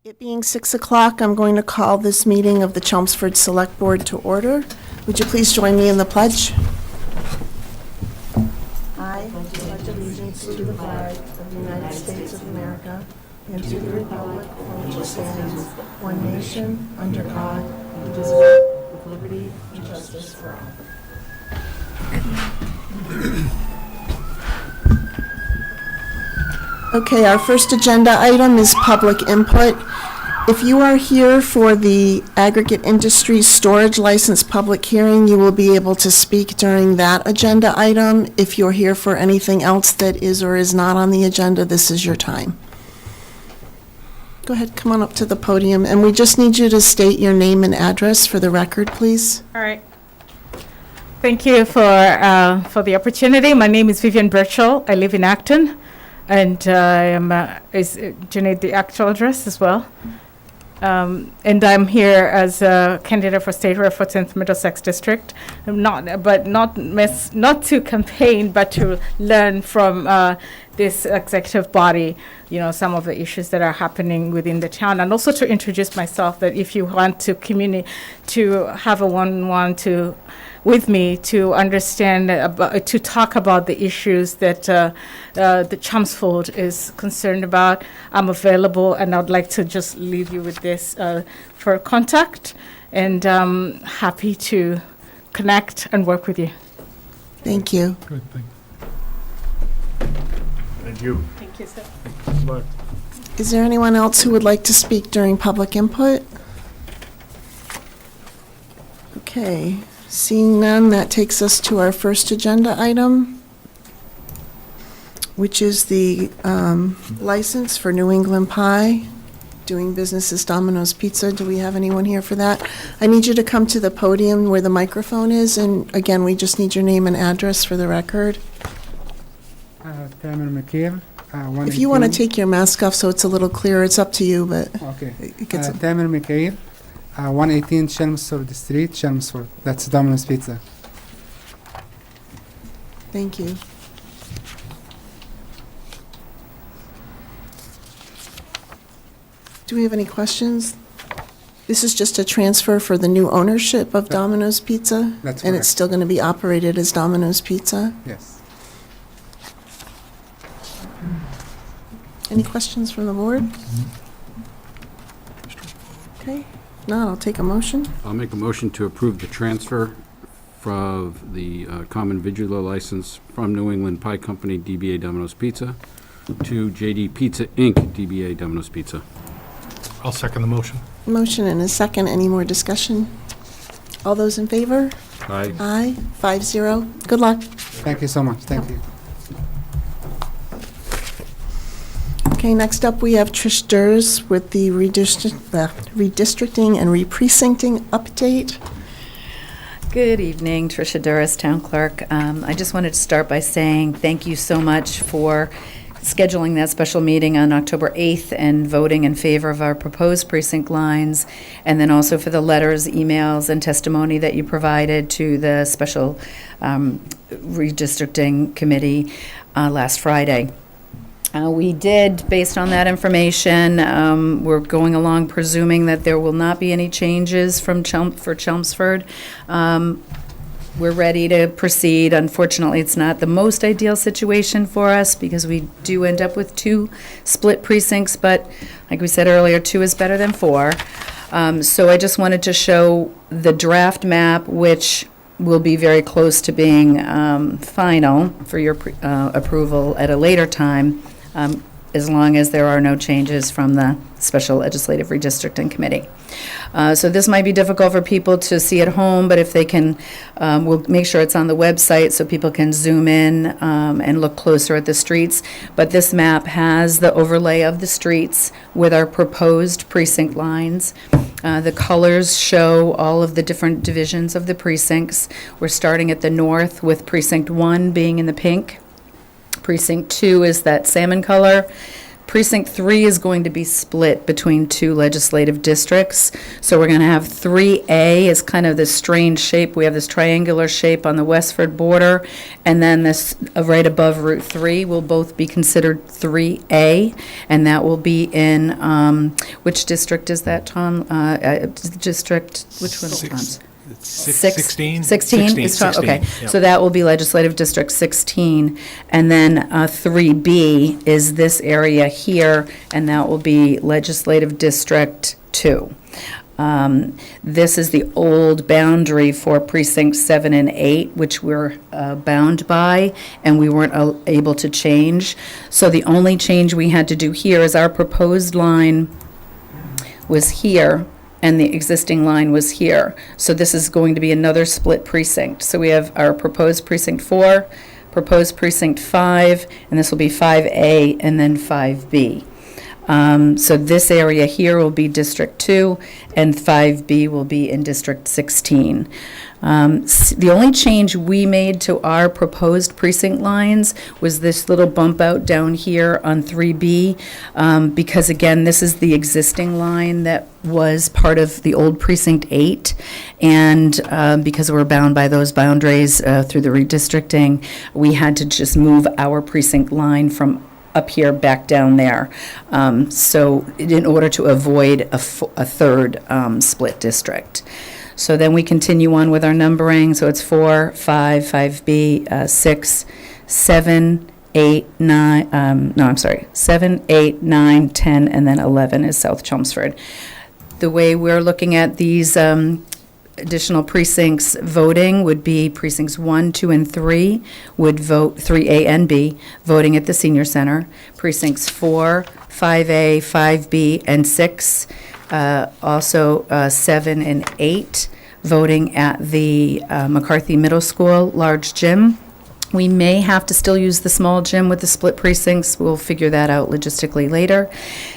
It being 6 o'clock, I'm going to call this meeting of the Chelmsford Select Board to order. Would you please join me in the pledge? I pledge allegiance to the flag of the United States of America and to the republic for which it stands, one nation, under God, indivisible, with liberty and justice for all. Okay, our first agenda item is public input. If you are here for the aggregate industry storage license public hearing, you will be able to speak during that agenda item. If you're here for anything else that is or is not on the agenda, this is your time. Go ahead, come on up to the podium, and we just need you to state your name and address for the record, please. All right. Thank you for the opportunity. My name is Vivian Birchall. I live in Acton, and I am. Do you need the actual address as well? And I'm here as a candidate for state rep for 10th Middlesex District. Not to campaign, but to learn from this executive body, you know, some of the issues that are happening within the town, and also to introduce myself. That if you want to to have a one-on-one with me to understand to talk about the issues that the Chelmsford is concerned about, I'm available, and I'd like to just leave you with this for contact, and happy to connect and work with you. Thank you. Good, thank you. Thank you, sir. Good luck. Is there anyone else who would like to speak during public input? Okay, seeing none, that takes us to our first agenda item, which is the license for New England Pie, doing business as Domino's Pizza. Do we have anyone here for that? I need you to come to the podium where the microphone is, and again, we just need your name and address for the record. Tamer McKeer. If you want to take your mask off so it's a little clearer, it's up to you, but Okay. it gets... Tamer McKeer, 118 Chelmsford Street, Chelmsford. That's Domino's Pizza. Thank you. Do we have any questions? This is just a transfer for the new ownership of Domino's Pizza? That's And correct. it's still going to be operated as Domino's Pizza? Yes. Any questions from the board? Okay, if not, I'll take a motion. I'll make a motion to approve the transfer from the common vidular license from New England Pie Company, DBA Domino's Pizza, to JD Pizza, Inc., DBA Domino's Pizza. I'll second the motion. Motion and a second. Any more discussion? All those in favor? Aye. Aye, 5-0. Good luck. Thank you so much. Thank you. Okay, next up, we have Trish Durs with the redistricting and reprecincting update. Good evening, Tricia Duras, Town Clerk. I just wanted to start by saying thank you so much for scheduling that special meeting on October 8th and voting in favor of our proposed precinct lines, and then also for the letters, emails, and testimony that you provided to the special redistricting committee last Friday. We did, based on that information, we're going along presuming that there will not be any changes for Chelmsford. We're ready to proceed. Unfortunately, it's not the most ideal situation for us because we do end up with 2 split precincts, but like we said earlier, 2 is better than 4. So I just wanted to show the draft map, which will be very close to being final for your approval at a later time, as long as there are no changes from the Special Legislative Redistricting Committee. So this might be difficult for people to see at home, but if they can, we'll make sure it's on the website so people can zoom in and look closer at the streets. But this map has the overlay of the streets with our proposed precinct lines. The colors show all of the different divisions of the precincts. We're starting at the north with Precinct 1 being in the pink. Precinct 2 is that salmon color. Precinct 3 is going to be split between two legislative districts. So we're going to have 3A is kind of this strange shape. We have this triangular shape on the Westford border, and then this right above Route 3 will both be considered 3A, and that will be in, which district is that, Tom? District, which one is Tom's? 16? 16? Is Tom- Okay, yeah. so that will be Legislative District 16. And then 3B is this area here, and that will be Legislative District 2. This is the old boundary for precincts 7 and 8, which we're bound by, and we weren't able to change. So the only change we had to do here is our proposed line was here, and the existing line was here. So this is going to be another split precinct. So we have our proposed precinct 4, proposed precinct 5, and this will be 5A and then 5B. So this area here will be District 2, and 5B will be in District 16. The only change we made to our proposed precinct lines was this little bump out down here on 3B, because again, this is the existing line that was part of the old Precinct 8, and because we're bound by those boundaries through the redistricting, we had to just move our precinct line from up here back down there. So in order to avoid a third split district. So then we continue on with our numbering. So it's 4, 5, 5B, 6, 7, 8, 9, 7, 8, 9, 10, and then 11 is South Chelmsford. The way we're looking at these additional precincts voting would be precincts 1, 2, and 3 would vote 3A and B, voting at the senior center. Precincts 4, 5A, 5B, and 6, also 7 and 8, voting at the McCarthy Middle School large gym. We may have to still use the small gym with the split precincts. We'll figure that out logistically later.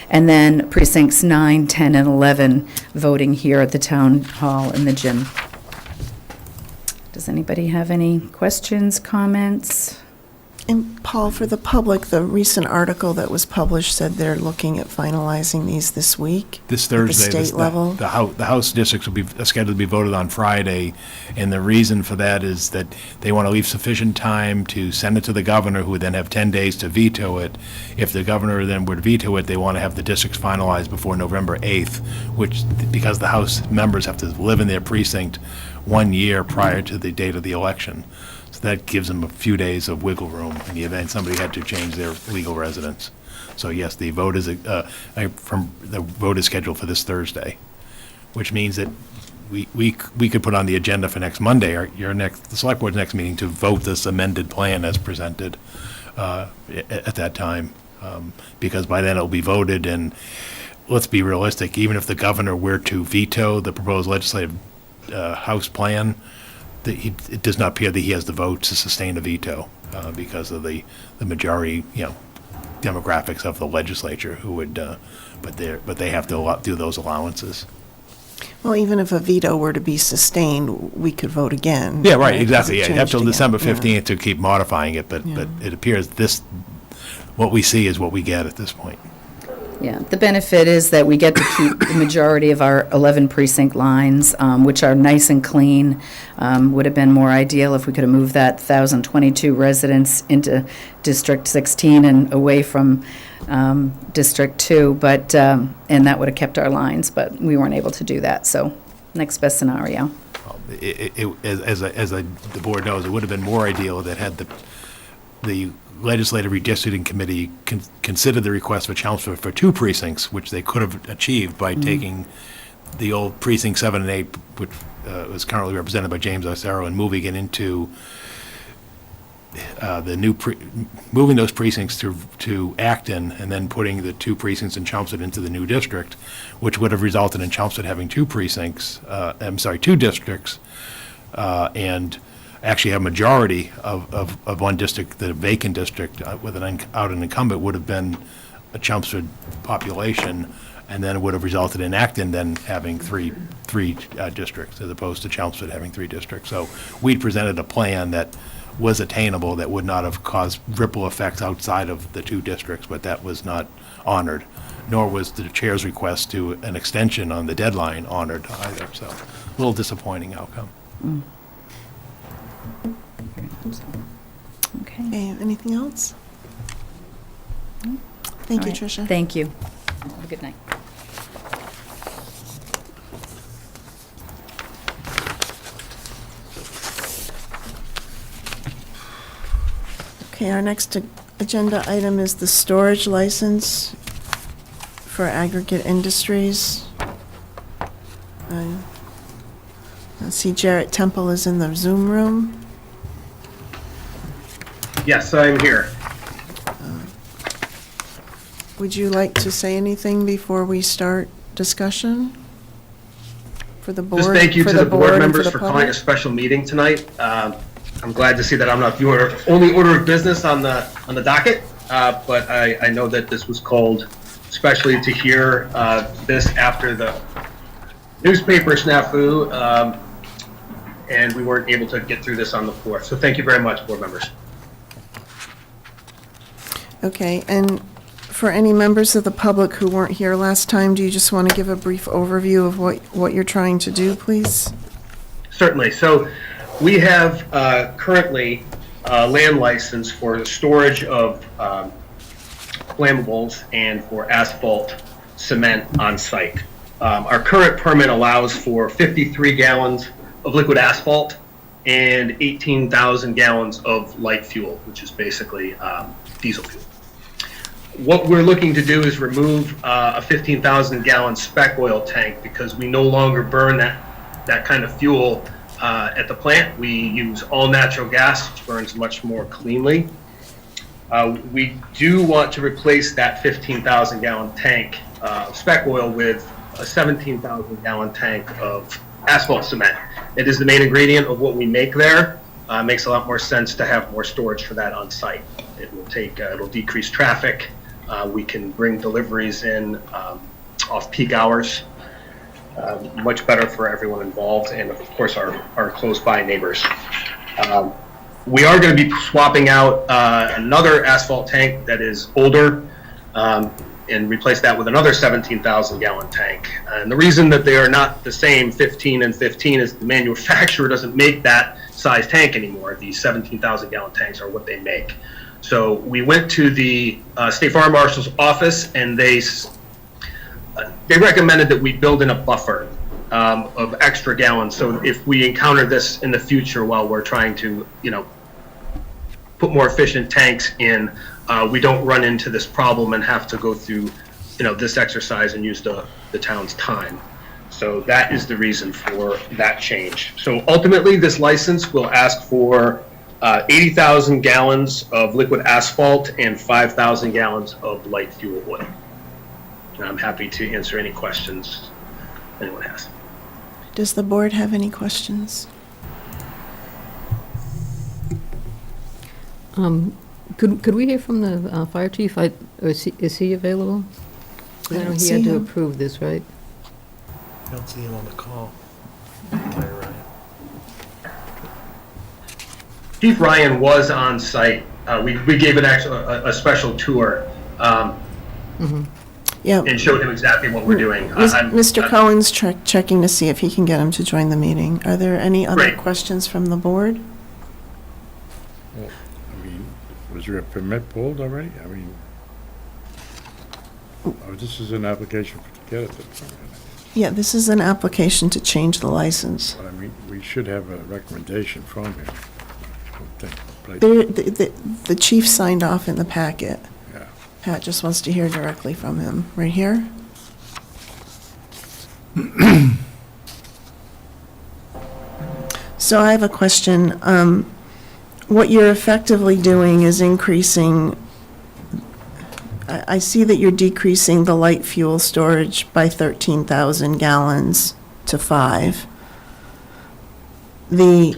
And then precincts 9, 10, and 11 voting here at the town hall in the gym. Does anybody have any questions, comments? And Paul, for the public, the recent article that was published said they're looking at finalizing these this week? This At the Thursday, state level? the House districts will be scheduled to be voted on Friday, and the reason for that is that they want to leave sufficient time to send it to the governor, who would then have 10 days to veto it. If the governor then would veto it, they want to have the districts finalized before November 8th, which, because the House members have to live in their precinct 1 year prior to the date of the election. So that gives them a few days of wiggle room in the event somebody had to change their legal residence. So yes, the vote is scheduled for this Thursday, which means that we could put on the agenda for next Monday, or the select board's next meeting, to vote this amended plan as presented at that time, because by then it'll be voted. And let's be realistic, even if the governor were to veto the proposed legislative House plan, it does not appear that he has the votes to sustain a veto because of the majority, demographics of the legislature who would, but they have to do those allowances. Well, even if a veto were to be sustained, we could vote again. Yeah, right, Because exactly. it Yeah, you have changed till again. December Yeah. 15th to keep modifying it, but it appears what we see is what we get at this point. Yeah, the benefit is that we get to keep the majority of our 11 precinct lines, which are nice and clean. Would have been more ideal if we could have moved that 1,022 residents into District 16 and away from District 2, but, and that would have kept our lines, but we weren't able to do that, so next best scenario. The board knows, it would have been more ideal that had the Legislative Redistricting Committee considered the request for Chelmsford for 2 precincts, which they could have achieved by taking the old precinct 7 and 8, which is currently represented by James Osero, and moving it into moving those precincts to Acton, and then putting the 2 precincts in Chelmsford into the new district, which would have resulted in Chelmsford having 2 districts, and actually have majority of one district. The vacant district with an incumbent would have been a Chelmsford population, and then it would have resulted in Acton then having three districts, as opposed to Chelmsford having 3 districts. So we presented a plan that was attainable, that would not have caused ripple effects outside of the 2 districts, but that was not honored, nor was the chair's request to an extension on the deadline honored either, so a little disappointing outcome. Okay. Okay, anything else? Thank All you, right. Tricia. Thank you. Have a good night. Okay, our next agenda item is the storage license for aggregate industries. I see Jarrett Temple is in the Zoom room. Yes, I'm here. Would you like to say anything before we start discussion? For the board? Just thank you for to the board and members the for calling public? a special meeting tonight. I'm glad to see that I'm not the only order of business on the docket, but I know that this was called especially to hear this after the newspaper snafu, and we weren't able to get through this on the floor. So thank you very much, board members. Okay, and for any members of the public who weren't here last time, do you just want to give a brief overview of what you're trying to do, please? Certainly. So we have currently a land license for the storage of flammables and for asphalt cement on site. Our current permit allows for 53 gallons of liquid asphalt and 18,000 gallons of light fuel, which is basically diesel fuel. What we're looking to do is remove a 15,000 gallon spec oil tank because we no longer burn that kind of fuel at the plant. We use all natural gas, which burns much more cleanly. We do want to replace that 15,000 gallon tank of spec oil with a 17,000 gallon tank of asphalt cement. It is the main ingredient of what we make there. It makes a lot more sense to have more storage for that on site. It will it'll decrease traffic. We can bring deliveries in off peak hours. Much better for everyone involved and of course our close by neighbors. We are going to be swapping out another asphalt tank that is older and replace that with another 17,000 gallon tank. And the reason that they are not the same 15 and 15 is the manufacturer doesn't make that size tank anymore. These 17,000 gallon tanks are what they make. So we went to the State Fire Marshal's office and they recommended that we build in a buffer of extra gallons. So if we encounter this in the future while we're trying to, put more efficient tanks in, we don't run into this problem and have to go through, this exercise and use the town's time. So that is the reason for that change. So ultimately, this license will ask for 80,000 gallons of liquid asphalt and 5,000 gallons of light fuel oil. And I'm happy to answer any questions anyone has. Does the board have any questions? Could we hear from the fire chief? Or is he available? 'Cause I know he had to approve this, right? I don't see him on the call. Chief Ryan was on site. We gave an actual a special tour Yeah. and showed him exactly what we're doing. Mr. Cohen's checking to see if he can get him to join the meeting. Are there any other Great. questions from the board? I mean, was your permit pulled already? I mean, this is an application to get it. Yeah, this is an application to change the license. But I mean, we should have a recommendation from him. I think, like, The chief signed off in the packet. yeah. Pat just wants to hear directly from him. Right here? So I have a question. What you're effectively doing is increasing, I see that you're decreasing the light fuel storage by 13,000 gallons to 5. The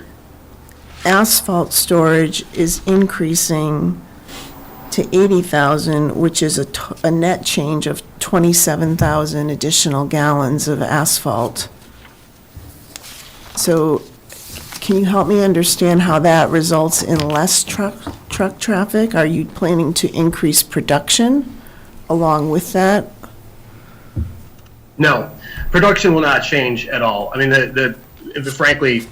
asphalt storage is increasing to 80,000, which is a net change of 27,000 additional gallons of asphalt. So can you help me understand how that results in less truck traffic? Are you planning to increase production along with that? No, production will not change at all. I mean, frankly,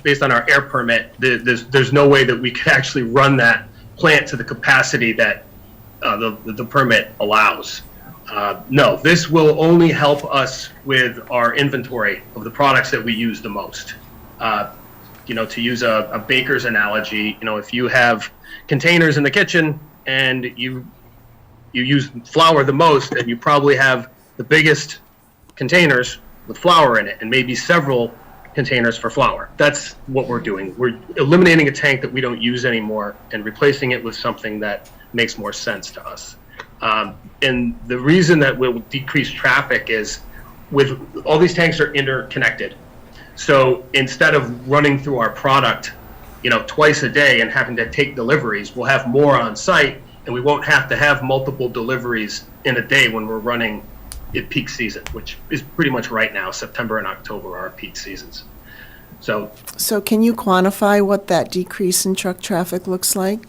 based on our air permit, there's no way that we could actually run that plant to the capacity that the permit allows. No, this will only help us with our inventory of the products that we use the most. To use a baker's analogy, if you have containers in the kitchen and you use flour the most, then you probably have the biggest containers with flour in it, and maybe several containers for flour. That's what we're doing. We're eliminating a tank that we don't use anymore and replacing it with something that makes more sense to us. And the reason that we'll decrease traffic is with all these tanks are interconnected. So instead of running through our product, twice a day and having to take deliveries, we'll have more on site, and we won't have to have multiple deliveries in a day when we're running at peak season, which is pretty much right now. September and October are our peak seasons. So can you quantify what that decrease in truck traffic looks like?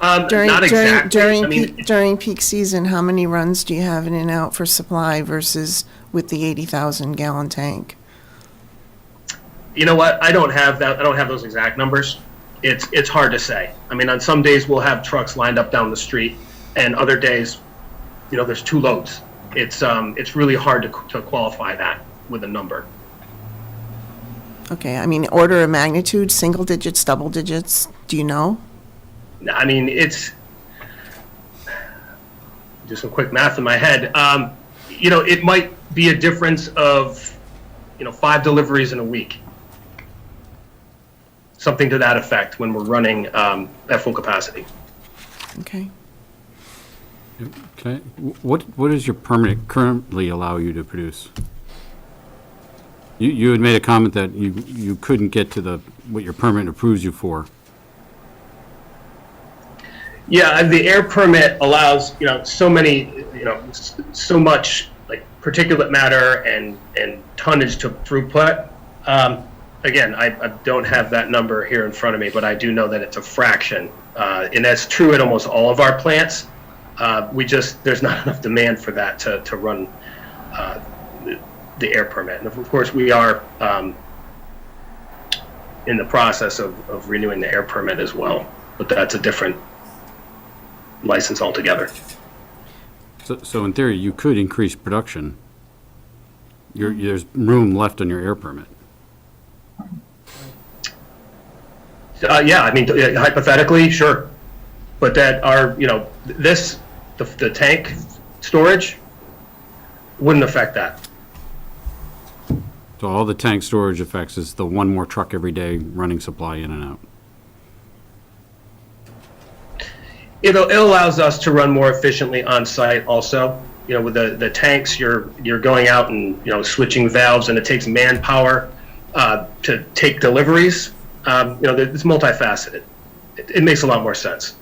not exactly. During peak season, how many runs do you have in and out for supply versus with the 80,000 gallon tank? You know what? I don't have that. I don't have those exact numbers. It's hard to say. I mean, on some days we'll have trucks lined up down the street, and other days, there's two loads. It's really hard to qualify that with a number. Okay, I mean, order of magnitude, single digits, double digits, do you know? I mean, do some quick math in my head. It might be a difference of, 5 deliveries in a week. Something to that effect when we're running at full capacity. Okay. Okay. What does your permit currently allow you to produce? You had made a comment that you couldn't get to what your permit approves you for. Yeah, the air permit allows, so many, so much like particulate matter and tonnage to throughput. Again, I don't have that number here in front of me, but I do know that it's a fraction. And that's true at almost all of our plants. There's not enough demand for that to run the air permit. And of course, we are in the process of renewing the air permit as well, but that's a different license altogether. So in theory, you could increase production. There's room left on your air permit. Yeah, I mean, hypothetically, sure. But that the tank storage wouldn't affect that. So all the tank storage affects is the one more truck every day running supply in and out. It allows us to run more efficiently on site also. With the tanks, you're going out and, switching valves, and it takes manpower to take deliveries. It's multifaceted. It makes a lot more sense.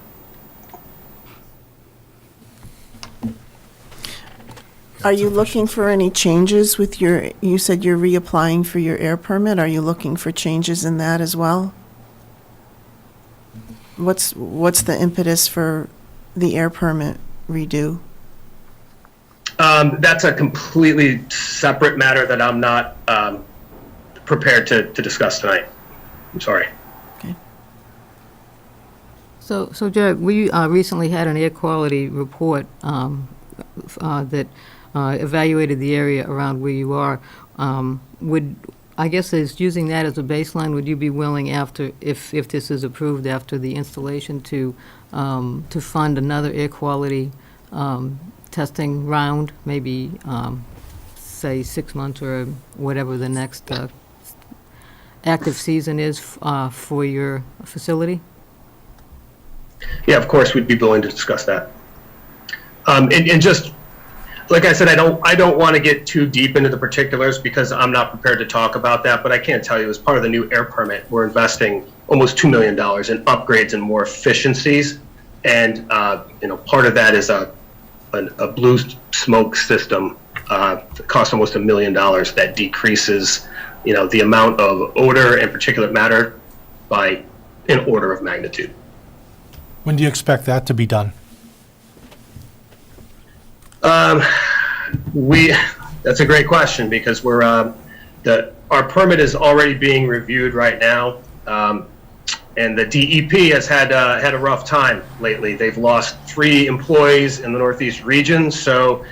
Are you looking for any changes with you said you're reapplying for your air permit. Are you looking for changes in that as well? What's the impetus for the air permit redo? That's a completely separate matter that I'm not prepared to discuss tonight. I'm sorry. Okay. So Jared, we recently had an air quality report that evaluated the area around where you are. I guess is using that as a baseline, would you be willing after, if this is approved after the installation, to fund another air quality testing round, maybe say 6 months or whatever the next active season is for your facility? Yeah, of course, we'd be willing to discuss that. And just like I said, I don't want to get too deep into the particulars because I'm not prepared to talk about that. But I can tell you, as part of the new air permit, we're investing almost $2 million in upgrades and more efficiencies. And part of that is a blue smoke system that costs almost $1 million that decreases the amount of odor and particulate matter by an order of magnitude. When do you expect that to be done? That's a great question, because our permit is already being reviewed right now. And the DEP has had a rough time lately. They've lost 3 employees in the Northeast region, so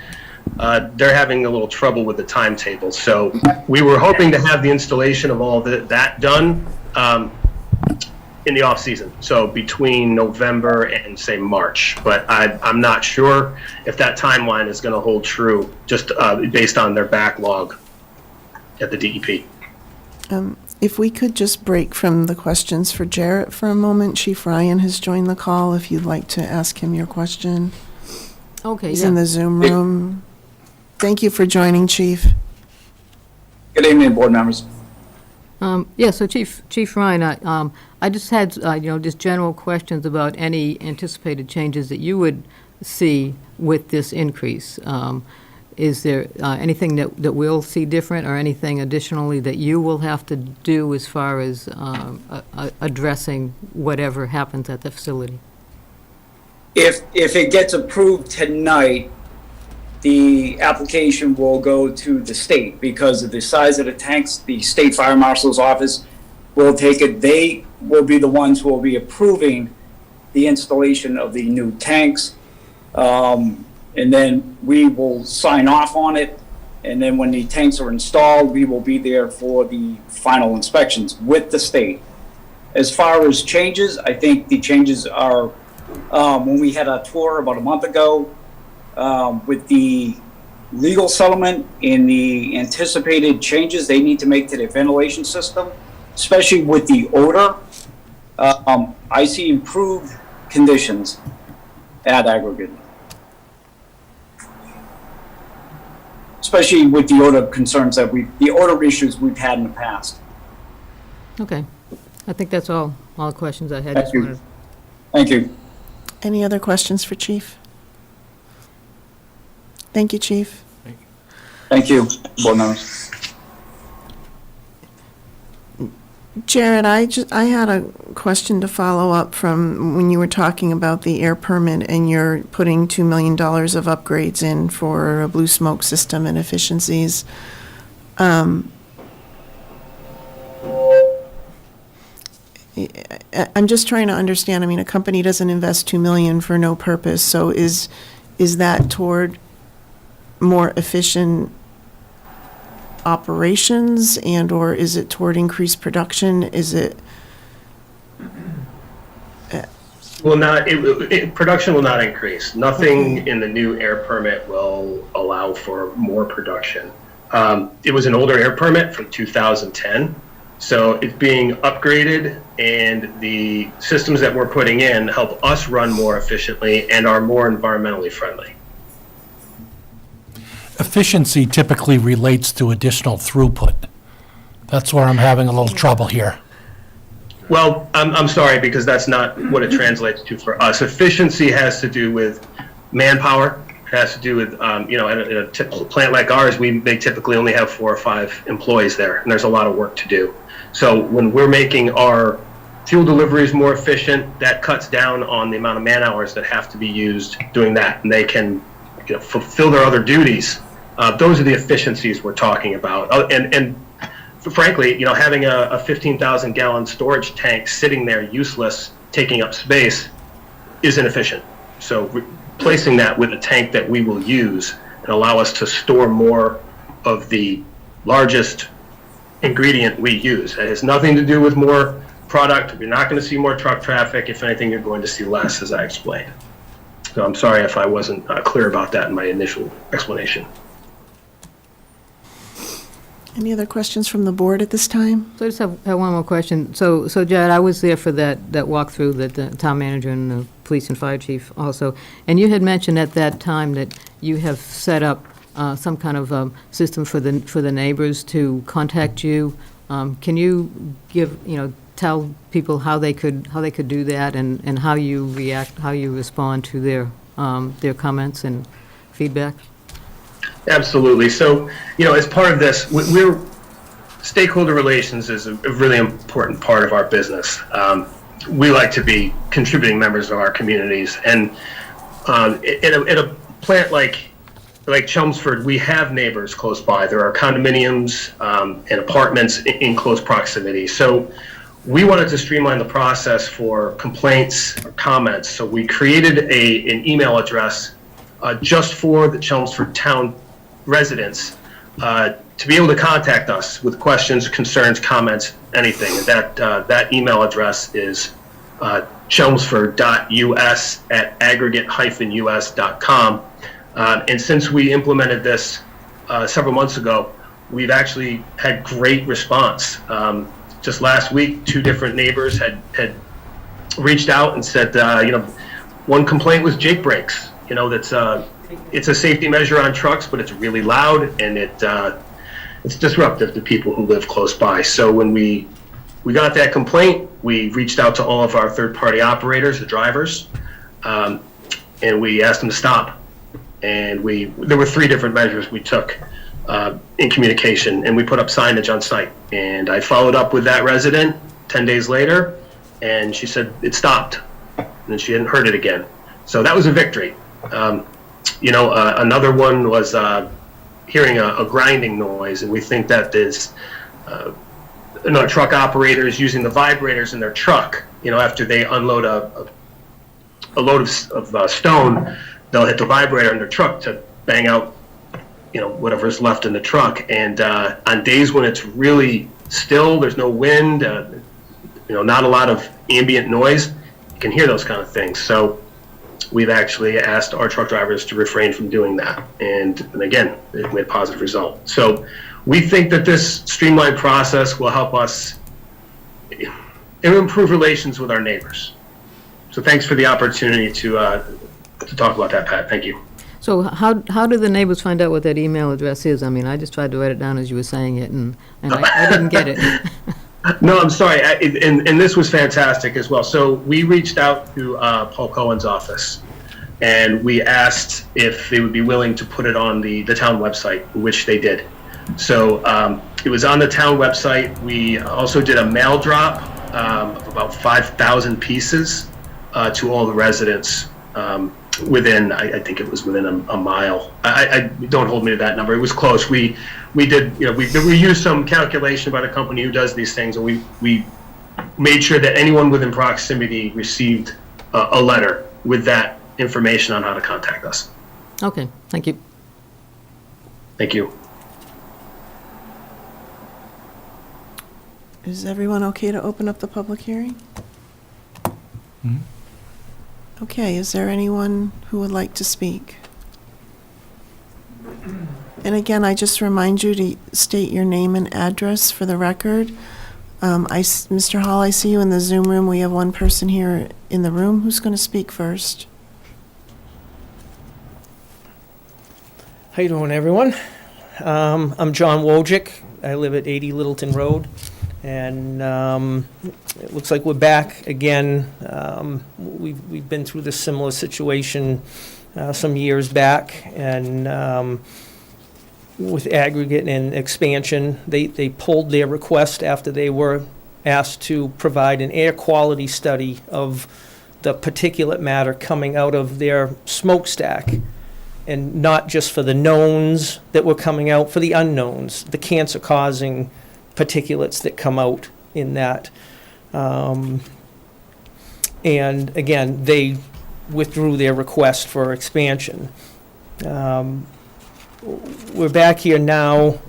they're having a little trouble with the timetable. So we were hoping to have the installation of all that done in the off season, so between November and say March. But I'm not sure if that timeline is going to hold true, just based on their backlog at the DEP. If we could just break from the questions for Jarrett for a moment. Chief Ryan has joined the call, if you'd like to ask him your question. Okay, He's in the Zoom room. Thank you for joining, Chief. Good evening, board members. Yeah, so Chief Ryan, I just had, just general questions about any anticipated changes that you would see with this increase. Is there anything that we'll see different, or anything additionally that you will have to do as far as addressing whatever happens at the facility? If it gets approved tonight, the application will go to the state because of the size of the tanks. The state fire marshal's office will take it. They will be the ones who will be approving the installation of the new tanks. And then we will sign off on it. And then when the tanks are installed, we will be there for the final inspections with the state. As far as changes, I think the changes are, when we had a tour about a month ago, with the legal settlement and the anticipated changes they need to make to their ventilation system, especially with the odor, I see improved conditions at Aggregate. Especially with the odor concerns the odor issues we've had in the past. Okay. I think that's all the questions I had. Thank you. Thank you. Any other questions for Chief? Thank you, Chief. Thank you, board members. Jared, I had a question to follow up from when you were talking about the air permit and you're putting $2 million of upgrades in for a blue smoke system and efficiencies. I'm just trying to understand. I mean, a company doesn't invest $2 million for no purpose. So is that toward more efficient operations, and or is it toward increased production? Is it? Production will not increase. Nothing in the new air permit will allow for more production. It was an older air permit from 2010, so it's being upgraded, and the systems that we're putting in help us run more efficiently and are more environmentally friendly. Efficiency typically relates to additional throughput. That's where I'm having a little trouble here. Well, I'm sorry, because that's not what it translates to for us. Efficiency has to do with manpower. It has to do with, in a typical plant like ours, they typically only have 4 or 5 employees there, and there's a lot of work to do. So when we're making our fuel deliveries more efficient, that cuts down on the amount of man hours that have to be used doing that, and they can fulfill their other duties. Those are the efficiencies we're talking about. And frankly, having a 15,000 gallon storage tank sitting there useless, taking up space, is inefficient. So replacing that with a tank that we will use and allow us to store more of the largest ingredient we use. It has nothing to do with more product. You're not going to see more truck traffic. If anything, you're going to see less, as I explained. So I'm sorry if I wasn't clear about that in my initial explanation. Any other questions from the board at this time? So I just have one more question. So Jared, I was there for that walkthrough that the town manager and the police and fire chief also, and you had mentioned at that time that you have set up some kind of system for the neighbors to contact you. Can you tell people how they could do that, and how you react, how you respond to their comments and feedback? Absolutely. So, as part of this, stakeholder relations is a really important part of our business. we like to be contributing members of our communities. And in a plant like Chelmsford, we have neighbors close by. There are condominiums and apartments in close proximity. So we wanted to streamline the process for complaints or comments. So we created an email address just for the Chelmsford town residents to be able to contact us with questions, concerns, comments, anything. That email address is chelmsford.us@aggregate-us.com. And since we implemented this several months ago, we've actually had great response. Just last week, 2 different neighbors had reached out and said, one complaint was Jake brakes. It's a safety measure on trucks, but it's really loud and it's disruptive to people who live close by. So when we got that complaint, we reached out to all of our third-party operators, the drivers, and we asked them to stop. And there were 3 different measures we took in communication, and we put up signage on site. And I followed up with that resident 10 days later, and she said it stopped, and then she hadn't heard it again. So that was a victory. Another one was hearing a grinding noise, and we think that is truck operators using the vibrators in their truck. After they unload a load of stone, they'll hit the vibrator in their truck to bang out whatever's left in the truck. And on days when it's really still, there's no wind, not a lot of ambient noise, you can hear those kind of things. So we've actually asked our truck drivers to refrain from doing that. And again, it made a positive result. So we think that this streamlined process will help us improve relations with our neighbors. So thanks for the opportunity to talk about that, Pat. Thank you. So how did the neighbors find out what that email address is? I mean, I just tried to write it down as you were saying it, and I didn't get it. No, I'm sorry. And this was fantastic as well. So we reached out to Paul Cohen's office, and we asked if they would be willing to put it on the town website, which they did. So it was on the town website. We also did a mail drop of about 5,000 pieces to all the residents within, I think it was within a mile. I don't hold me to that number. It was close. We did, we used some calculation by the company who does these things, and we made sure that anyone within proximity received a letter with that information on how to contact us. Okay, thank you. Thank you. Is everyone okay to open up the public hearing? Mhm. Okay, is there anyone who would like to speak? And again, I just remind you to state your name and address for the record. Mr. Hall, I see you in the Zoom room. We have one person here in the room who's going to speak first. How you doing, everyone? I'm John Wojcik. I live at 80 Littleton Road, and it looks like we're back again. We've been through this similar situation some years back, and with aggregate and expansion, they pulled their request after they were asked to provide an air quality study of the particulate matter coming out of their smokestack. And not just for the knowns that were coming out, for the unknowns, the cancer-causing particulates that come out in that. And again, they withdrew their request for expansion. We're back here now.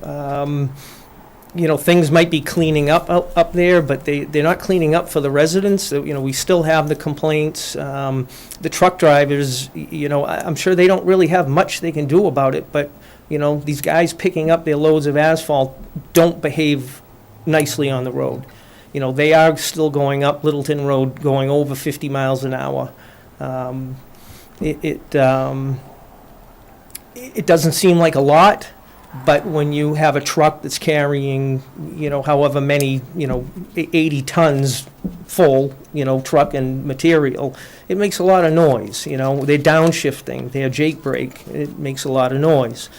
Things might be cleaning up there, but they're not cleaning up for the residents. We still have the complaints. The truck drivers, I'm sure they don't really have much they can do about it, but, these guys picking up their loads of asphalt don't behave nicely on the road. They are still going up Littleton Road, going over 50 miles an hour. It doesn't seem like a lot, but when you have a truck that's carrying, however many, 80 tons full, truck and material, it makes a lot of noise. They're downshifting, they're jake brake, it makes a lot of noise.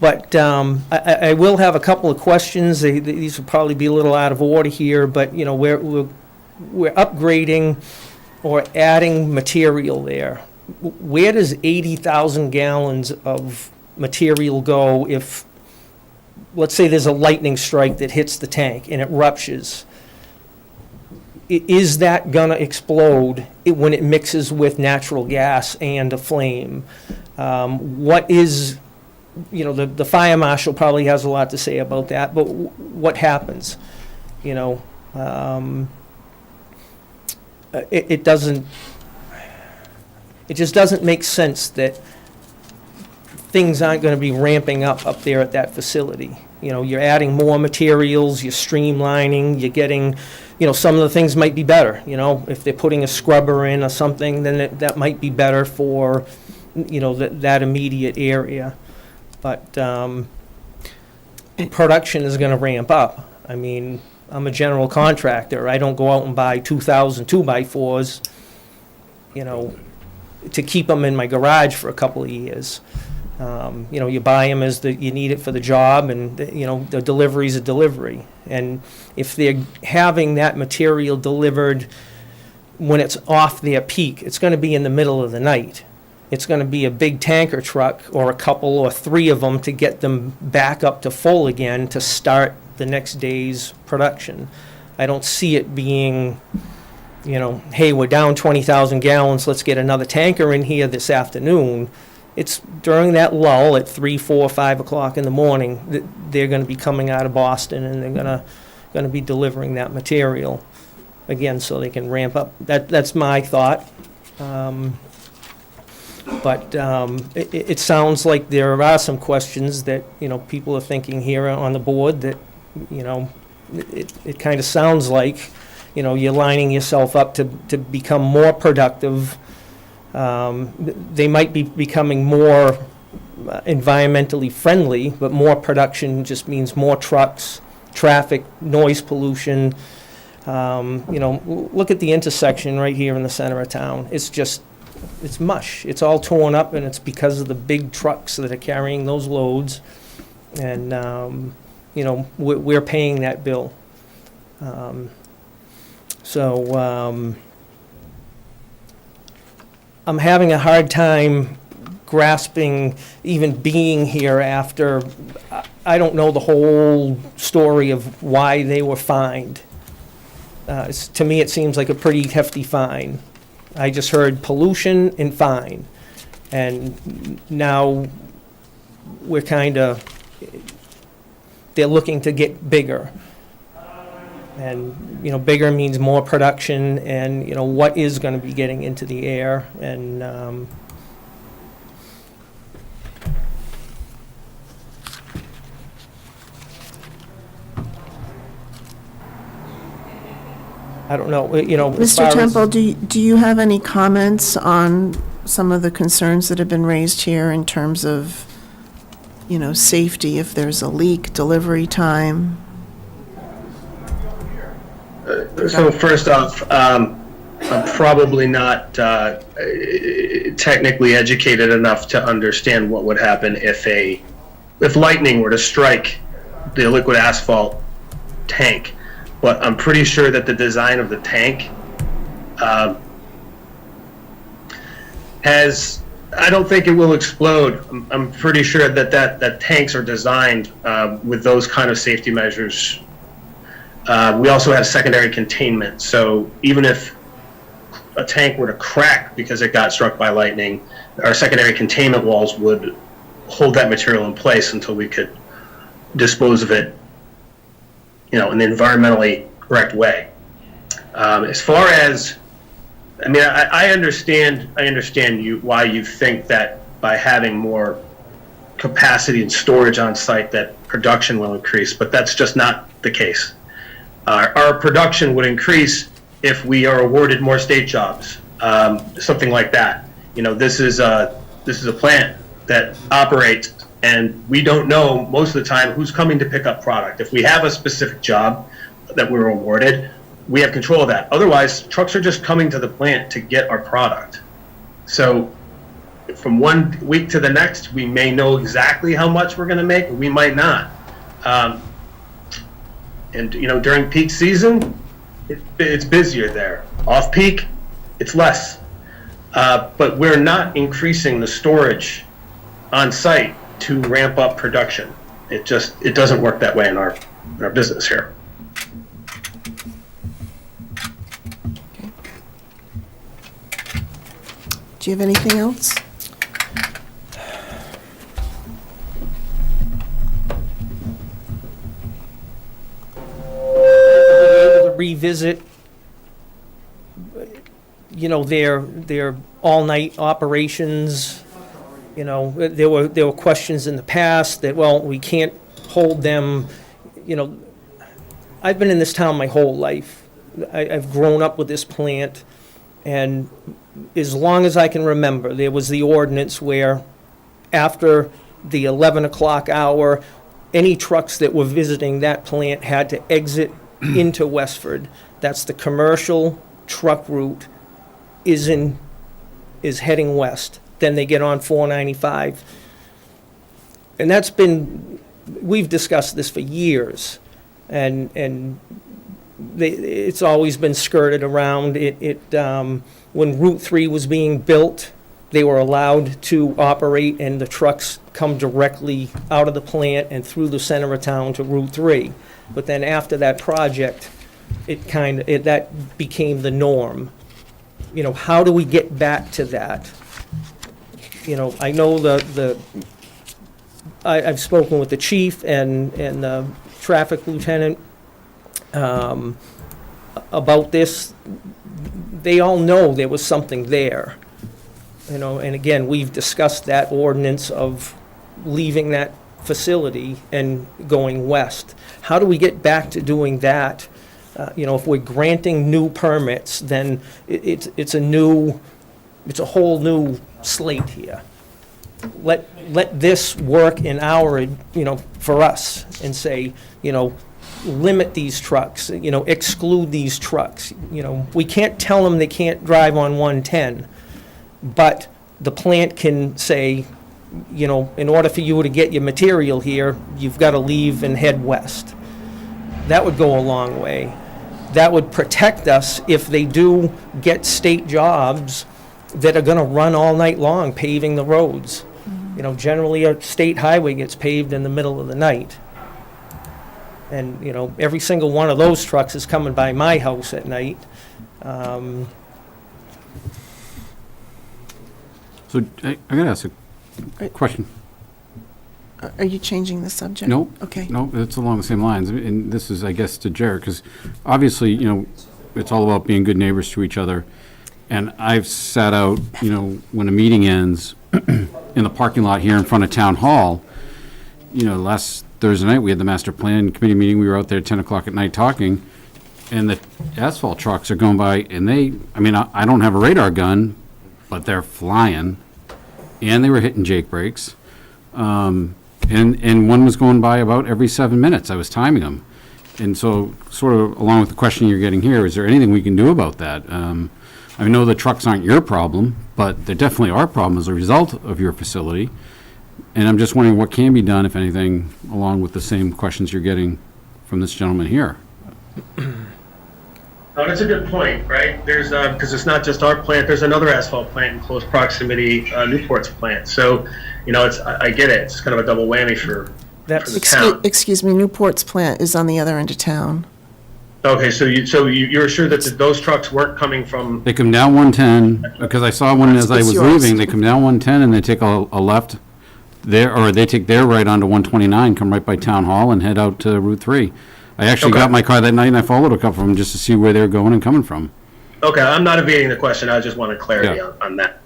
But I will have a couple of questions. These will probably be a little out of order here, but, you know, we're upgrading or adding material there. Where does 80,000 gallons of material go if, let's say there's a lightning strike that hits the tank and it ruptures? Is that gonna explode when it mixes with natural gas and a flame? What is, you know, the fire marshal probably has a lot to say about that, but what happens? You know, it just doesn't make sense that things aren't going to be ramping up there at that facility. You know, you're adding more materials, you're streamlining, you're getting, you know, some of the things might be better. You know, if they're putting a scrubber in or something, then that might be better for, you know, that immediate area. But production is going to ramp up. I mean, I'm a general contractor. I don't go out and buy 2,000 2x4s, you know, to keep them in my garage for a couple of years. You know, you buy them as you need it for the job, and, you know, the delivery's a delivery. And if they're having that material delivered when it's off their peak, it's going to be in the middle of the night. It's going to be a big tanker truck or a couple or three of them to get them back up to full again to start the next day's production. I don't see it being, you know, hey, we're down 20,000 gallons, let's get another tanker in here this afternoon. It's during that lull at 3, 4, 5 o'clock in the morning that they're going to be coming out of Boston, and they're going to be delivering that material again, so they can ramp up. That's my thought. But it sounds like there are some questions that, you know, people are thinking here on the board that, you know, it kind of sounds like, you know, you're lining yourself up to become more productive. They might be becoming more environmentally friendly, but more production just means more trucks, traffic, noise pollution. You know, look at the intersection right here in the center of town. It's mush. It's all torn up, and it's because of the big trucks that are carrying those loads. And, you know, we're paying that bill. I'm having a hard time grasping even being here after, I don't know the whole story of why they were fined. To me, it seems like a pretty hefty fine. I just heard pollution and fine. And now we're they're looking to get bigger. And, you know, bigger means more production, and, you know, what is going to be getting into the air. And I don't know, you know. as far Mr. as- Temple, do you have any comments on some of the concerns that have been raised here in terms of, you know, safety, if there's a leak, delivery time? So first off, I'm probably not technically educated enough to understand what would happen if lightning were to strike the liquid asphalt tank. But I'm pretty sure that the design of the tank I don't think it will explode. I'm pretty sure that tanks are designed with those kind of safety measures. We also have secondary containment, so even if a tank were to crack because it got struck by lightning, our secondary containment walls would hold that material in place until we could dispose of it, you know, in the environmentally correct way. As far as, I mean, I understand why you think that by having more capacity and storage on site that production will increase, but that's just not the case. Our production would increase if we are awarded more state jobs, something like that. You know, this is a plant that operates, and we don't know most of the time who's coming to pick up product. If we have a specific job that we're awarded, we have control of that. Otherwise, trucks are just coming to the plant to get our product. So from one week to the next, we may know exactly how much we're going to make, we might not. And during peak season, it's busier there. Off peak, it's less. But we're not increasing the storage on site to ramp up production. It doesn't work that way in our business here. Do you have anything else? To revisit, their all-night operations. There were questions in the past that, well, we can't hold them. I've been in this town my whole life. I've grown up with this plant, and as long as I can remember, there was the ordinance where after the 11 o'clock hour, any trucks that were visiting that plant had to exit into Westford. That's the commercial truck route is heading west. Then they get on 495. And we've discussed this for years, and it's always been skirted around. When Route 3 was being built, they were allowed to operate, and the trucks come directly out of the plant and through the center of town to Route 3. But then after that project, that became the norm. How do we get back to that? I know I've spoken with the chief and the traffic lieutenant about this. They all know there was something there. And again, we've discussed that ordinance of leaving that facility and going west. How do we get back to doing that? If we're granting new permits, then it's a whole new slate here. Let this work in for us, and say, limit these trucks, exclude these trucks. We can't tell them they can't drive on 110, but the plant can say, in order for you to get your material here, you've got to leave and head west. That would go a long way. That would protect us if they do get state jobs that are going to run all night long paving the roads. Generally a state highway gets paved in the middle of the night. And, every single one of those trucks is coming by my house at night. So I gotta ask a question. Are you changing the subject? No. Okay. No, it's along the same lines. And this is, I guess, to Jared, because obviously, it's all about being good neighbors to each other. And I've sat out, when a meeting ends in the parking lot here in front of Town Hall. Last Thursday night, we had the master plan committee meeting. We were out there at 10 o'clock at night talking, and the asphalt trucks are going by, and I don't have a radar gun, but they're flying, and they were hitting Jake brakes. And one was going by about every 7 minutes. I was timing them. And so, sort of along with the question you're getting here, is there anything we can do about that? I know the trucks aren't your problem, but they're definitely our problem as a result of your facility. And I'm just wondering what can be done, if anything, along with the same questions you're getting from this gentleman here. Oh, that's a good point, right? There's because it's not just our plant. There's another asphalt plant in close proximity, Newport's plant. So, I get it. It's kind of a double whammy for the town. Excuse me, Newport's plant is on the other end of town. Okay, so you're sure that those trucks weren't coming from? They come down 110, because I saw one as I was yours. leaving. They come down 110 and they take a left there, or they take their right onto 129, come right by Town Hall and head out to Route 3. I actually got my car that night and I followed a couple of them just to see where they were going and coming from. Okay, I'm not evading the question. I just wanted clarity on that.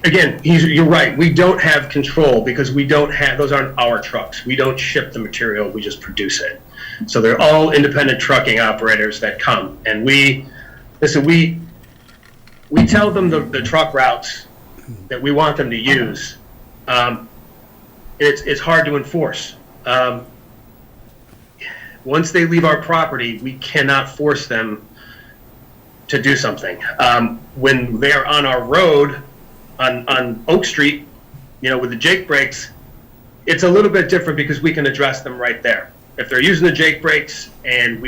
Again, you're right. We don't have control because those aren't our trucks. We don't ship the material. We just produce it. So they're all independent trucking operators that come. And we tell them the truck routes that we want them to use. It's hard to enforce. Once they leave our property, we cannot force them to do something. When they're on our road, On Oak Street, with the Jake brakes, it's a little bit different because we can address them right there. If they're using the Jake brakes and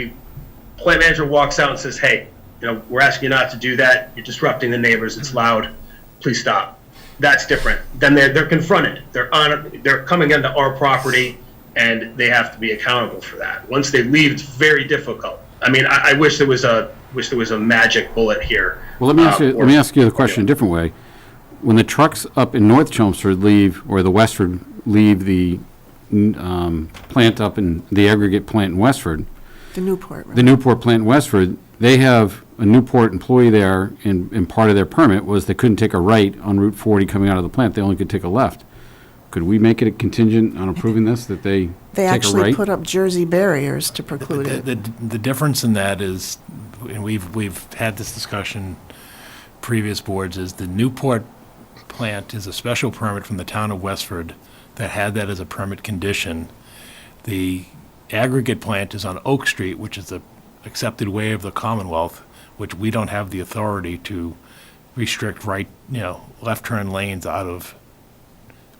plant manager walks out and says, hey, we're asking you not to do that. You're disrupting the neighbors. It's loud. Please stop. That's different. Then they're confronted. They're coming into our property, and they have to be accountable for that. Once they leave, it's very difficult. I mean, I wish there was a magic bullet here. Well, let me ask you the question a different way. When the trucks up in North Chelmsford leave, or the Westford leave the plant up in the aggregate plant in Westford, The Newport, right? the Newport plant in Westford, they have a Newport employee there, and part of their permit was they couldn't take a right on Route 40 coming out of the plant. They only could take a left. Could we make it a contingent on approving this, that they They take a actually right? put up Jersey barriers to preclude it. The difference in that is, and we've had this discussion previous boards, is the Newport plant is a special permit from the town of Westford that had that as a permit condition. The aggregate plant is on Oak Street, which is the accepted way of the Commonwealth, which we don't have the authority to restrict left turn lanes out of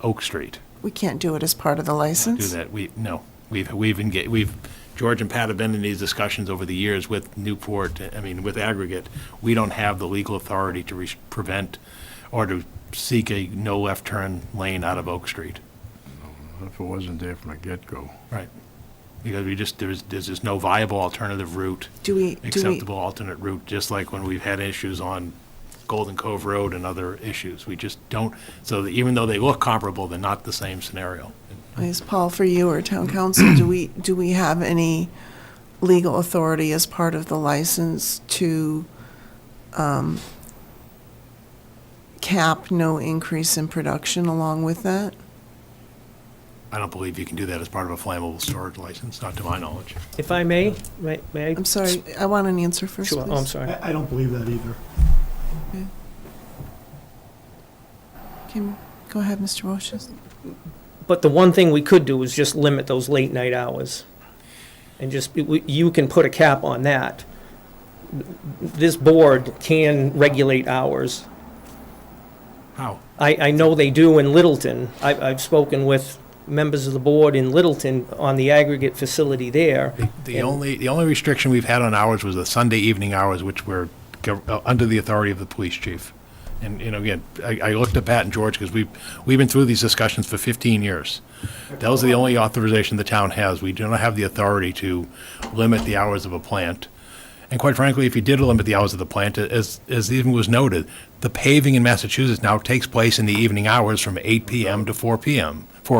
Oak Street. We can't do it as part of the Do license? that, George and Pat have been in these discussions over the years with Newport, with aggregate. We don't have the legal authority to prevent or to seek a no left turn lane out of Oak Street. If it wasn't there from the get-go. Right. Because there's just no viable alternative route, acceptable alternate route, just like when we've had issues on Golden Cove Road and other issues. We just don't, so that even though they look comparable, they're not the same scenario. Is Paul, for you or town council, do we have any legal authority as part of the license to cap no increase in production along with that? I don't believe you can do that as part of a flammable storage license, not to my knowledge. If I may I? I'm sorry, I want an answer first, Sure, please. oh, I'm sorry. I don't believe that either. Go ahead, Mr. Wojcik. But the one thing we could do is just limit those late night hours. And you can put a cap on that. This board can regulate hours. How? I know they do in Littleton. I've spoken with members of the board in Littleton on the aggregate facility there. The only restriction we've had on hours was the Sunday evening hours, which were under the authority of the police chief. And, again, I looked at Pat and George because we've been through these discussions for 15 years. Those are the only authorization the town has. We do not have the authority to limit the hours of a plant. And quite frankly, if you did limit the hours of the plant, as even was noted, the paving in Massachusetts now takes place in the evening hours from 8 p.m. to 4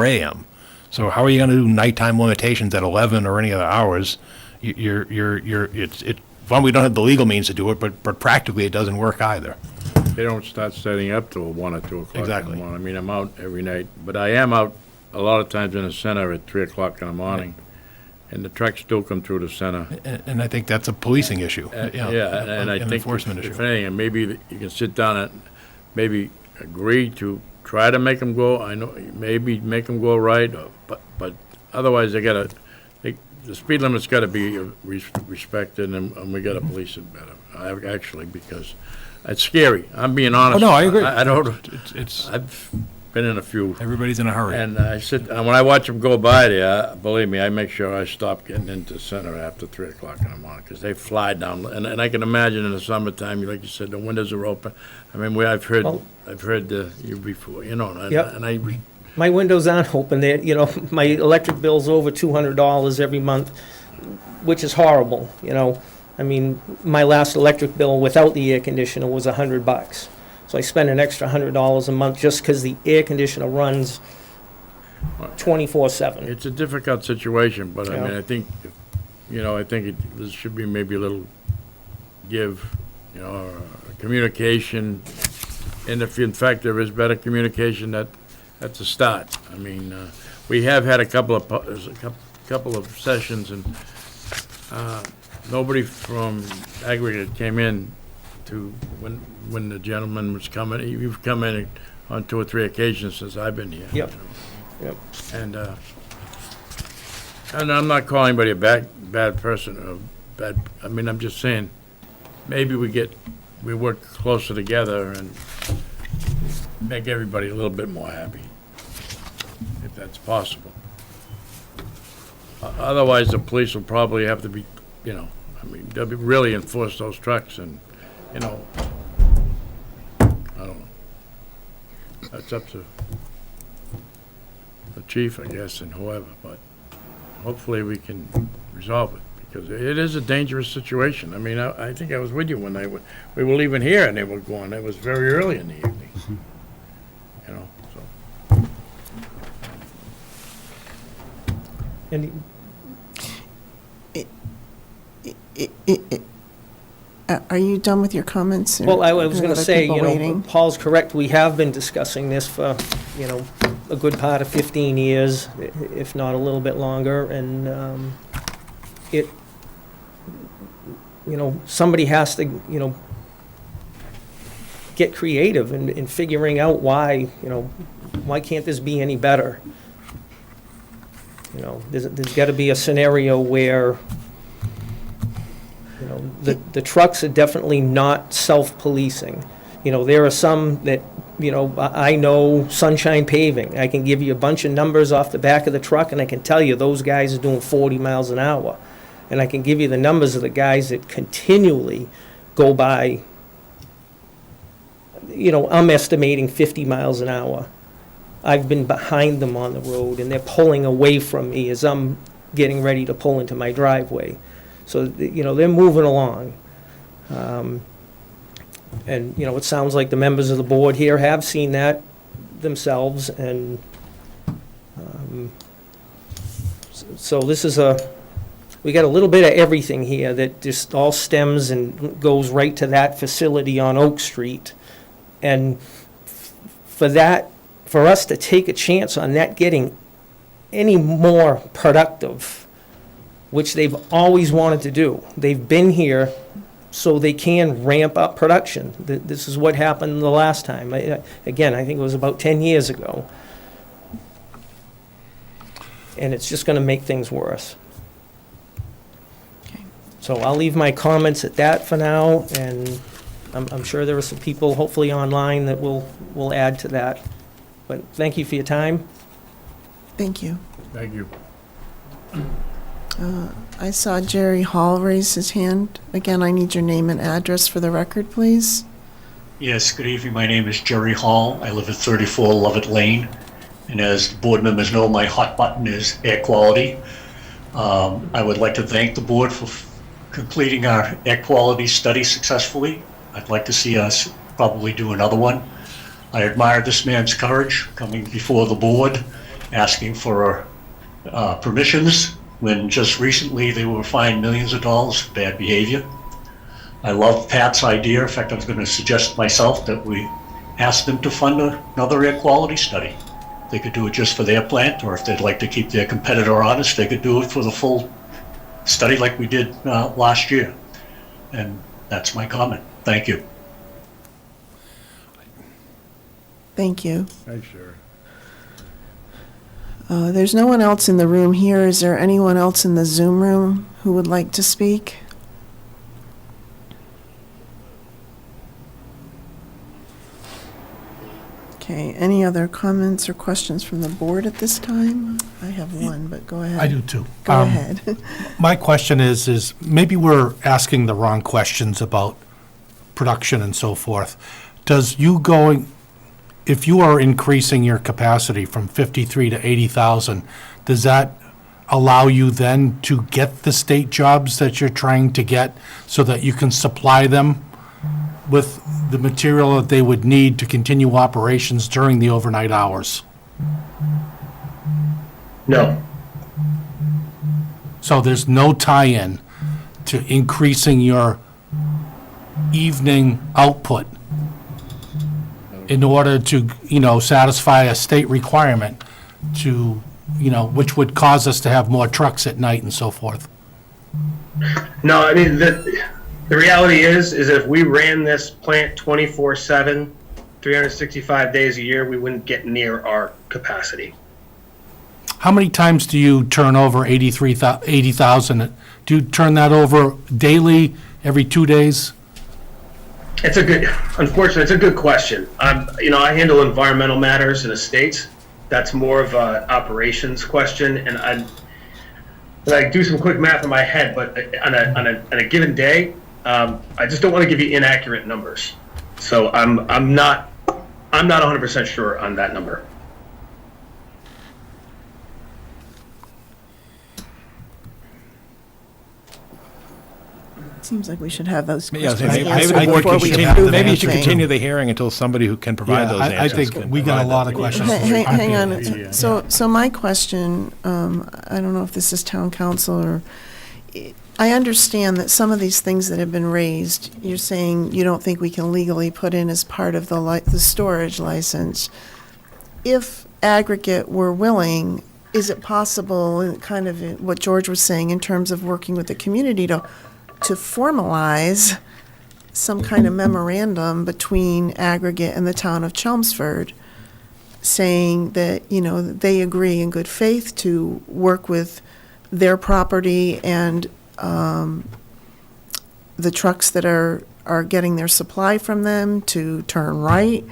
a.m. So how are you going to do nighttime limitations at 11 or any other hours? One, we don't have the legal means to do it, but practically it doesn't work either. They don't start setting up till 1 or 2 o'clock Exactly. in the morning. I'm out every night, but I am out a lot of times in the center at 3 o'clock in the morning, and the trucks still come through the center. And I think that's a policing issue. Yeah, and I an think, enforcement if issue. anything, and maybe you can sit down and maybe agree to try to make them go, I know, maybe make them go right, but otherwise the speed limit's gotta be respected, and we gotta police it better, actually, because it's scary. I'm being honest. Oh, no, I agree. I don't, It's I've been in a few. everybody's in a hurry. And and when I watch them go by there, believe me, I make sure I stop getting into the center after 3 o'clock in the morning, because they fly down, and I can imagine in the summertime, like you said, the windows are open. I mean, I've heard you before, Yep. and I, My windows aren't open. My electric bill's over $200 every month, which is horrible, I mean, my last electric bill without the air conditioner was $100. So I spend an extra $100 a month just because the air conditioner runs 24/7. it's a difficult situation, but I Yeah. mean, I think, there should be maybe a little give, communication, and if in fact there is better communication, that's a start. I mean, we have had a couple of sessions, and nobody from aggregate came in to, when the gentleman was coming. You've come in on 2 or 3 occasions since I've been here. Yep. Yep. And I'm not calling anybody a bad person, or I'm just saying, maybe we work closer together, and make everybody a little bit more happy, if that's possible. Otherwise, the police will probably have to be, I mean, they'll be really enforce those trucks and, I don't know. That's up to the chief, I guess, and whoever, but hopefully we can resolve it, because it is a dangerous situation. I mean, I think I was with you when we were leaving here and they were going. It was very early in the evening, so. And Are you done with your comments? or Well, I was are going to other say, people waiting? Paul's correct, we have been discussing this for, a good part of 15 years, if not a little bit longer, and somebody has to, get creative in figuring out why can't this be any better? There's got to be a scenario where the trucks are definitely not self-policing. There are some that, I know Sunshine Paving. I can give you a bunch of numbers off the back of the truck, and I can tell you those guys are doing 40 miles an hour. And I can give you the numbers of the guys that continually go by, I'm estimating 50 miles an hour. I've been behind them on the road, and they're pulling away from me as I'm getting ready to pull into my driveway. So, they're moving along. And, it sounds like the members of the board here have seen that themselves, and so this is we got a little bit of everything here that just all stems and goes right to that facility on Oak Street. And for us to take a chance on that getting any more productive, which they've always wanted to do. They've been here so they can ramp up production. This is what happened the last time. Again, I think it was about 10 years ago. And it's just going to make things worse. Okay. So I'll leave my comments at that for now, and I'm sure there are some people, hopefully online, that will add to that. But thank you for your time. Thank you. Thank you. I saw Jerry Hall raise his hand. Again, I need your name and address for the record, please. Yes, good evening. My name is Jerry Hall. I live at 34 Lovett Lane. And as the board members know, my hot button is air quality. I would like to thank the board for completing our air quality study successfully. I'd like to see us probably do another one. I admire this man's courage coming before the board, asking for permissions when just recently they were fined millions of dollars for bad behavior. I love Pat's idea. In fact, I was going to suggest myself that we ask them to fund another air quality study. They could do it just for their plant, or if they'd like to keep their competitor honest, they could do it for the full study like we did last year. And that's my comment. Thank you. Thank you. Thanks, Jerry. There's no one else in the room here. Is there anyone else in the Zoom room who would like to speak? Okay, any other comments or questions from the board at this time? I have one, but go ahead. I do too. Go ahead. My question is maybe we're asking the wrong questions about production and so forth. If you are increasing your capacity from 53 to 80,000, does that allow you then to get the state jobs that you're trying to get so that you can supply them with the material that they would need to continue operations during the overnight hours? No. So there's no tie-in to increasing your evening output in order to, satisfy a state requirement to, which would cause us to have more trucks at night and so forth? No, I mean, the reality is if we ran this plant 24/7, 365 days a year, we wouldn't get near our capacity. How many times do you turn over 80,000? Do you turn that over daily, every 2 days? Unfortunately, it's a good question. I handle environmental matters in estates. That's more of a operations question, and I do some quick math in my head, but on a given day, I just don't want to give you inaccurate numbers. So I'm not 100% sure on that number. Seems like we should have those Yeah, questions maybe answered the board before can we continue, approve maybe you should anything. continue the hearing until somebody who can provide those I answers. think can we got a provide lot them. of questions. Hang on. Yeah. So my question, I don't know if this is town council or, I understand that some of these things that have been raised, you're saying you don't think we can legally put in as part of the storage license. If aggregate were willing, is it possible, and kind of what George was saying in terms of working with the community to formalize some kind of memorandum between aggregate and the town of Chelmsford, saying that, they agree in good faith to work with their property and the trucks that are getting their supply from them to turn right,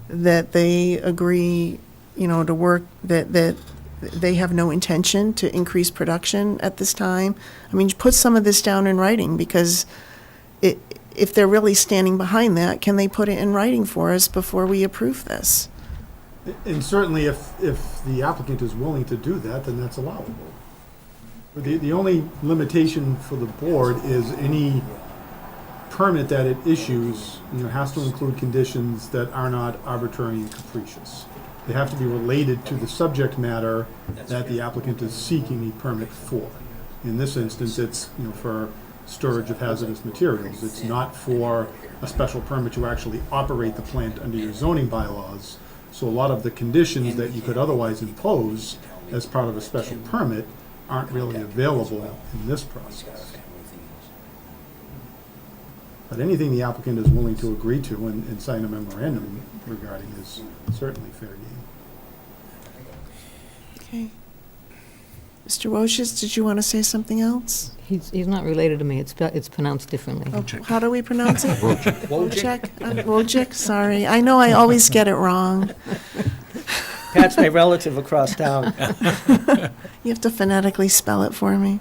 that they agree, to work, that they have no intention to increase production at this time. I mean, put some of this down in writing, because if they're really standing behind that, can they put it in writing for us before we approve this? And certainly if the applicant is willing to do that, then that's allowable. The only limitation for the board is any permit that it issues, has to include conditions that are not arbitrary and capricious. They have to be related to the subject matter that the applicant is seeking a permit for. In this instance, it's, for storage of hazardous materials. It's not for a special permit to actually operate the plant under your zoning bylaws. So a lot of the conditions that you could otherwise impose as part of a special permit aren't really available in this process. But anything the applicant is willing to agree to and sign a memorandum regarding is certainly fair game. Okay. Mr. Wojcik, did you want to say something else? He's not related to me. It's pronounced differently. Oh, how do we pronounce it? Wojcik. Wojcik, sorry. I know I always get it wrong. Pat's my relative across town. You have to phonetically spell it for me.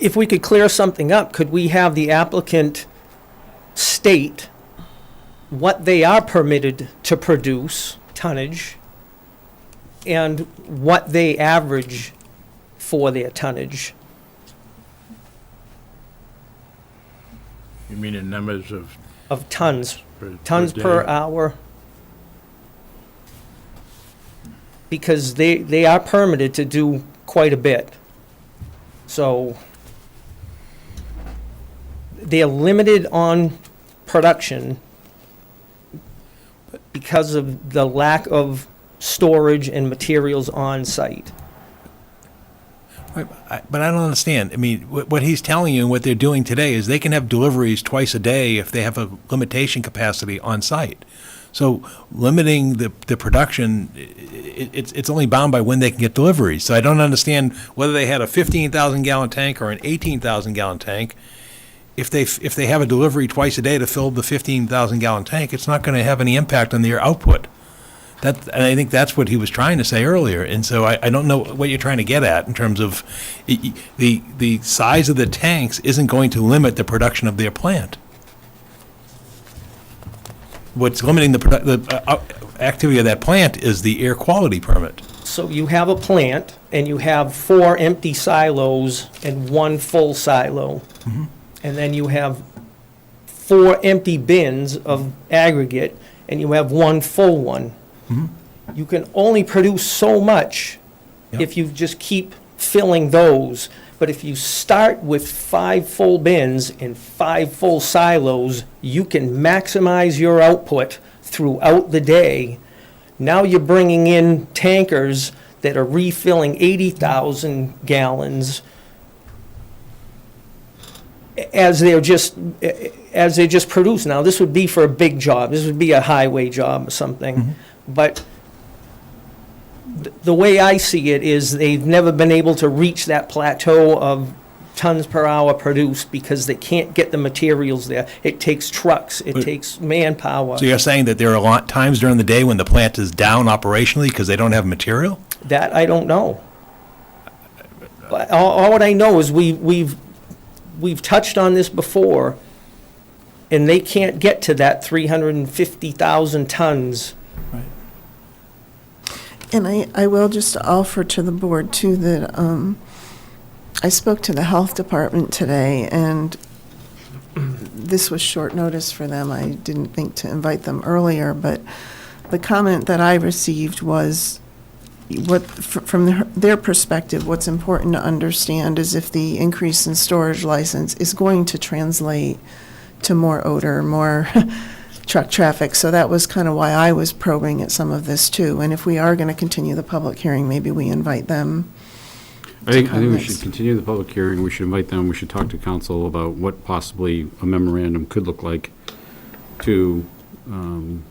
If we could clear something up, could we have the applicant state what they are permitted to produce, tonnage, and what they average for their tonnage? You mean in numbers of? Of tons, per tons day? per hour? Because they are permitted to do quite a bit. So they're limited on production because of the lack of storage and materials on site. But I don't understand. I mean, what he's telling you and what they're doing today is they can have deliveries twice a day if they have a limitation capacity on site. So limiting the production, it's only bound by when they can get deliveries. So I don't understand whether they had a 15,000 gallon tank or an 18,000 gallon tank. If they have a delivery twice a day to fill the 15,000 gallon tank, it's not going to have any impact on their output. And I think that's what he was trying to say earlier. And so I don't know what you're trying to get at in terms of the size of the tanks isn't going to limit the production of their plant. What's limiting the activity of that plant is the air quality permit. So you have a plant, and you have 4 empty silos and 1 full silo. Mm-hmm. And then you have 4 empty bins of aggregate, and you have 1 full one. Mm-hmm. You can only produce so much Yep. if you just keep filling those. But if you start with 5 full bins and 5 full silos, you can maximize your output throughout the day. Now you're bringing in tankers that are refilling 80,000 gallons as they're just produced. Now, this would be for a big job. This would be a highway job or something. Mm-hmm. But the way I see it is they've never been able to reach that plateau of tons per hour produced because they can't get the materials there. It takes trucks, it takes manpower. So you're saying that there are a lot times during the day when the plant is down operationally because they don't have material? That I don't know. But all what I know is we've touched on this before, and they can't get to that 350,000 tons. And I will just offer to the board too that I spoke to the health department today, and this was short notice for them. I didn't think to invite them earlier, but the comment that I received was from their perspective, what's important to understand is if the increase in storage license is going to translate to more odor, more truck traffic. So that was kind of why I was probing at some of this too. And if we are going to continue the public hearing, maybe we invite them. I think we should continue the public hearing. We should invite them. We should talk to council about what possibly a memorandum could look like to, to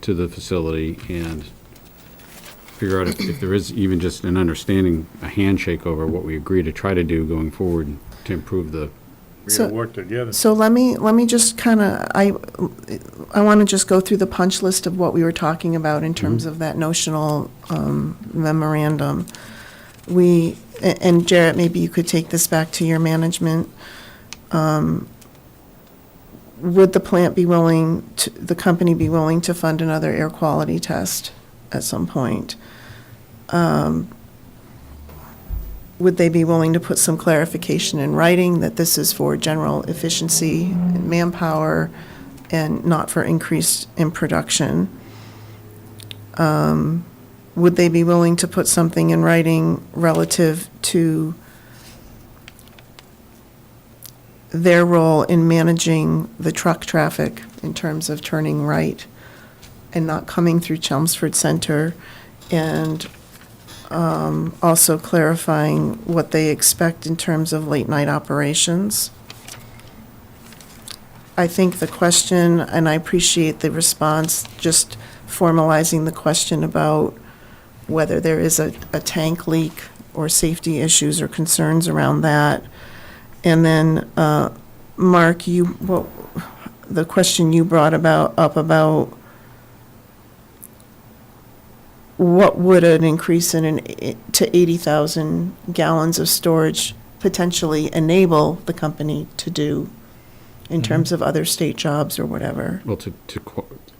the facility, and figure out if there is even just an understanding, a handshake over what we agree to try to do going forward to improve the. We gotta work together. So let me just kind of, I want to just go through the punch list of what we were talking about in terms of that notional memorandum. And Jarrett, maybe you could take this back to your management. Would the plant be willing to, the company be willing to fund another air quality test at some point? Would they be willing to put some clarification in writing that this is for general efficiency and manpower and not for increase in production? Would they be willing to put something in writing relative to their role in managing the truck traffic in terms of turning right and not coming through Chelmsford Center, and also clarifying what they expect in terms of late-night operations? I think the question, and I appreciate the response, just formalizing the question about whether there is a tank leak or safety issues or concerns around that. And then, Mark, the question you brought up about what would an increase to 80,000 gallons of storage potentially enable the company to do in terms of other state jobs or whatever? Well,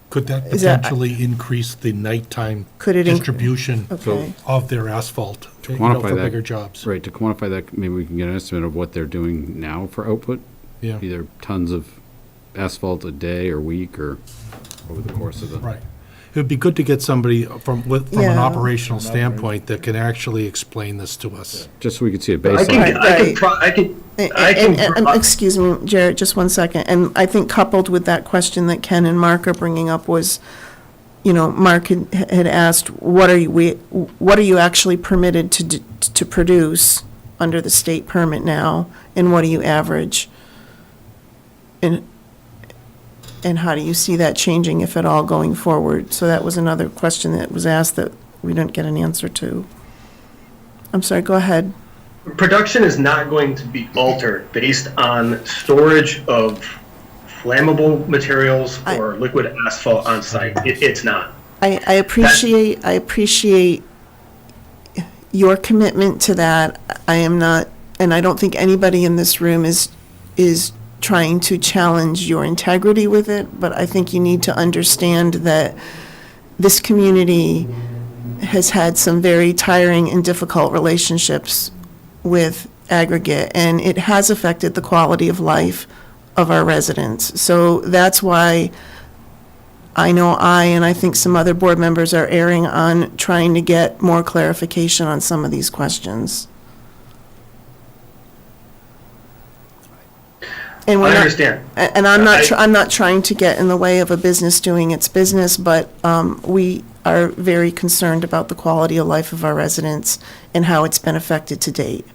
Could that Is that- potentially increase the nighttime Could it distribution Okay. of their asphalt, to for quantify that, bigger jobs? right, to quantify that, maybe we can get an estimate of what they're doing now for output, Yeah, either tons of asphalt a day or week or over the course of the. right. It would be good to get somebody from an Yeah. operational standpoint that can actually explain this to us. Just so we could see a I baseline. can Excuse me, Jared, just one second. And I think coupled with that question that Ken and Mark are bringing up was, Mark had asked, what are you actually permitted to produce under the state permit now, and what do you average? And how do you see that changing, if at all, going forward? So that was another question that was asked that we didn't get an answer to. I'm sorry, go ahead. Production is not going to be altered based on storage of flammable materials or liquid asphalt on site. It's not. I appreciate your commitment to that. I am not, and I don't think anybody in this room is trying to challenge your integrity with it, but I think you need to understand that this community has had some very tiring and difficult relationships with aggregate, and it has affected the quality of life of our residents. So that's why I know and I think some other board members are erring on trying to get more clarification on some of these questions. And I understand. And I'm not trying to get in the way of a business doing its business, but we are very concerned about the quality of life of our residents and how it's been affected to date.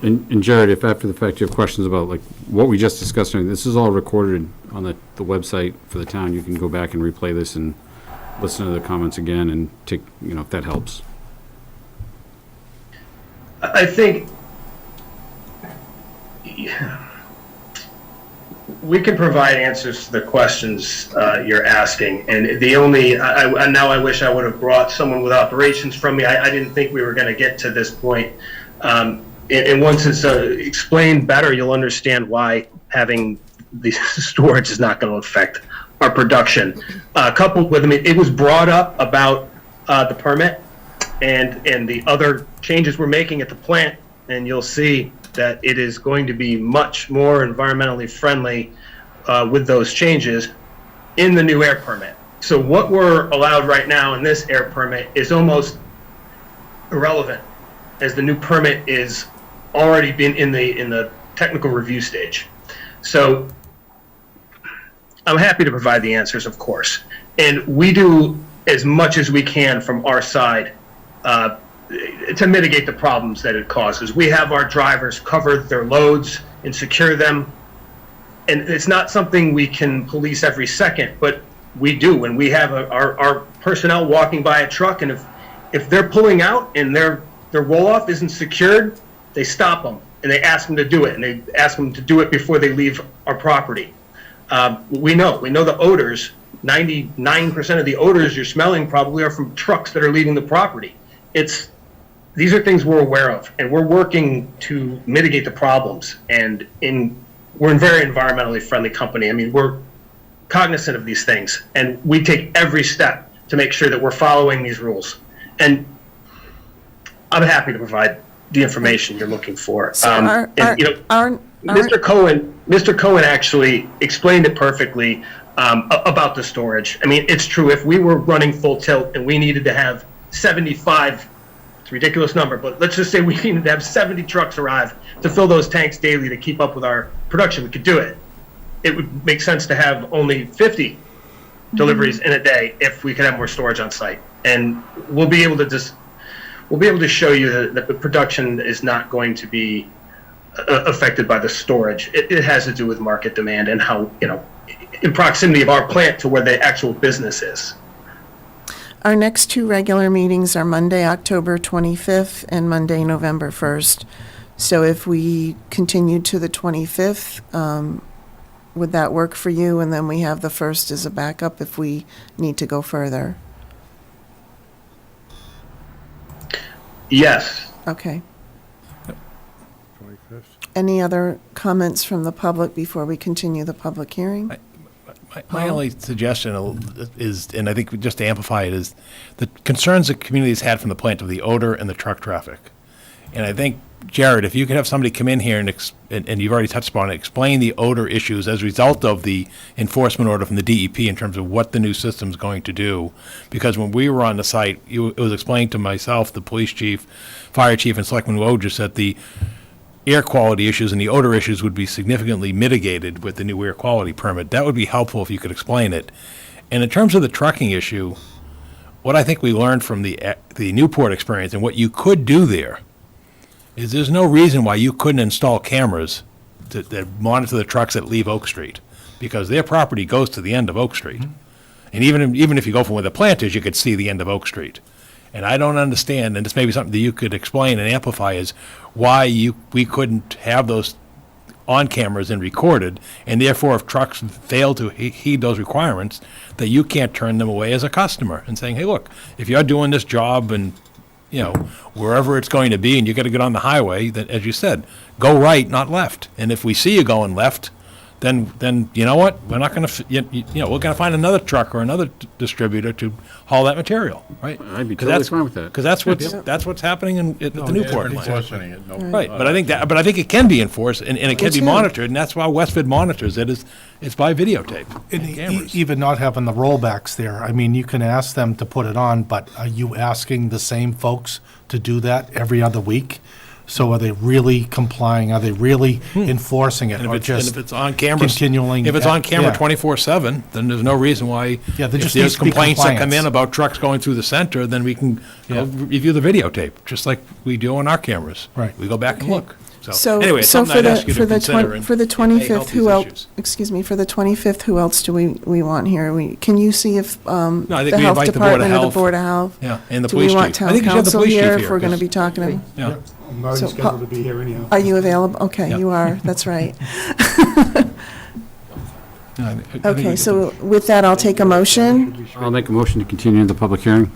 And Jared, if after the fact you have questions about like what we just discussed, this is all recorded on the website for the town. You can go back and replay this and listen to the comments again and take, if that helps. I think we can provide answers to the questions you're asking, and the only, now I wish I would have brought someone with operations from me. I didn't think we were going to get to this point. And once it's explained better, you'll understand why having the storage is not going to affect our production. Coupled with, I mean, it was brought up about the permit and the other changes we're making at the plant, and you'll see that it is going to be much more environmentally friendly with those changes in the new air permit. So what we're allowed right now in this air permit is almost irrelevant, as the new permit is already been in the technical review stage. So I'm happy to provide the answers, of course. And we do as much as we can from our side to mitigate the problems that it causes. We have our drivers cover their loads and secure them. And it's not something we can police every second, but we do. When we have our personnel walking by a truck, and if they're pulling out and their roll-off isn't secured, they stop them and they ask them to do it, and they ask them to do it before they leave our property. We know the odors. 99% of the odors you're smelling probably are from trucks that are leaving the property. These are things we're aware of, and we're working to mitigate the problems. And we're a very environmentally friendly company. I mean, we're cognizant of these things, and we take every step to make sure that we're following these rules. And I'm happy to provide the information you're looking for. Mr. Cohen actually explained it perfectly about the storage. I mean, it's true. If we were running full tilt and we needed to have 75, it's a ridiculous number, but let's just say we needed to have 70 trucks arrive to fill those tanks daily to keep up with our production, we could do it. It would make sense to have only 50 deliveries in a day if we could have more storage on site. And we'll be able to show you that the production is not going to be affected by the storage. It has to do with market demand and how, in proximity of our plant to where the actual business is. Our next two regular meetings are Monday, October 25th and Monday, November 1st. So if we continue to the 25th, would that work for you? And then we have the 1st as a backup if we need to go further. Yes. Okay. Any other comments from the public before we continue the public hearing? My only suggestion is, and I think just to amplify it, is the concerns the community has had from the plant of the odor and the truck traffic. And I think, Jared, if you could have somebody come in here and you've already touched upon it, explain the odor issues as a result of the enforcement order from the DEP in terms of what the new system's going to do. Because when we were on the site, it was explained to myself, the police chief, fire chief, and Selectman Wojcik that the air quality issues and the odor issues would be significantly mitigated with the new air quality permit. That would be helpful if you could explain it. And in terms of the trucking issue, what I think we learned from the Newport experience and what you could do there is there's no reason why you couldn't install cameras that monitor the trucks that leave Oak Street, because their property goes to the end of Oak Street. And even if you go from where the plant is, you could see the end of Oak Street. And I don't understand, and this may be something that you could explain and amplify, is why we couldn't have those on cameras and recorded, and therefore if trucks fail to heed those requirements, that you can't turn them away as a customer and saying, hey, look, if you're doing this job and, wherever it's going to be and you got to get on the highway, that, as you said, go right, not left. And if we see you going left, then you know what? We're not going to, we're going to find another truck or another distributor to haul that material, right? I'd be totally fine with that. Because that's what's happening at the Newport plant. Enforcing it, no. Right, but I think it can be enforced and it can be monitored, and that's why Westford monitors it. It's by videotape. And cameras. even not having the rollbacks there, I mean, you can ask them to put it on, but are you asking the same folks to do that every other week? So are they really complying? Are they really enforcing it, or just if it's on camera, continuing? If it's on camera Yeah. 24/7, then there's no reason why. Yeah, there if just there's needs to be complaints that come compliance. in about trucks going through the center, then we can review the videotape, just like we do on our cameras. Right. We go back and look. So, anyway, it's so something I'd ask you for to the consider. and for the may 25th, help who these else? issues. Excuse me, for the 25th, who else do we want here? Can you see if I think the we health invite the Board of department or the Health. Board of Health? Yeah, and the Do police we want chief. I town think you should have the council police chief here here, if we're going to 'cause- be talking to them? Yeah. I'm already So, scheduled to be here anyhow. Are you available? Okay, Yep. you are, that's right. No, I think Okay, we- so with that, I'll take a motion. I'll make a motion to continue the public hearing.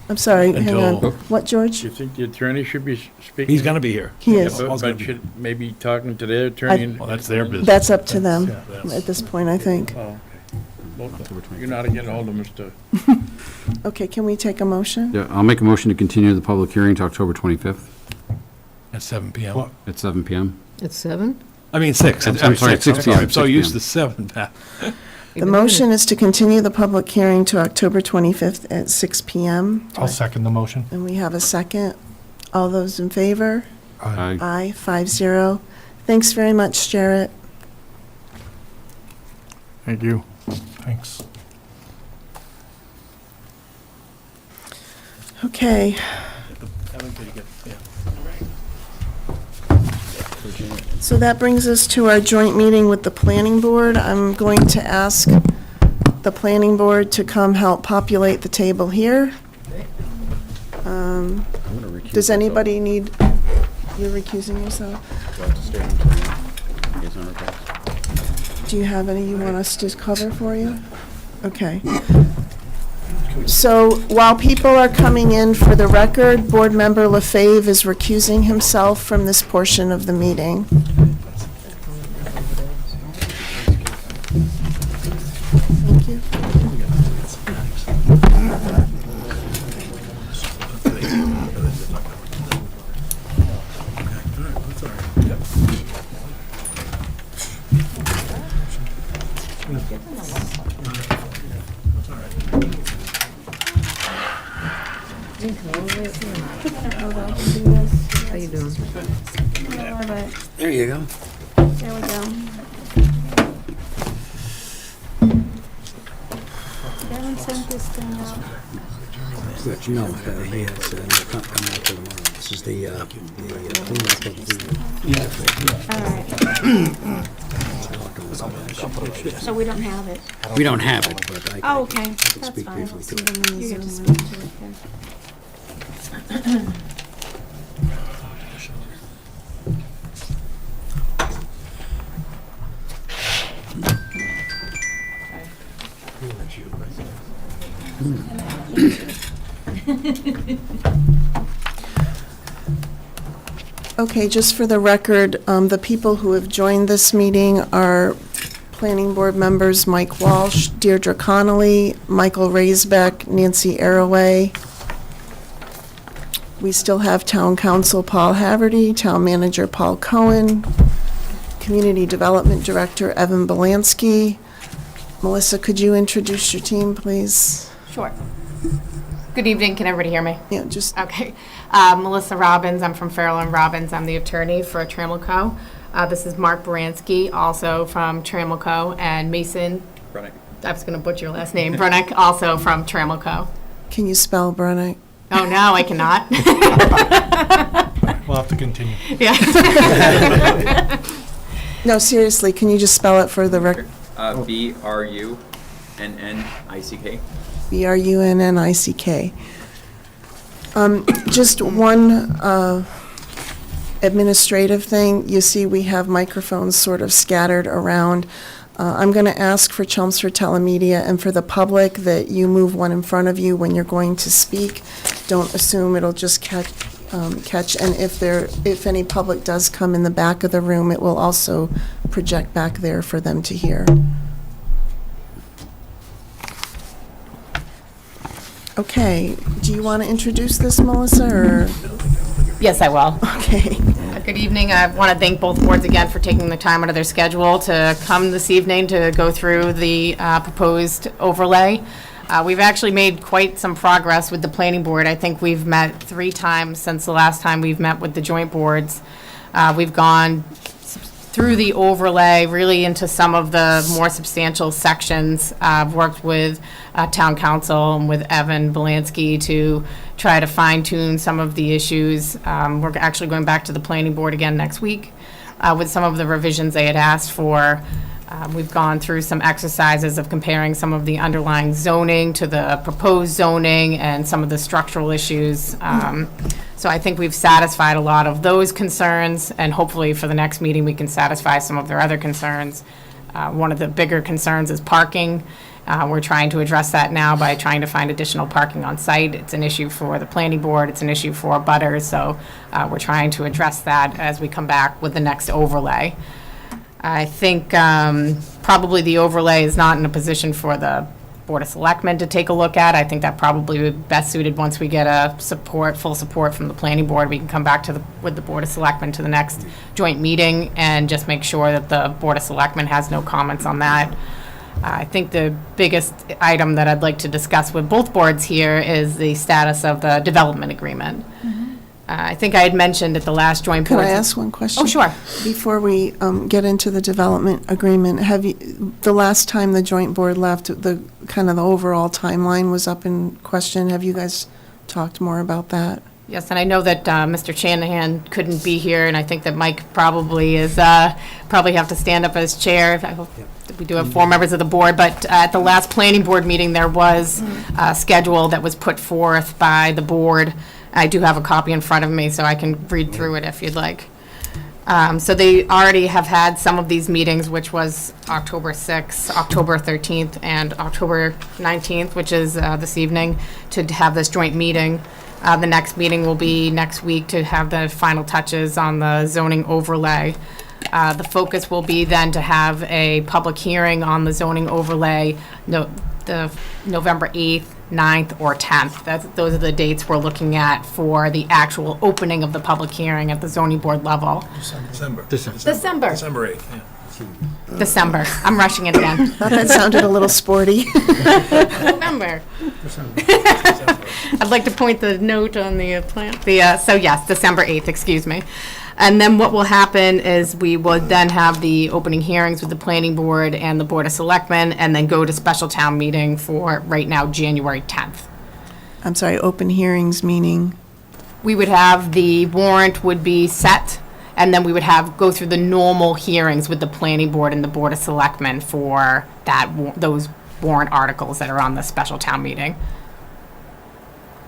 I'm sorry, hang on. Until- What, George? Do you think the attorney should be speaking? He's going to be here. He Yeah, is. but should maybe talking to their attorney? Well, that's their business. That's up to them That's- at this point, I think. Oh, okay. Well, you're not getting hold of Mr. Okay, can we take a motion? Yeah, I'll make a motion to continue the public hearing to October 25th At 7 PM. at 7 PM. At 7? I mean, 6. I'm sorry, 6 I'm sorry. PM, I'm so 6 used PM. to 7, Pat. The motion is to continue the public hearing to October 25th at 6 PM. I'll second the motion. And we have a second. All those in favor? Aye. Aye, 5-0. Thanks very much, Jarrett. Thank you. Thanks. Okay, so that brings us to our joint meeting with the planning board. I'm going to ask the planning board to come help populate the table here. Does anybody need, you're recusing yourself? Do you have any you want us to cover for you? Okay. So while people are coming in, for the record, Board Member LaFave is recusing himself from this portion of the meeting. Thank you. How you doing? There you go. There we go. Devin sent this thing out. Let you know, he has, not coming out till tomorrow. This is the cleanup of the. So we don't have it. We don't have it, but I Oh, okay, can that's speak fine. briefly to it. You get to speak to it then. Okay, just for the record, the people who have joined this meeting are Planning Board members Mike Walsh, Deirdre Connolly, Michael Raisbeck, Nancy Arroway. We still have Town Council Paul Haverty, Town Manager Paul Cohen, Community Development Director Evan Belansky. Melissa, could you introduce your team, please? Sure. Good evening, can everybody hear me? Yeah, just, Okay. Melissa Robbins, I'm from Farrell and Robbins, I'm the attorney for Tramelco. This is Mark Baranski, also from Tramelco, and Mason, Brunick. I was going to butcher your last name, Brunick, also from Tramelco. can you spell Brunick? Oh, no, I cannot. We'll have to continue. Yeah. No, seriously, can you just spell it for the record? Brunnick. Brunnick. Just one administrative thing. You see, we have microphones sort of scattered around. I'm going to ask for Chelmsford Telemedia and for the public that you move one in front of you when you're going to speak. Don't assume it'll just catch, and if any public does come in the back of the room, it will also project back there for them to hear. Okay, do you want to introduce this, Melissa, or? Yes, I will. Okay. Good evening. I want to thank both boards again for taking the time out of their schedule to come this evening to go through the proposed overlay. We've actually made quite some progress with the planning board. I think we've met 3 times since the last time we've met with the joint boards. We've gone through the overlay, really into some of the more substantial sections. I've worked with town council and with Evan Belansky to try to fine tune some of the issues. We're actually going back to the planning board again next week with some of the revisions they had asked for. We've gone through some exercises of comparing some of the underlying zoning to the proposed zoning and some of the structural issues. So I think we've satisfied a lot of those concerns, and hopefully for the next meeting, we can satisfy some of their other concerns. One of the bigger concerns is parking. We're trying to address that now by trying to find additional parking on site. It's an issue for the planning board, it's an issue for butters, so we're trying to address that as we come back with the next overlay. I think probably the overlay is not in a position for the Board of Selectmen to take a look at. I think that probably would be best suited once we get a full support from the planning board. We can come back with the Board of Selectmen to the next joint meeting and just make sure that the Board of Selectmen has no comments on that. I think the biggest item that I'd like to discuss with both boards here is the status of the development agreement. I think I had mentioned at the last joint board. Could I ask one question? Oh, sure. Before we get into the development agreement, the last time the joint board left, the overall timeline was up in question. Have you guys talked more about that? Yes, and I know that Mr. Shanahan couldn't be here, and I think that Mike probably have to stand up as chair. I hope that we do have 4 members of the board, but at the last planning board meeting, there was a schedule that was put forth by the board. I do have a copy in front of me, so I can read through it if you'd like. So they already have had some of these meetings, which was October 6th, October 13th, and October 19th, which is this evening, to have this joint meeting. The next meeting will be next week to have the final touches on the zoning overlay. The focus will be then to have a public hearing on the zoning overlay, the November 8th, 9th, or 10th. Those are the dates we're looking at for the actual opening of the public hearing at the zoning board level. December. December. December 8th, yeah. December. I'm rushing it again. Thought that sounded a little sporty. November. I'd like to point the note on the plan. So yes, December 8th, excuse me. And then what will happen is we will then have the opening hearings with the planning board and the Board of Selectmen, and then go to special town meeting for, right now, January 10th. I'm sorry, open hearings meaning? We would have, the warrant would be set, and then we would go through the normal hearings with the planning board and the Board of Selectmen for those warrant articles that are on the special town meeting.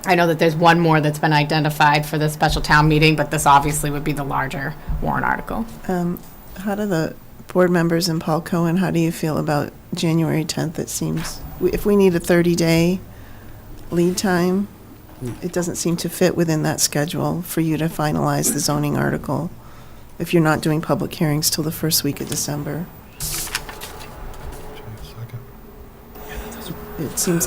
I know that there's one more that's been identified for the special town meeting, but this obviously would be the larger warrant article. How do the board members and Paul Cohen, how do you feel about January 10th? It seems, if we need a 30-day lead time, it doesn't seem to fit within that schedule for you to finalize the zoning article if you're not doing public hearings till the first week of December. It seems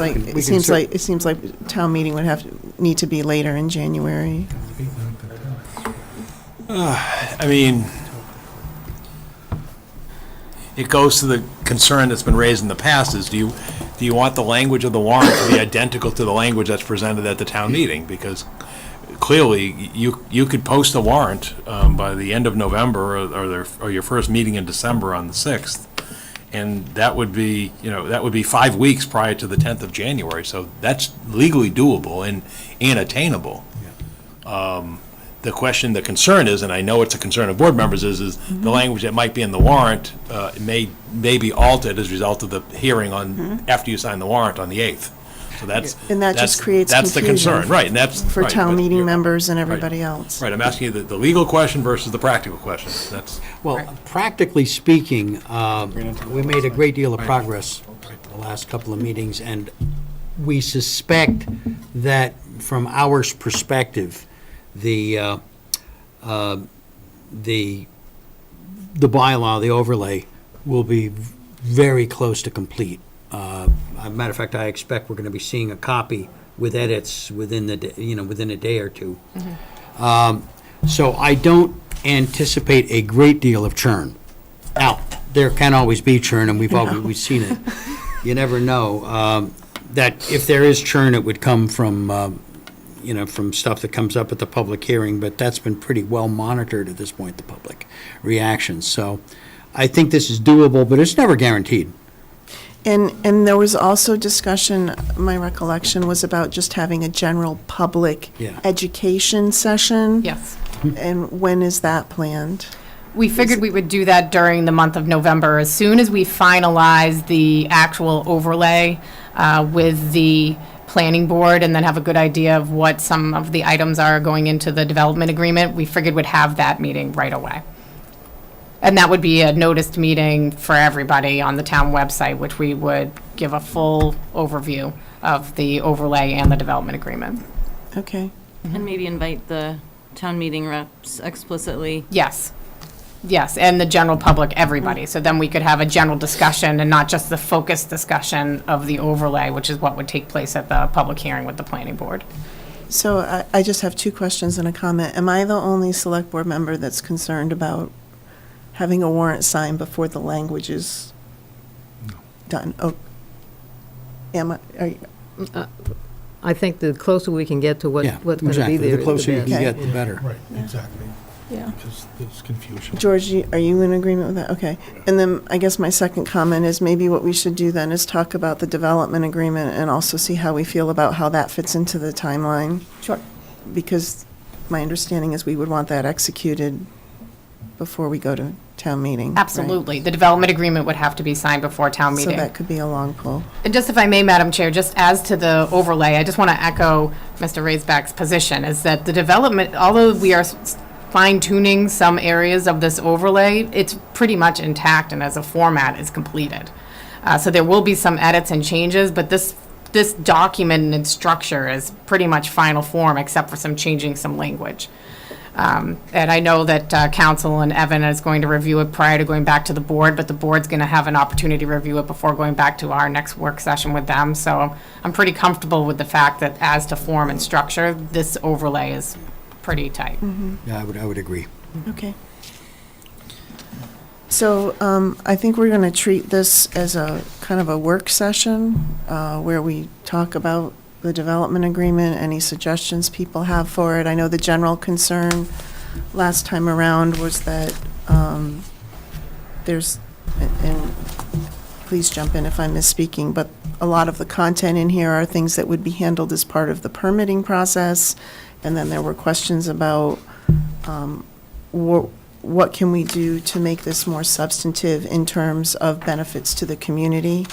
like town meeting would need to be later in January. I mean, it goes to the concern that's been raised in the past is, do you want the language of the warrant to be identical to the language that's presented at the town meeting? Because clearly, you could post a warrant by the end of November or your first meeting in December on the 6th. And that would be 5 weeks prior to the 10th of January. So that's legally doable and attainable. The concern is, and I know it's a concern of board members, is the language that might be in the warrant may be altered as a result of the hearing after you sign the warrant on the 8th. So that's just creates that's the confusion concern, right? And that's for right, town but meeting you're- members and everybody else. Right, I'm asking you the legal question versus the practical question. Well, practically speaking, we made a great deal of progress the last couple of meetings, and we suspect that from our perspective, the bylaw, the overlay, will be very close to complete. As a matter of fact, I expect we're going to be seeing a copy with edits within a day or two. So I don't anticipate a great deal of churn. Now, there can always be churn, and we've seen it. You never know. That if there is churn, it would come from from stuff that comes up at the public hearing, but that's been pretty well monitored at this point, the public reactions. So I think this is doable, but it's never guaranteed. And there was also discussion, my recollection was about just having a general public education session. Yes. And when is that planned? We figured we would do that during the month of November. As soon as we finalize the actual overlay with the planning board and then have a good idea of what some of the items are going into the development agreement, we figured we'd have that meeting right away. And that would be a noticed meeting for everybody on the town website, which we would give a full overview of the overlay and the development agreement. Okay. And maybe invite the town meeting reps explicitly. Yes. Yes, and the general public, everybody. So then we could have a general discussion and not just the focused discussion of the overlay, which is what would take place at the public hearing with the planning board. So I just have two questions and a comment. Am I the only select board member that's concerned about having a warrant signed before the language is done? Oh, am I, are you? I think the closer we can get to what's Yeah, going to be exactly. there, The closer you best. can get, the better. Right, exactly. Yeah. Because there's confusion. George, are you in agreement with that? Okay. And then I guess my second comment is maybe what we should do then is talk about the development agreement and also see how we feel about how that fits into the timeline. Sure. Because my understanding is we would want that executed before we go to town meeting. right? Absolutely. The development agreement would have to be signed before town So meeting. that could be a long pull. And just if I may, Madam Chair, just as to the overlay, I just want to echo Mr. Raisback's position, is that the development, although we are fine-tuning some areas of this overlay, it's pretty much intact and as a format is completed. So there will be some edits and changes, but this document and structure is pretty much final form, except for changing some language. And I know that council and Evan is going to review it prior to going back to the board, but the board's going to have an opportunity to review it before going back to our next work session with them. So I'm pretty comfortable with the fact that as to form and structure, this overlay is pretty tight. Yeah, I would agree. Okay. So I think we're going to treat this as a kind of a work session where we talk about the development agreement, any suggestions people have for it. I know the general concern last time around was that there's, and please jump in if I'm misspeaking, but a lot of the content in here are things that would be handled as part of the permitting process. And then there were questions about what can we do to make this more substantive in terms of benefits to the community?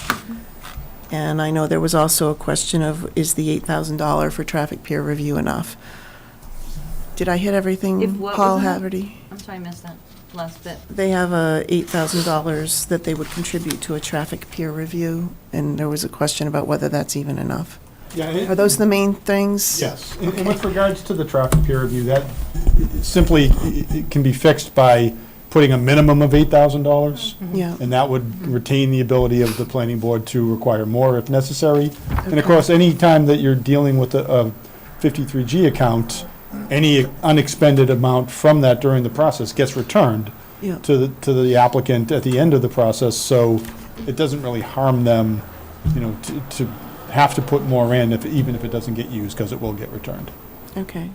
And I know there was also a question of, is the $8,000 for traffic peer review enough? Did I hit everything, Paul Haverty? I'm sorry, I missed that last bit. They have $8,000 that they would contribute to a traffic peer review, and there was a question about whether that's even enough. Yeah, Are those the main things? Yes, and with regards to the traffic peer review, that simply it can be fixed by putting a minimum of $8,000. Yeah. And that would retain the ability of the planning board to require more if necessary. And of course, any time that you're dealing with a 53G account, any unexpended amount from that during the process gets returned Yeah. to the applicant at the end of the process, so it doesn't really harm them, to have to put more in, even if it doesn't get used, because it will get returned. Okay.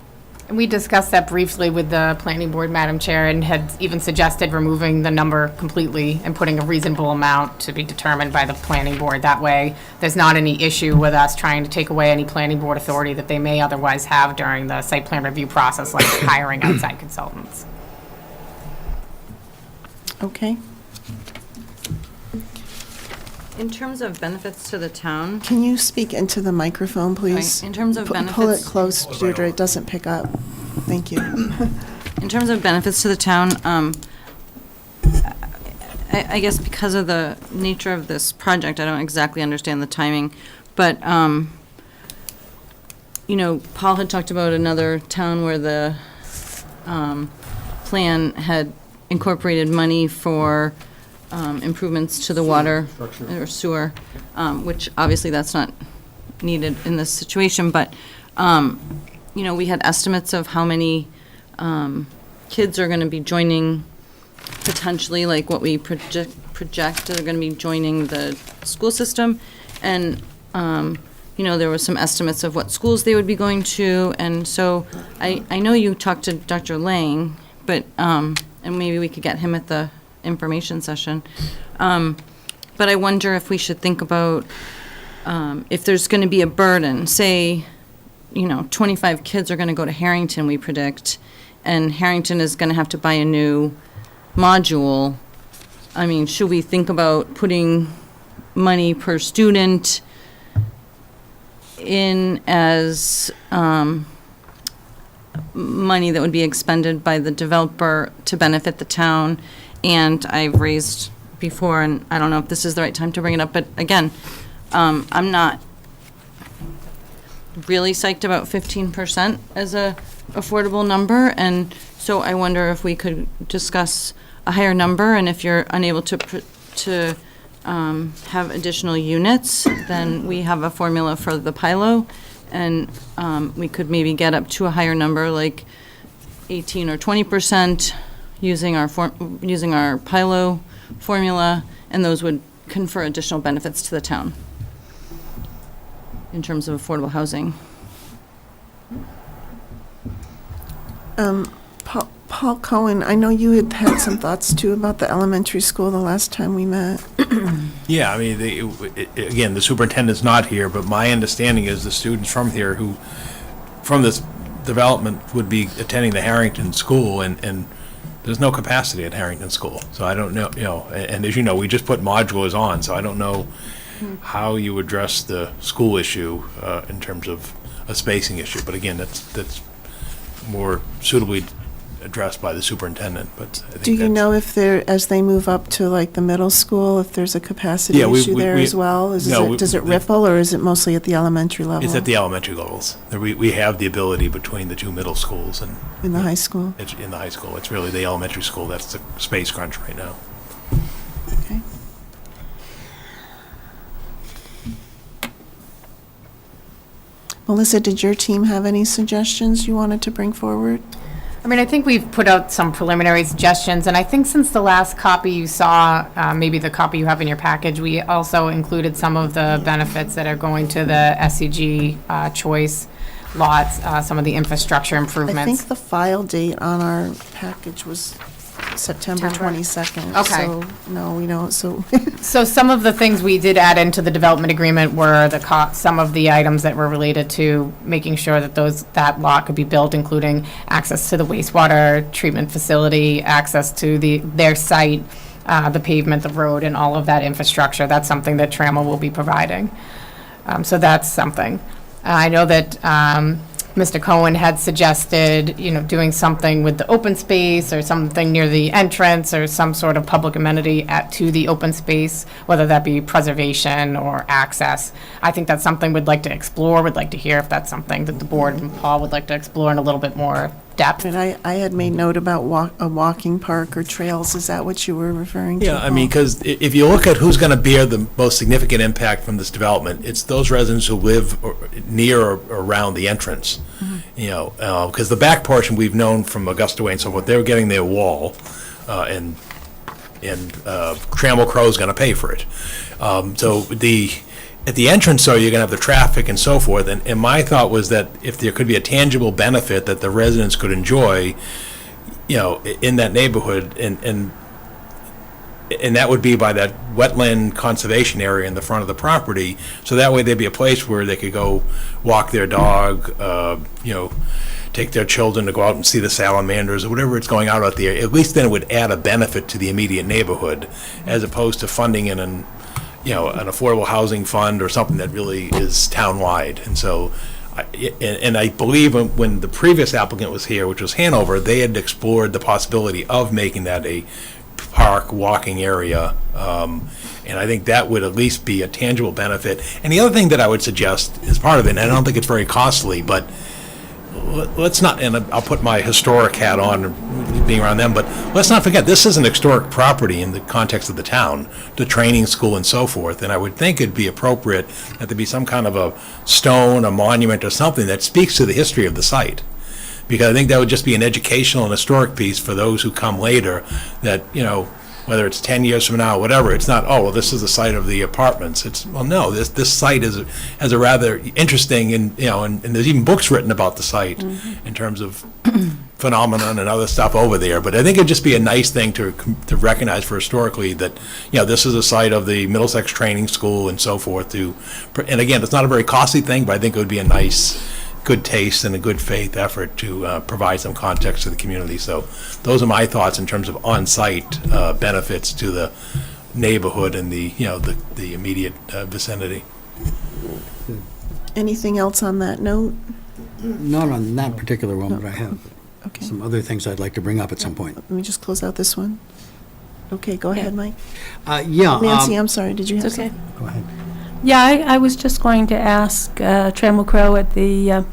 And we discussed that briefly with the planning board, Madam Chair, and had even suggested removing the number completely and putting a reasonable amount to be determined by the planning board. That way, there's not any issue with us trying to take away any planning board authority that they may otherwise have during the site plan review process, like hiring outside consultants. Okay. In terms of benefits to the town, Can you speak into the microphone, please? Right, in terms of Pull it benefits- close, Deirdre, it doesn't pick up. Thank you. in terms of benefits to the town, I guess because of the nature of this project, I don't exactly understand the timing, but, Paul had talked about another town where the plan had incorporated money for improvements to the water or sewer, which obviously that's not needed in this situation, but, we had estimates of how many kids are going to be joining, potentially, like what we project are going to be joining the school system, and, there were some estimates of what schools they would be going to, and so I know you talked to Dr. Lang, but, and maybe we could get him at the information session. But I wonder if we should think about if there's going to be a burden, say, 25 kids are going to go to Harrington, we predict, and Harrington is going to have to buy a new module. I mean, should we think about putting money per student in as money that would be expended by the developer to benefit the town. And I've raised before, and I don't know if this is the right time to bring it up, but again, I'm not really psyched about 15% as a affordable number, and so I wonder if we could discuss a higher number, and if you're unable to have additional units, then we have a formula for the PILO, and we could maybe get up to a higher number, like 18 or 20%, using our PILO formula, and those would confer additional benefits to the town in terms of affordable housing. Paul Cohen, I know you had some thoughts too about the elementary school the last time we met. Yeah, I mean, again, the superintendent's not here, but my understanding is the students from here who, from this development, would be attending the Harrington School, and there's no capacity at Harrington School. So I don't know, and as you know, we just put modulars on, so I don't know how you address the school issue in terms of a spacing issue. But again, that's more suitably addressed by the superintendent, but I think Do you know if as they move up to like the middle school, if there's a capacity issue there as well? Does it ripple, or is it mostly at the elementary level? It's at the elementary levels. We have the ability between the two middle schools and. In the high school? It's in the high school. It's really the elementary school that's the space crunch right now. Okay. Melissa, did your team have any suggestions you wanted to bring forward? I mean, I think we've put out some preliminary suggestions, and I think since the last copy you saw, maybe the copy you have in your package, we also included some of the benefits that are going to the SEG choice lots, some of the infrastructure improvements. I think the file date on our package was September 22nd. Okay. So, no, we don't, so. So some of the things we did add into the development agreement were some of the items that were related to making sure that that lot could be built, including access to the wastewater treatment facility, access to their site, the pavement, the road, and all of that infrastructure. That's something that Trammell will be providing. So that's something. I know that Mr. Cohen had suggested, doing something with the open space or something near the entrance or some sort of public amenity to the open space, whether that be preservation or access. I think that's something we'd like to explore. We'd like to hear if that's something that the board and Paul would like to explore in a little bit more depth. And I had made note about a walking park or trails. Is that what you were referring to? Yeah, I mean, because if you look at who's going to bear the most significant impact from this development, it's those residents who live near or around the entrance. Because the back portion we've known from Augusta Way and so forth, they were getting their wall, and Trammell Crow's going to pay for it. At the entrance, though, you're going to have the traffic and so forth, and my thought was that if there could be a tangible benefit that the residents could enjoy, in that neighborhood, and that would be by that wetland conservation area in the front of the property, so that way there'd be a place where they could go walk their dog, take their children to go out and see the salamanders or whatever it's going out there. At least then it would add a benefit to the immediate neighborhood, as opposed to funding in an affordable housing fund or something that really is townwide. And so, I believe when the previous applicant was here, which was Hanover, they had explored the possibility of making that a park walking area, and I think that would at least be a tangible benefit. And the other thing that I would suggest as part of it, and I don't think it's very costly, but let's not, and I'll put my historic hat on, being around them, but let's not forget, this is an historic property in the context of the town, the training school and so forth, and I would think it'd be appropriate that there be some kind of a stone, a monument, or something that speaks to the history of the site. Because I think that would just be an educational and historic piece for those who come later, that, whether it's 10 years from now, whatever, it's not, oh, well, this is the site of the apartments. It's, well, no, this site has a rather interesting, and there's even books written about the site in terms of phenomenon and other stuff over there. But I think it'd just be a nice thing to recognize for historically that, this is a site of the Middlesex Training School and so forth. And again, it's not a very costly thing, but I think it would be a nice, good taste and a good faith effort to provide some context to the community. So those are my thoughts in terms of on-site benefits to the neighborhood and the immediate vicinity. Anything else on that note? Not on that particular one, but I have Okay. some other things I'd like to bring up at some point. Let me just close out this one. Okay, go ahead, Mike. Yeah. Nancy, I'm sorry, did you have It's okay. something? Go ahead. Yeah, I was just going to ask Trammell Crow at the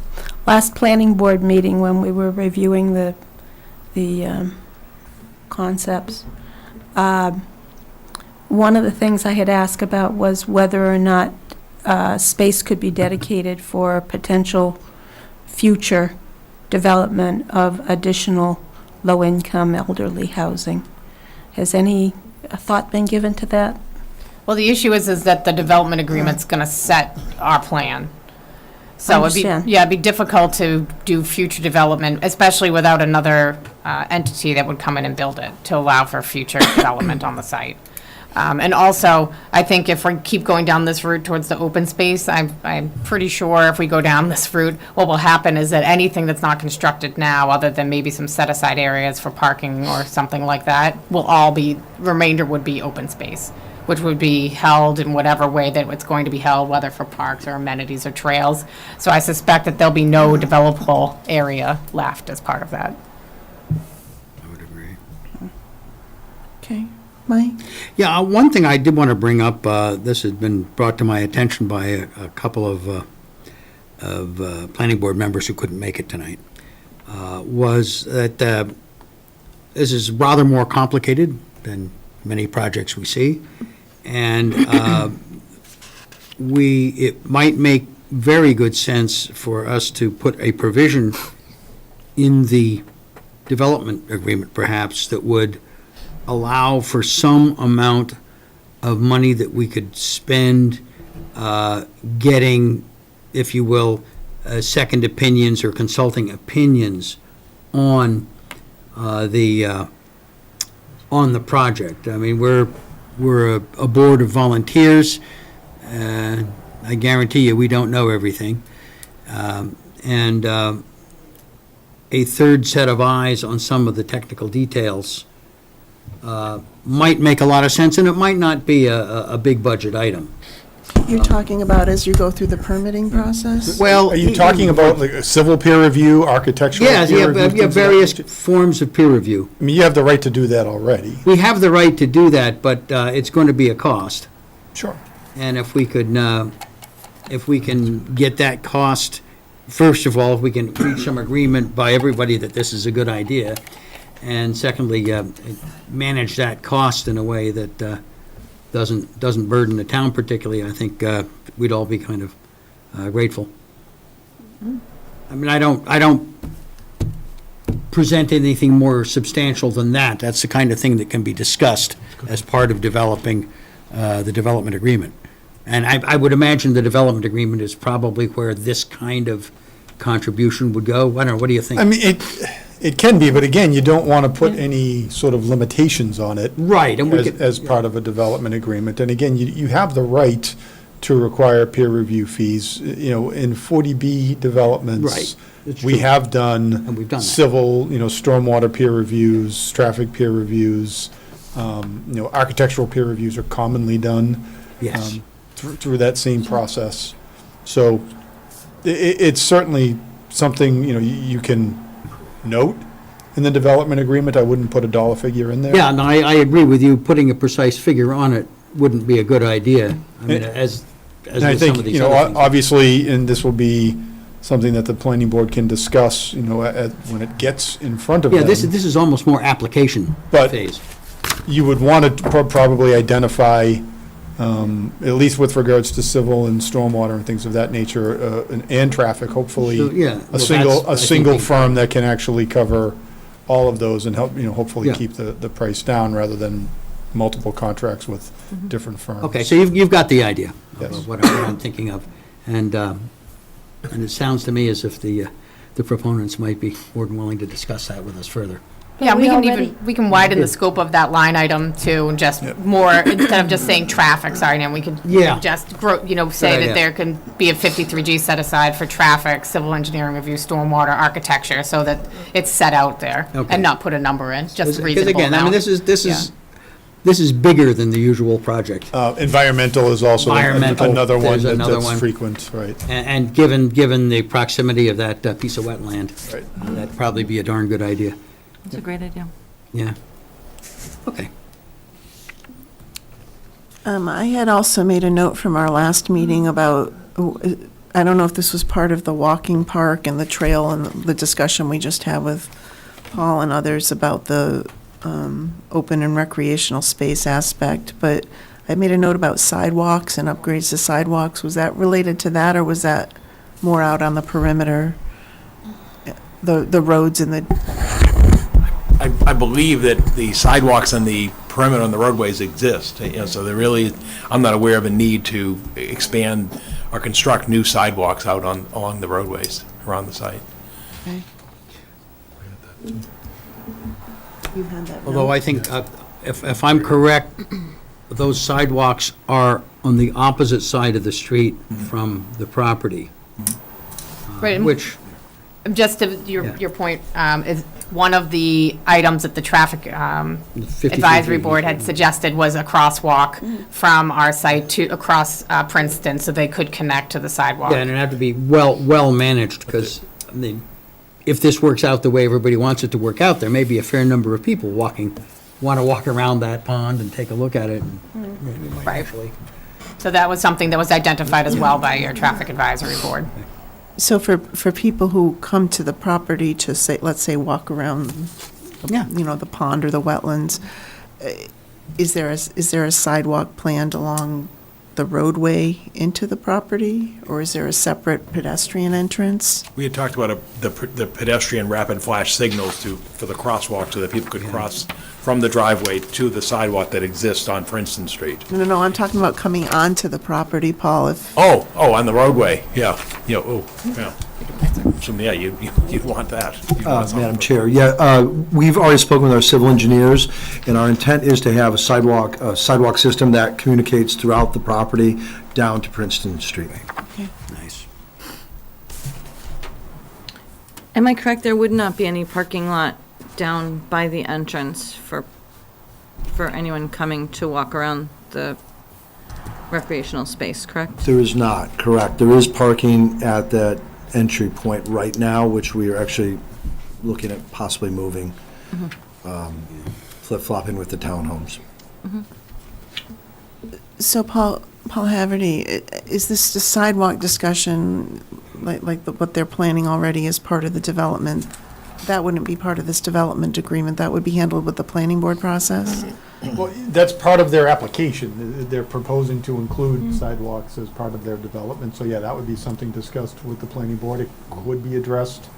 last planning board meeting when we were reviewing the concepts. One of the things I had asked about was whether or not space could be dedicated for potential future development of additional low-income elderly housing. Has any thought been given to that? Well, the issue is that the development agreement's going to set our plan. So Understand. it'd be difficult to do future development, especially without another entity that would come in and build it to allow for future development on the site. And also, I think if we keep going down this route towards the open space, I'm pretty sure if we go down this route, what will happen is that anything that's not constructed now, other than maybe some set-aside areas for parking or something like that, remainder would be open space, which would be held in whatever way that it's going to be held, whether for parks or amenities or trails. So I suspect that there'll be no developable area left as part of that. I would agree. Okay, Mike? Yeah, one thing I did want to bring up, this has been brought to my attention by a couple of planning board members who couldn't make it tonight, was that this is rather more complicated than many projects we see, and it might make very good sense for us to put a provision in the development agreement, perhaps, that would allow for some amount of money that we could spend getting, if you will, second opinions or consulting opinions on the project. I mean, we're a board of volunteers. I guarantee you, we don't know everything. And a third set of eyes on some of the technical details might make a lot of sense, and it might not be a big budget item. You're talking about as you go through the permitting process? Well, Are you talking about like a civil peer review, architectural yes, peer you review? have things of that various nature? forms of peer review. I mean, you have the right to do that already. We have the right to do that, but it's going to be a cost. Sure. And if we can get that cost, first of all, if we can reach some agreement by everybody that this is a good idea, and secondly, manage that cost in a way that doesn't burden the town particularly, I think we'd all be kind of grateful. I mean, I don't present anything more substantial than that. That's the kind of thing that can be discussed as part of developing the development agreement. And I would imagine the development agreement is probably where this kind of contribution would go. I don't know, what do you think? I mean, it can be, but again, you don't want to put any sort of limitations on it. Right, and we could- as part of a development agreement. And again, you have the right to require peer review fees. You know, in 40B developments. Right, it's We true. have done. And we've done that. Civil, stormwater peer reviews, traffic peer reviews, architectural peer reviews are commonly done. Yes. Through that same process. So it's certainly something, you can note in the development agreement. I wouldn't put a dollar figure in there. Yeah, no, I agree with you. Putting a precise figure on it wouldn't be a good idea. I mean, as And I with some think, of these other things. obviously, and this will be something that the planning board can discuss, when it gets in front of them. Yeah, this is almost more application But phase. you would want to probably identify, at least with regards to civil and stormwater and things of that nature, and traffic, hopefully. So, yeah, well, that's, I A think, single the- firm that can actually cover all of those and help, hopefully Yeah. keep the price down rather than multiple contracts with different firms. Okay, so you've got the idea Yes. of what I'm thinking of. And it sounds to me as if the proponents might be more than willing to discuss that with us further. Yeah, we we can widen the scope of that line item to just more, instead of just saying traffic, sorry, Nan, we could Yeah. just grow, say idea. that there can be a 53G set aside for traffic, civil engineering review, stormwater, architecture, so that it's set out there Okay. and not put a number in, just a Because reasonable again, I mean, amount. this is this is bigger than the usual project. Environmental is also Environmental, another one there's another that's one. frequent, right? And given the proximity of that piece of wetland, Right. that'd probably be a darn good idea. It's a great idea. Yeah. Okay. I had also made a note from our last meeting about, I don't know if this was part of the walking park and the trail and the discussion we just had with Paul and others about the open and recreational space aspect, but I made a note about sidewalks and upgrades to sidewalks. Was that related to that, or was that more out on the perimeter? The roads and the, I believe that the sidewalks and the perimeter on the roadways exist, so there really, I'm not aware of a need to expand or construct new sidewalks out along the roadways around the site. okay. You had that Although note? I think, if I'm correct, those sidewalks are on the opposite side of the street from the property. Right. Which, Just to Yeah. your point, is one of the items that the traffic 53 advisory feet. board had suggested was a crosswalk from our site to across Princeton, so they could connect to the sidewalk. yeah, and it'd have to be well managed, because, I mean, if this works out the way everybody wants it to work out, there may be a fair number of people want to walk around that pond and take a look at it. And maybe might Right. actually- So that was something that was identified as well by your traffic advisory board. So for people who come to the property to say, let's say, walk around, Yeah. the pond or the wetlands, is there a sidewalk planned along the roadway into the property, or is there a separate pedestrian entrance? We had talked about the pedestrian rapid flash signals for the crosswalk so that people could cross from the driveway to the sidewalk that exists on Princeton Street. No, I'm talking about coming onto the property, Paul, if, Oh, on the roadway, yeah. So, yeah, you'd want that. You'd want something Madam for- Chair, yeah, we've already spoken with our civil engineers, and our intent is to have a sidewalk system that communicates throughout the property down to Princeton Street. Nice. Am I correct, there would not be any parking lot down by the entrance for anyone coming to walk around the recreational space, correct? There is not, correct. There is parking at that entry point right now, which we are actually looking at possibly moving, flip-flopping with the townhomes. so Paul Haverty, is this the sidewalk discussion, what they're planning already as part of the development? That wouldn't be part of this development agreement, that would be handled with the planning board process? Well, that's part of their application. They're proposing to include sidewalks as part of their development. So yeah, that would be something discussed with the planning board. It could be addressed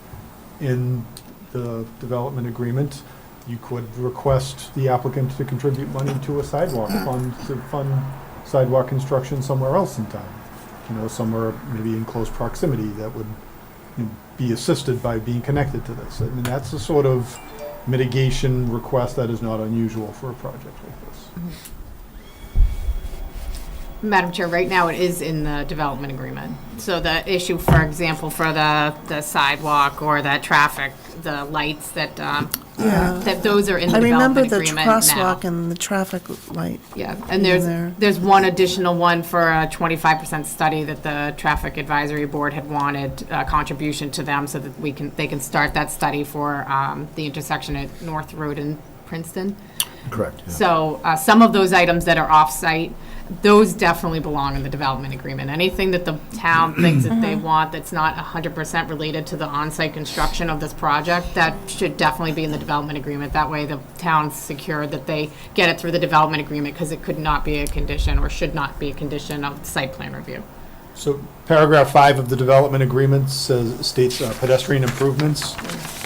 in the development agreement. You could request the applicant to contribute money to a sidewalk fund to fund sidewalk construction somewhere else in town. Somewhere maybe in close proximity that would be assisted by being connected to this. I mean, that's the sort of mitigation request that is not unusual for a project like this. Madam Chair, right now it is in the development agreement. So the issue, for example, for the sidewalk or the traffic, the lights that those are in the I remember development the agreement now. crosswalk and the traffic light. Yeah, and in there. there's one additional one for a 25% study that the Traffic Advisory Board had wanted a contribution to them so that they can start that study for the intersection at North Road and Princeton. Correct. yeah. So some of those items that are off-site, those definitely belong in the development agreement. Anything that the town thinks that they want that's not 100% related to the on-site construction of this project, that should definitely be in the development agreement. That way the town's secure that they get it through the development agreement, because it could not be a condition or should not be a condition of site plan review. So paragraph 5 of the development agreement states pedestrian improvements.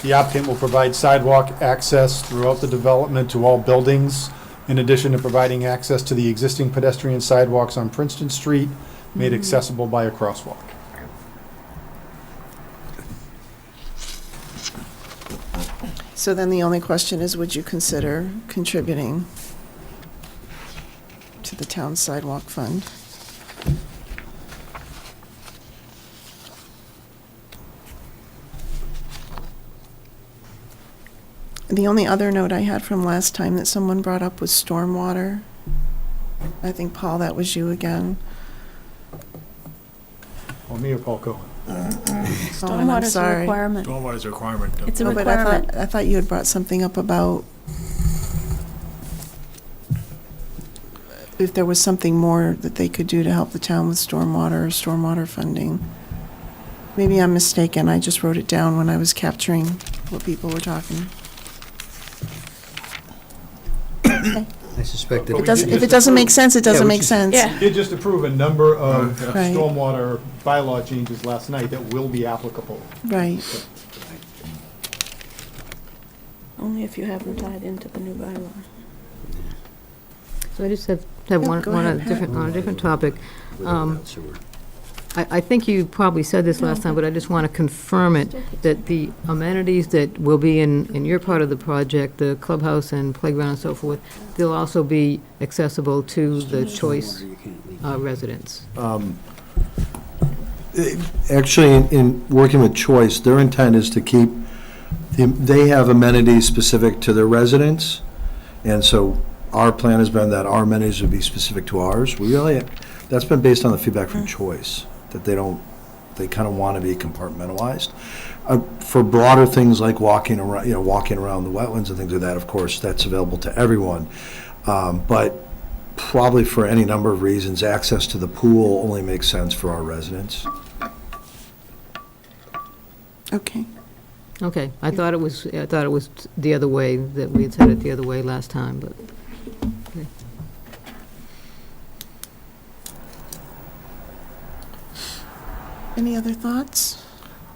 The applicant will provide sidewalk access throughout the development to all buildings, in addition to providing access to the existing pedestrian sidewalks on Princeton Street, made accessible by a crosswalk. So then the only question is, would you consider contributing to the town sidewalk fund? The only other note I had from last time that someone brought up was stormwater. I think, Paul, that was you again. Or me or Paul Cohen? Stormwater's a sorry. requirement. Stormwater's a requirement. It's a Oh, but requirement. I thought you had brought something up about if there was something more that they could do to help the town with stormwater or stormwater funding. Maybe I'm mistaken. I just wrote it down when I was capturing what people were talking. I suspect that. If it doesn't make sense, it doesn't make sense. We did just approve a number of Right. stormwater bylaw changes last night that will be applicable. Right. Only if you have them tied into the new bylaw. So I just have Yeah, one go on ahead, a Pat. different topic. I think you probably said this last time, but I just want to confirm it, that the amenities that will be in your part of the project, the clubhouse and playground and so forth, they'll also be accessible to the Choice residents. Actually, in working with Choice, their intent is to keep, they have amenities specific to their residents, and so our plan has been that our amenities would be specific to ours. That's been based on the feedback from Choice, that they kind of want to be compartmentalized. For broader things like walking around the wetlands and things like that, of course, that's available to everyone. But probably for any number of reasons, access to the pool only makes sense for our residents. Okay. Okay, I thought it was the other way, that we had said it the other way last time, but, okay. Any other thoughts?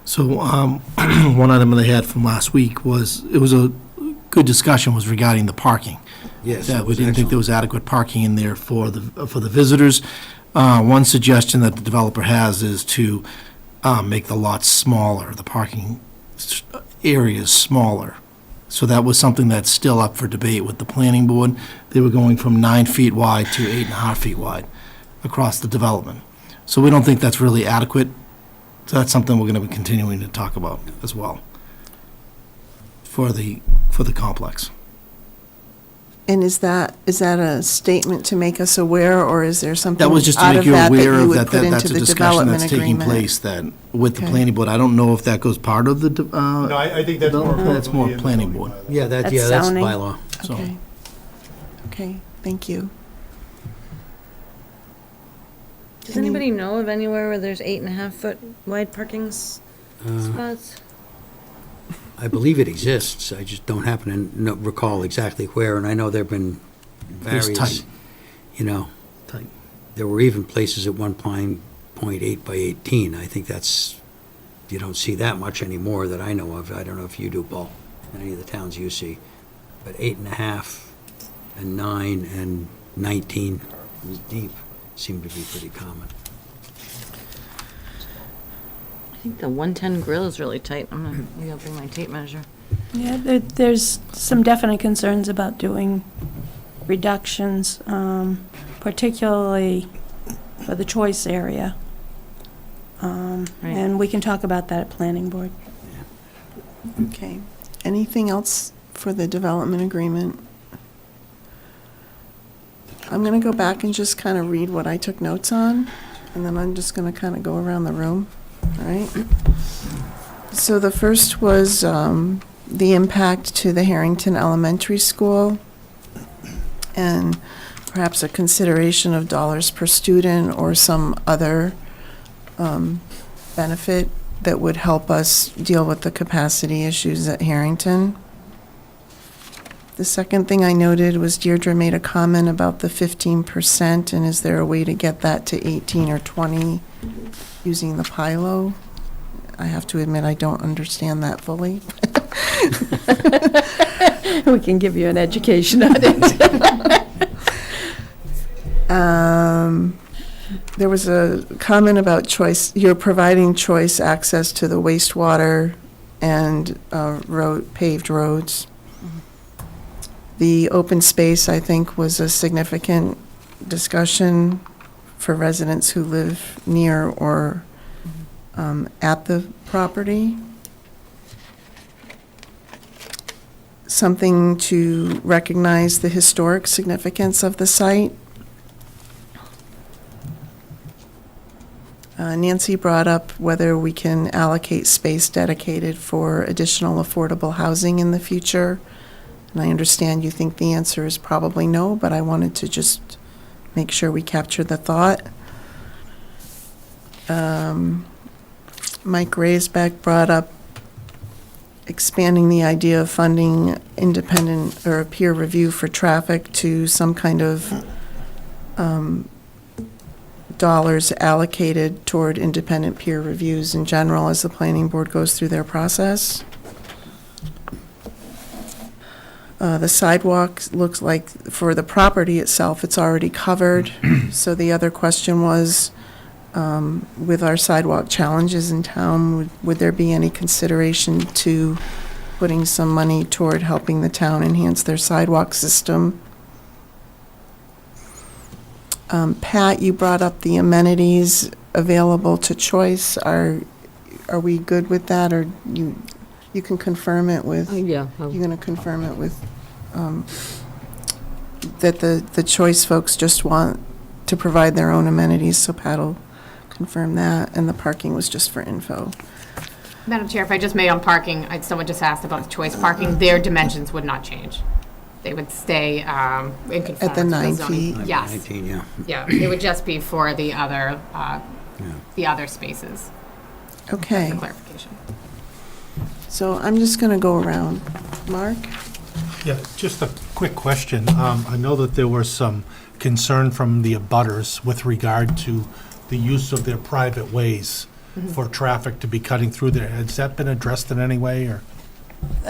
So, one item they had from last week was, it was a good discussion, was regarding the parking. Yes, That that we was didn't think excellent. there was adequate parking in there for the visitors. One suggestion that the developer has is to make the lots smaller, the parking areas smaller. So that was something that's still up for debate with the planning board. They were going from 9 feet wide to 8.5 feet wide across the development. So we don't think that's really adequate. So that's something we're going to be continuing to talk about as well for the complex. And is that a statement to make us aware, or is there something That was just to out make of you that aware you of would that, put that's into a the discussion development that's taking agreement? place that, with the Okay. planning board. I don't know if that goes part of the, No, I think that's more that's more appropriately in the planning zoning board. bylaw. Yeah, That's that's zoning? bylaw. So- Okay. Okay, thank you. Does anybody know of anywhere where there's 8.5-foot wide parking spots? I believe it exists. I just don't happen to recall exactly where, and I know there've been It's various, tight. Tight. There were even places at one point, 8 by 18. I think you don't see that much anymore that I know of. I don't know if you do, Paul, in any of the towns you see. But 8.5 and 9 and 19 deep seem to be pretty common. I think the 110 grill is really tight. Maybe I'll bring my tape measure. Yeah, there's some definite concerns about doing reductions, particularly for the Choice area. And we can talk about that at planning board. Okay. Anything else for the development agreement? I'm going to go back and just kind of read what I took notes on, and then I'm just going to kind of go around the room, all right? So the first was the impact to the Harrington Elementary School, and perhaps a consideration of dollars per student or some other benefit that would help us deal with the capacity issues at Harrington. The second thing I noted was Deirdre made a comment about the 15%, and is there a way to get that to 18 or 20 using the PILO? I have to admit, I don't understand that fully. We can give you an education on it. There was a comment about Choice, you're providing Choice access to the wastewater and paved roads. The open space, I think, was a significant discussion for residents who live near or at the property. something to recognize the historic significance of the site. Nancy brought up whether we can allocate space dedicated for additional affordable housing in the future. And I understand you think the answer is probably no, but I wanted to just make sure we capture the thought. Mike Raisbeck brought up expanding the idea of funding independent or peer review for traffic to some kind of dollars allocated toward independent peer reviews in general as the planning board goes through their process. The sidewalk looks like for the property itself, it's already covered. So the other question was, with our sidewalk challenges in town, would there be any consideration to putting some money toward helping the town enhance their sidewalk system? Pat, you brought up the amenities available to choice. Are we good with that, or you can confirm it with? Yeah. You're going to confirm it with, that the choice folks just want to provide their own amenities, so Pat will confirm that, and the parking was just for info. Madam Chair, if I just may on parking, someone just asked about the choice parking. Their dimensions would not change. They would stay in conformance At the 9 with zoning. feet? Yes. 19, yeah. Yeah, it would just be for the other spaces. Okay. For clarification. So I'm just going to go around. Mark? Yeah, just a quick question. I know that there was some concern from the abutters with regard to the use of their private ways for traffic to be cutting through there. Has that been addressed in any way, or?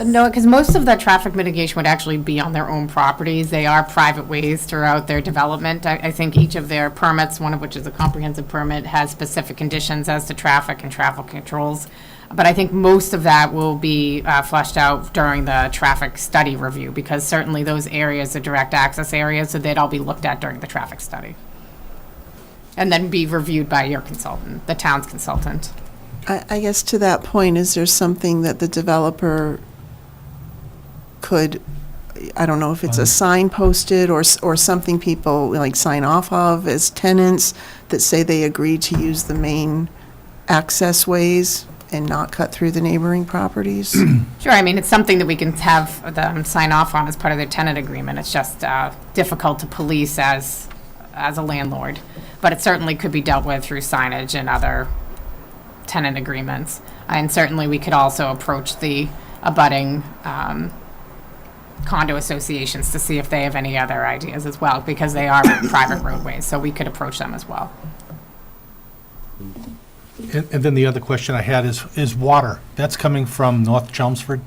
No, because most of the traffic mitigation would actually be on their own properties. They are private ways throughout their development. I think each of their permits, one of which is a comprehensive permit, has specific conditions as to traffic and traffic controls. But I think most of that will be fleshed out during the traffic study review, because certainly those areas are direct access areas, so they'd all be looked at during the traffic study. And then be reviewed by your consultant, the town's consultant. I guess to that point, is there something that the developer could, I don't know if it's a sign posted or something people like sign off of as tenants that say they agree to use the main access ways and not cut through the neighboring properties? Sure, I mean, it's something that we can have them sign off on as part of their tenant agreement. It's just difficult to police as a landlord. But it certainly could be dealt with through signage and other tenant agreements. And certainly we could also approach the abutting condo associations to see if they have any other ideas as well, because they are private roadways, so we could approach them as well. And then the other question I had is water. That's coming from North Chelmsford?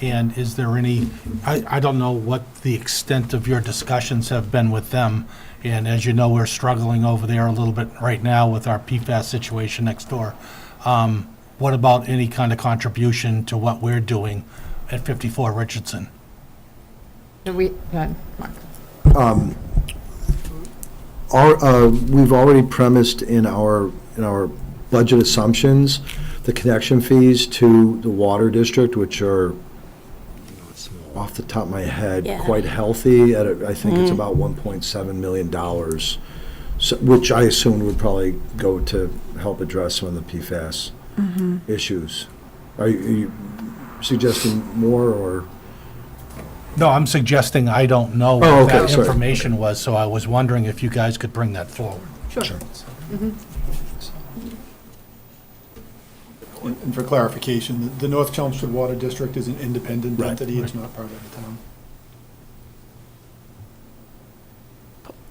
And is there any, I don't know what the extent of your discussions have been with them. And as you know, we're struggling over there a little bit right now with our PFAS situation next door. What about any kind of contribution to what we're doing at 54 Richardson? Go ahead, Mark. We've already premised in our budget assumptions the connection fees to the water district, which are, off the top of my head, quite healthy. I think it's about $1.7 million, so, which I assume would probably go to help address some of the PFAS issues. Are you suggesting more, or? No, I'm suggesting I don't know Oh, what okay, that sorry. information was, so I was wondering if you guys could bring that forward. Sure. And for clarification, the North Chelmsford Water District is an independent entity, it's not part of the town.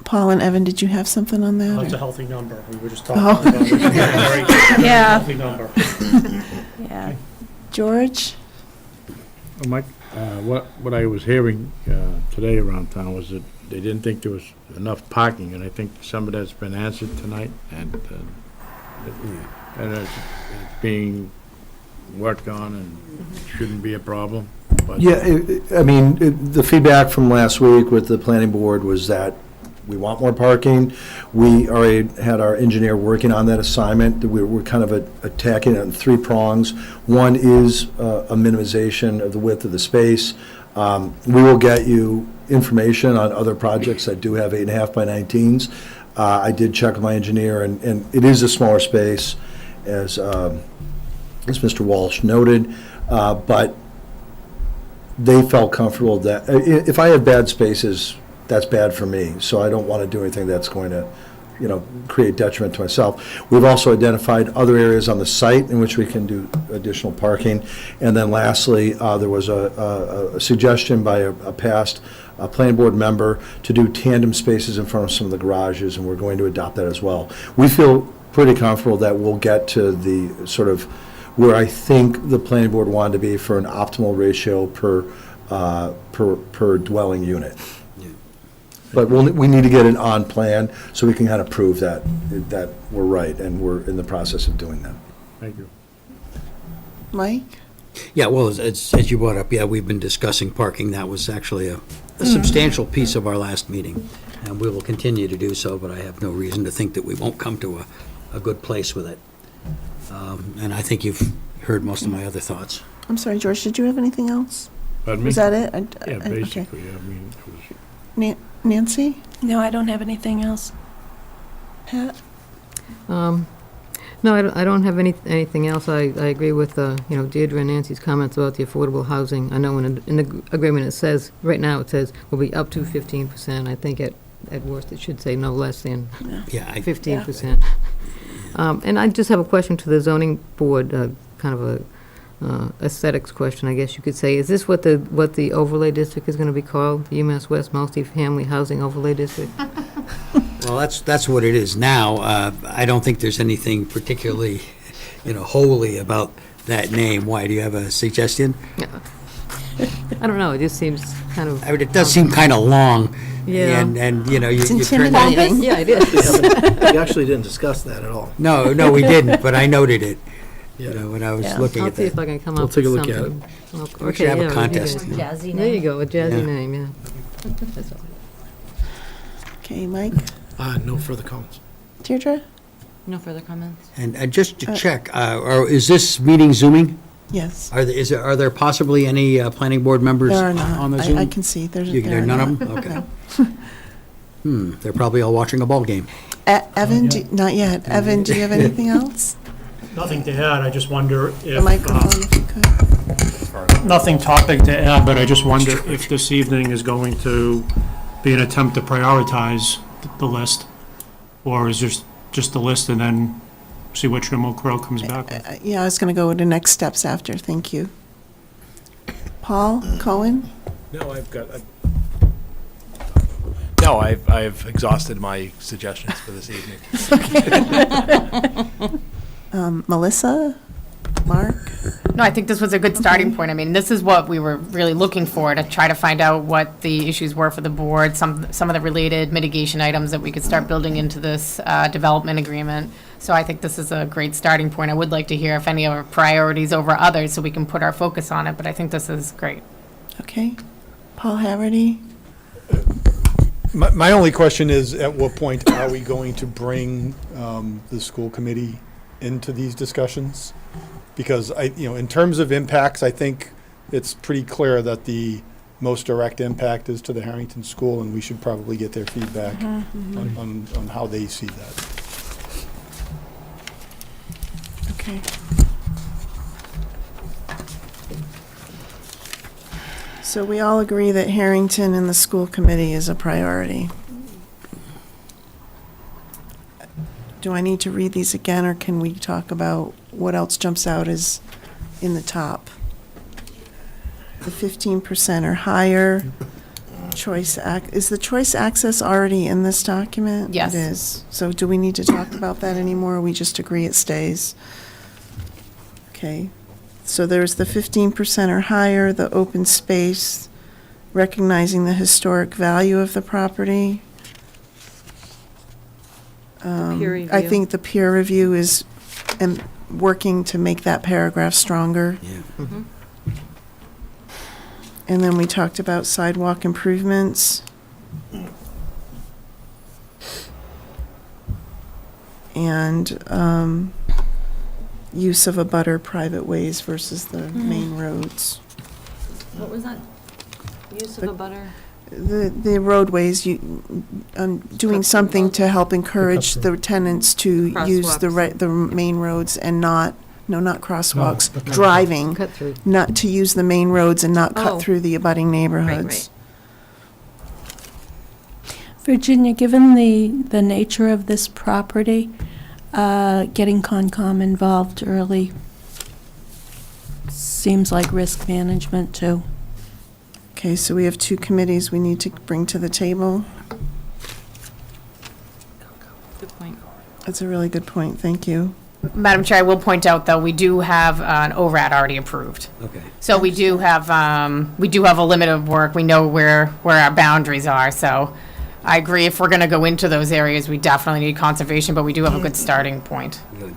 Paul and Evan, did you have something on that? That's or- a healthy number. We were just talking Oh. about it. Very Yeah. healthy number. Yeah. George? Well, Mike, what I was hearing today around town was that they didn't think there was enough parking, and I think some of that's been answered tonight, and it's being worked on and shouldn't be a problem. But Yeah, I mean, the feedback from last week with the planning board was that we want more parking. We already had our engineer working on that assignment. We're kind of attacking it on 3 prongs. One is a minimization of the width of the space. We will get you information on other projects that do have 8.5 by 19s. I did check with my engineer, and it is a smaller space, as Mr. Walsh noted, but they felt comfortable that, if I have bad spaces, that's bad for me, so I don't want to do anything that's going to, create detriment to myself. We've also identified other areas on the site in which we can do additional parking. And then lastly, there was a suggestion by a past planning board member to do tandem spaces in front of some of the garages, and we're going to adopt that as well. We feel pretty comfortable that we'll get to the sort of where I think the planning board wanted to be for an optimal ratio per dwelling unit. But we need to get it on plan so we can kind of prove that we're right, and we're in the process of doing that. Thank you. Mike? Yeah, well, as you brought up, yeah, we've been discussing parking. That was actually a substantial piece of our last meeting, and we will continue to do so, but I have no reason to think that we won't come to a good place with it. And I think you've heard most of my other thoughts. I'm sorry, George, did you have anything else? Pardon me? Was that it? Yeah, okay. basically, I mean, it was... Nancy? No, I don't have anything else. Pat? No, I don't have anything else. I agree with, Deirdre and Nancy's comments about the affordable housing. I know in the agreement it says, right now it says will be up to 15%. I think at worst it should say no less than 15%. And I just have a question to the zoning board, kind of a aesthetics question, I guess you could say. Is this what the overlay district is going to be called? The UMass West Multifamily Housing Overlay District? Well, that's what it is now. I don't think there's anything particularly, holy about that name. Why? Do you have a suggestion? I don't know. It just seems kind of... I mean, it does seem kind of long. Yeah. And you It's turn that- intimidating. Yeah, it is. We actually didn't discuss that at all. No, we didn't, but I noted it. When I was looking I'll at see that. if I can come We'll up take a with look at something. We should have a yeah, contest. yeah. Jazzy There you name. go, a jazzy Yeah. name, yeah. That's all. Okay, Mike? No further comments. Deirdre? No further comments? And just to check, is this meeting Zooming? Yes. Are there possibly any planning board members There are on the not. Zoom? I can see. There There are are none of not. them? Okay. They're probably all watching a ball game. Evan, not yet. Evan, do you have anything else? Nothing to add, I just wonder The if, microphone, if you could. nothing topic to add, but I just wonder if this evening is going to be an attempt to prioritize the list, or is this just the list and then see what Trimble Crow comes back with? Yeah, I was going to go to next steps after. Thank you. Paul Cohen? No, I've exhausted my suggestions for this evening. Melissa? Mark? No, I think this was a good starting point. I mean, this is what we were really looking for, to try to find out what the issues were for the board, some of the related mitigation items that we could start building into this development agreement. So I think this is a great starting point. I would like to hear if any are priorities over others, so we can put our focus on it, but I think this is great. Okay. Paul Haverty? My only question is, at what point are we going to bring the school committee into these discussions? Because in terms of impacts, I think it's pretty clear that the most direct impact is to the Harrington School, and we should probably get their feedback on how they see that. Okay. So we all agree that Harrington and the school committee is a priority. Do I need to read these again, or can we talk about what else jumps out as in the top? The 15% or higher is the choice access already in this document? Yes. It is. So do we need to talk about that anymore, or we just agree it stays? Okay. So there's the 15% or higher, the open space, recognizing the historic value of the property. Peer review. I think the peer review is working to make that paragraph stronger. Yeah. Mm-hmm. And then we talked about sidewalk improvements. And use of abutter private ways versus the main roads. What was that? Use of a butter. The roadways, doing something to help encourage the tenants to use the main roads and not crosswalks, driving, Cut through. not to use the main roads and not Oh. cut through the abutting neighborhoods. Virginia, given the nature of this property, getting Concom involved early seems like risk management too. Okay, so we have two committees we need to bring to the table. Good point. That's a really good point, thank you. Madam Chair, I will point out, though, we do have an ORAD already approved. Okay. So we do have a limit of work. We know where our boundaries are, so I agree, if we're going to go into those areas, we definitely need conservation, but we do have a good starting point. Good.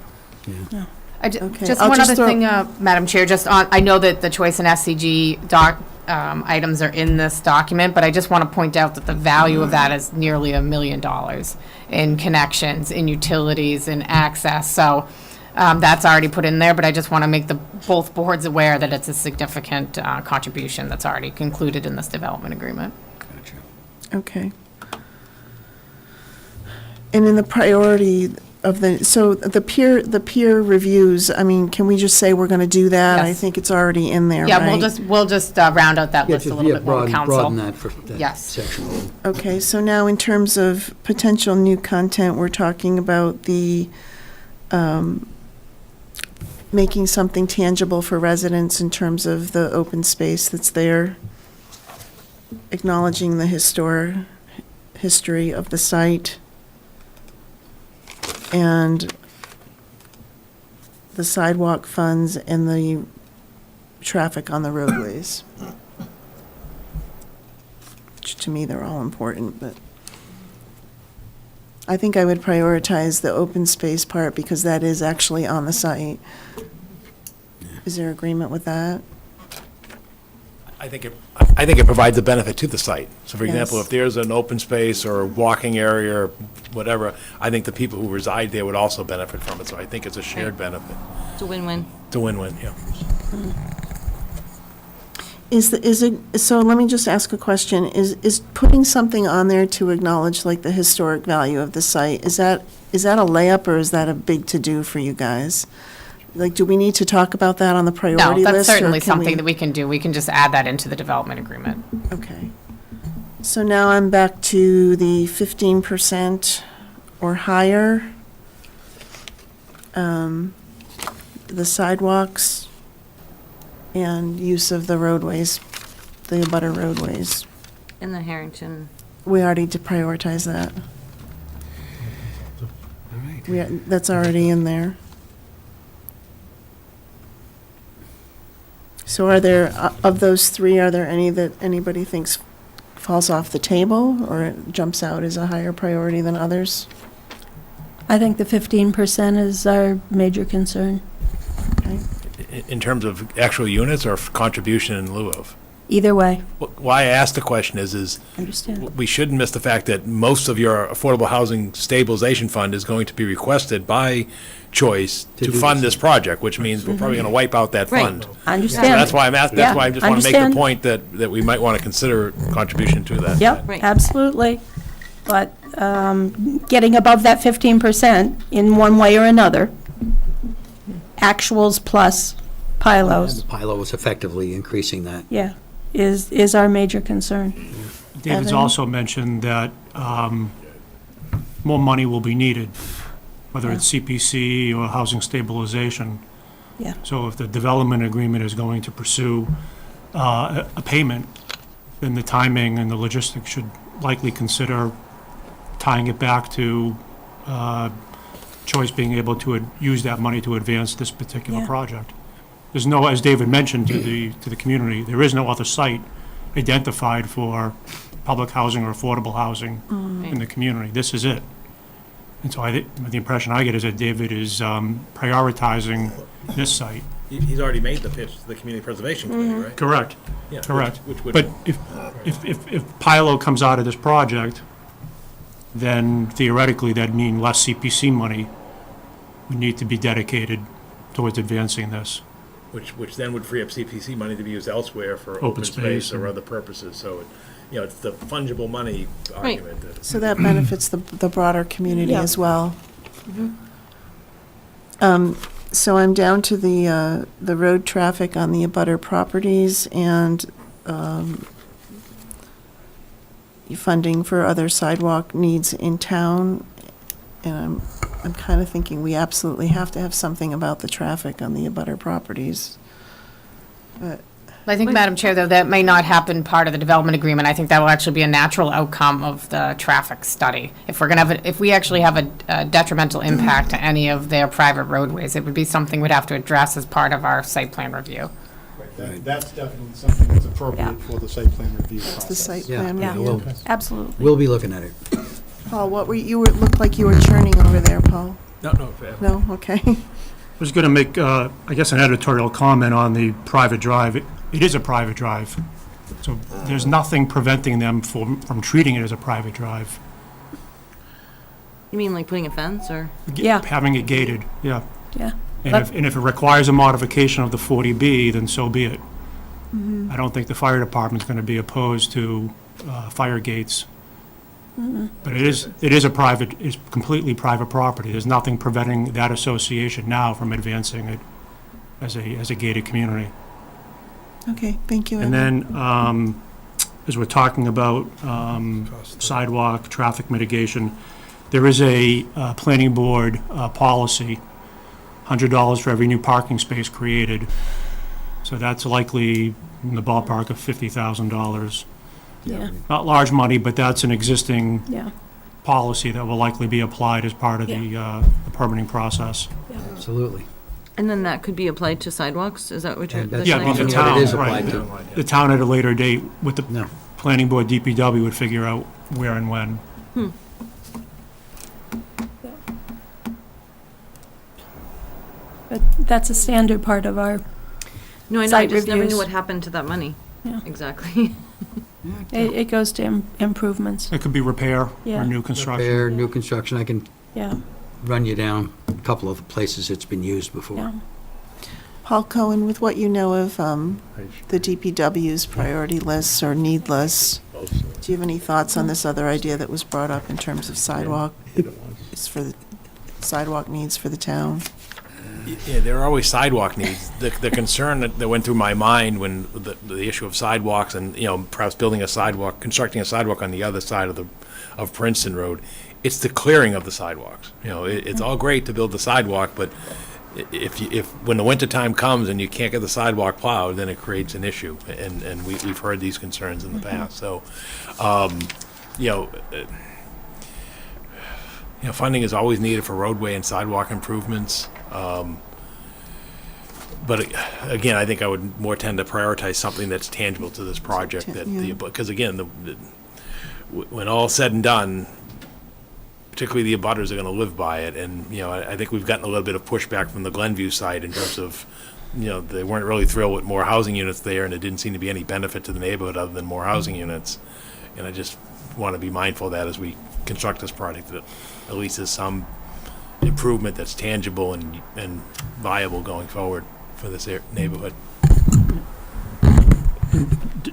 Okay, Just I'll one just other thing, Madam Chair, I know that the choice and SCG items are in this document, but I just want to point out that the value of that is nearly $1 million in connections, in utilities, in access. So that's already put in there, but I just want to make both boards aware that it's a significant contribution that's already concluded in this development agreement. Okay. And in the priority of the peer reviews, I mean, can we just say we're going to do that? I Yes. think it's already in there, Yeah, right? we'll just round out that list a little bit more with council. Broaden that for that Yes. section. Okay, so now in terms of potential new content, we're talking about the, making something tangible for residents in terms of the open space that's there, acknowledging the history of the site, and the sidewalk funds and the traffic on the roadways. Which, to me, they're all important, but I think I would prioritize the open space part because that is actually on the site. Is there agreement with that? I think it provides a benefit to the site. So for example, Yes. if there's an open space or walking area or whatever, I think the people who reside there would also benefit from it. So I think it's a shared benefit. It's a win-win. It's a win-win, yeah. So let me just ask a question. Is putting something on there to acknowledge like the historic value of the site, is that a layup or is that a big to-do for you guys? Like, do we need to talk about that on the priority No, list? that's certainly or can something that we can do. We can just add that into the development agreement. Okay. So now I'm back to the 15% or higher. The sidewalks and use of the roadways, the abutter roadways. In the Harrington. We already did prioritize that. That's already in there. So are there, of those three, are there any that anybody thinks falls off the table or it jumps out as a higher priority than others? I think the 15% is our major concern. Okay. In terms of actual units or contribution in lieu of? Either way, Why I asked the question is understand. we shouldn't miss the fact that most of your affordable housing stabilization fund is going to be requested by Choice to fund this project, which means we're probably going to wipe out that Right. fund. I So understand. that's why I'm asking, that's why I just want to make the understand. point that we might want to consider contribution to that. Yep, Right. absolutely. But getting above that 15% in one way or another, actuals plus PILOs, Pilo was effectively increasing that. yeah, is our major concern. David's Evan? also mentioned that more money will be needed, whether it's CPC or housing stabilization. Yeah. So if the development agreement is going to pursue a payment, then the timing and the logistics should likely consider tying it back to Choice being able to use that money to advance this particular Yeah. project. There's no, as David mentioned to the community, there is no other site identified for public housing or affordable housing in the community. This is it. And so the impression I get is that David is prioritizing this site. He's already made the pitch to the Community Preservation Committee, right? Correct. Yeah, Correct. which would- But if PILO comes out of this project, then theoretically that'd mean less CPC money would need to be dedicated towards advancing this. which then would free up CPC money to be used elsewhere for Open open space space or and- other purposes. So, it's the fungible money argument. that- So that benefits the broader community Yeah. as well. So I'm down to the road traffic on the abutter properties and funding for other sidewalk needs in town. And I'm kind of thinking we absolutely have to have something about the traffic on the abutter properties. But I think, Madam Chair, though, that may not happen part of the development agreement. I think that will actually be a natural outcome of the traffic study. If we're going to have, if we actually have a detrimental impact to any of their private roadways, it would be something we'd have to address as part of our site plan review. That's definitely something that's appropriate for the site plan review process. the site Yeah, plan yeah, review. we'll- Absolutely. We'll be looking at it. Paul, what were looked like you were churning over there, Paul? No. No, okay. I was going to make, I guess, an editorial comment on the private drive. It is a private drive, so there's nothing preventing them from treating it as a private drive. You mean like putting a fence or? Yeah. Having it gated, yeah. Yeah. And if it requires a modification of the 40B, then so be it. I don't think the fire department's going to be opposed to fire gates. But it is a private, it's completely private property. There's nothing preventing that association now from advancing it as a gated community. Okay, thank you, And Evan. then, as we're talking about sidewalk, traffic mitigation, there is a planning board policy, $100 for every new parking space created. So that's likely in the ballpark of $50,000. Yeah. Not large money, but that's an existing Yeah. policy that will likely be applied as part of the permitting process. Absolutely. And then that could be applied to sidewalks? Is that what you're? And that's Yeah, what well, the it town, is right. applied to. The town at a later date with the No. planning board, DPW would figure out where and when. But that's a standard part of our, No, I know, I Site just never knew reviews. what happened to that money. Yeah. Exactly. it goes to improvements. It could be repair Yeah. or new construction. Repair, new construction, I can Yeah, run you down a couple of places it's been used before. yeah. Paul Cohen, with what you know of the DPW's priority lists or need lists, do you have any thoughts on this other idea that was brought up in terms of sidewalk? It's for the sidewalk needs for the town? Yeah, there are always sidewalk needs. The concern that went through my mind when the issue of sidewalks and, perhaps building a sidewalk, constructing a sidewalk on the other side of Princeton Road, it's the clearing of the sidewalks. It's all great to build the sidewalk, but if when the winter time comes and you can't get the sidewalk plowed, then it creates an issue. And we've heard these concerns in the past. So, funding is always needed for roadway and sidewalk improvements. But again, I think I would more tend to prioritize something that's tangible to this project. Because again, when all's said and done, particularly the abutters are going to live by it. And I think we've gotten a little bit of pushback from the Glenview side in terms of they weren't really thrilled with more housing units there, and it didn't seem to be any benefit to the neighborhood other than more housing units. And I just want to be mindful of that as we construct this project, that at least there's some improvement that's tangible and viable going forward for this neighborhood.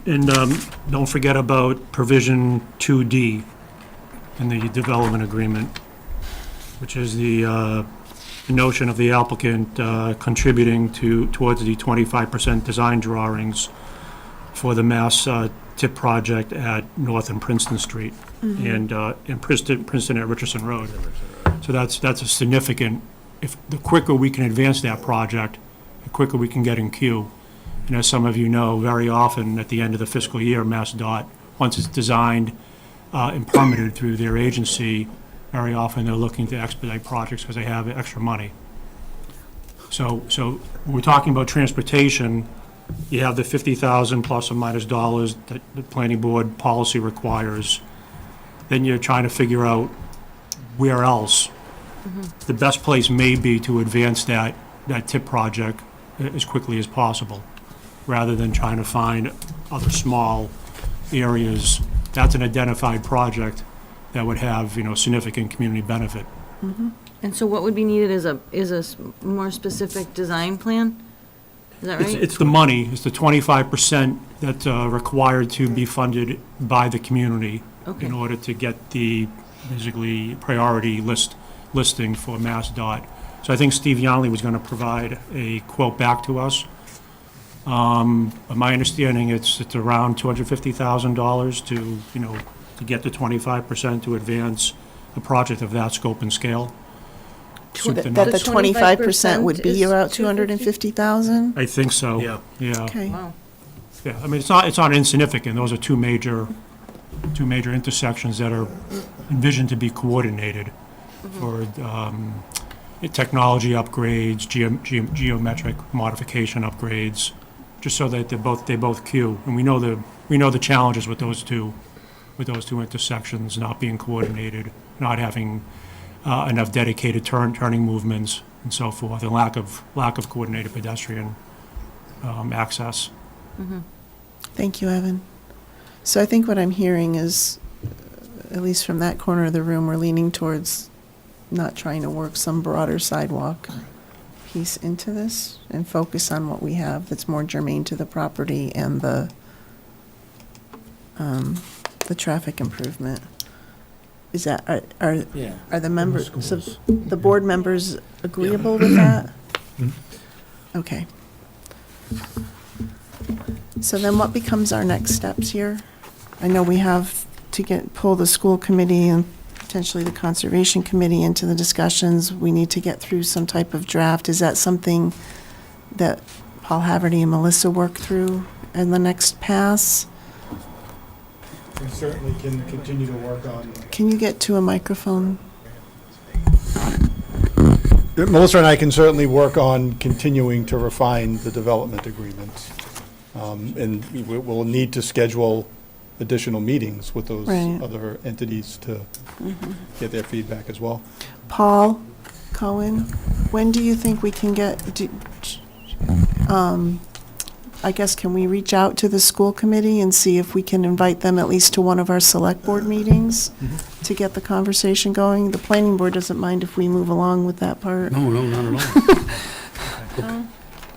And don't forget about provision 2D in the development agreement, which is the notion of the applicant contributing towards the 25% design drawings for the Mass TIP project at North and Princeton Street and Princeton at Richardson Road. So that's a significant, the quicker we can advance that project, the quicker we can get in queue. And as some of you know, very often at the end of the fiscal year, MassDOT, once it's designed and permitted through their agency, very often they're looking to expedite projects because they have extra money. So when we're talking about transportation, you have the 50,000 plus or minus dollars that the planning board policy requires. Then you're trying to figure out where else. The best place may be to advance that TIP project as quickly as possible, rather than trying to find other small areas. That's an identified project that would have, significant community benefit. And so what would be needed is a more specific design plan? Is that right? It's the money, it's the 25% that's required to be funded by the community Okay. in order to get the, basically, priority listing for MassDOT. So I think Steve Yonley was going to provide a quote back to us. But my understanding, it's around $250,000 to, to get the 25% to advance a project of that scope and scale. Something That the The 25% would be 25% about is 250,000? I think so. Yeah. Yeah. Okay. Wow. Yeah, I mean, it's not insignificant. Those are two major intersections that are envisioned to be coordinated for technology upgrades, geometric modification upgrades, just so that they both queue. And we know the challenges with those two intersections not being coordinated, not having enough dedicated turning movements and so forth, and lack of coordinated pedestrian access. Thank you, Evan. So I think what I'm hearing is, at least from that corner of the room, we're leaning towards not trying to work some broader sidewalk piece into this and focus on what we have that's more germane to the property and the traffic improvement. Is that, are the members, so the board members agreeable with that? Okay. So then what becomes our next steps here? I know we have to pull the school committee and potentially the conservation committee into the discussions. We need to get through some type of draft. Is that something that Paul Haverty and Melissa work through in the next pass? We certainly can continue to work on. Can you get to a microphone? Melissa and I can certainly work on continuing to refine the development agreements. And we'll need to schedule additional meetings with those Right. other entities to get their feedback as well. Paul Cohen, when do you think we can I guess, can we reach out to the school committee and see if we can invite them at least to one of our select board meetings to get the conversation going? The planning board doesn't mind if we move along with that part. No, not at all.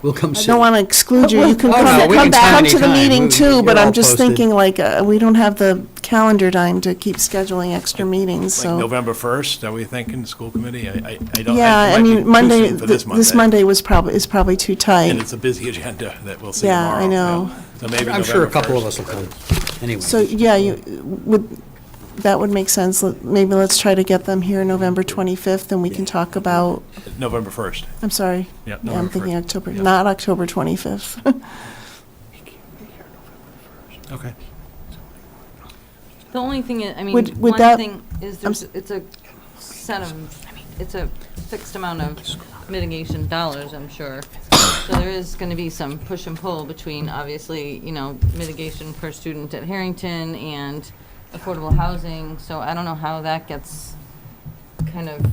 We'll come I sit. don't want to exclude you. You can Oh, no, we come can come to the anytime. meeting too, but You're all I'm just posted. thinking like, we don't have the calendar time to keep scheduling extra meetings, Like so. November 1st, are we thinking, school committee? I don't. Yeah, it I might be mean, too Monday, soon for this Monday is probably too And tight. it's a busy agenda that we'll see Yeah, tomorrow. I know. So maybe I'm sure a November couple of 1st. us will come, anyway. So, yeah, that would make sense. Maybe let's try to get them here November 25th, and we can talk about, November 1st. I'm sorry. Yeah, I'm November thinking 1st. October, Yeah. not October 25th. Okay. The only thing, I mean, Would one that- thing is it's a it's a fixed amount of mitigation dollars, I'm sure. So there is going to be some push and pull between, obviously, mitigation per student at Harrington and affordable housing. So I don't know how that gets kind of,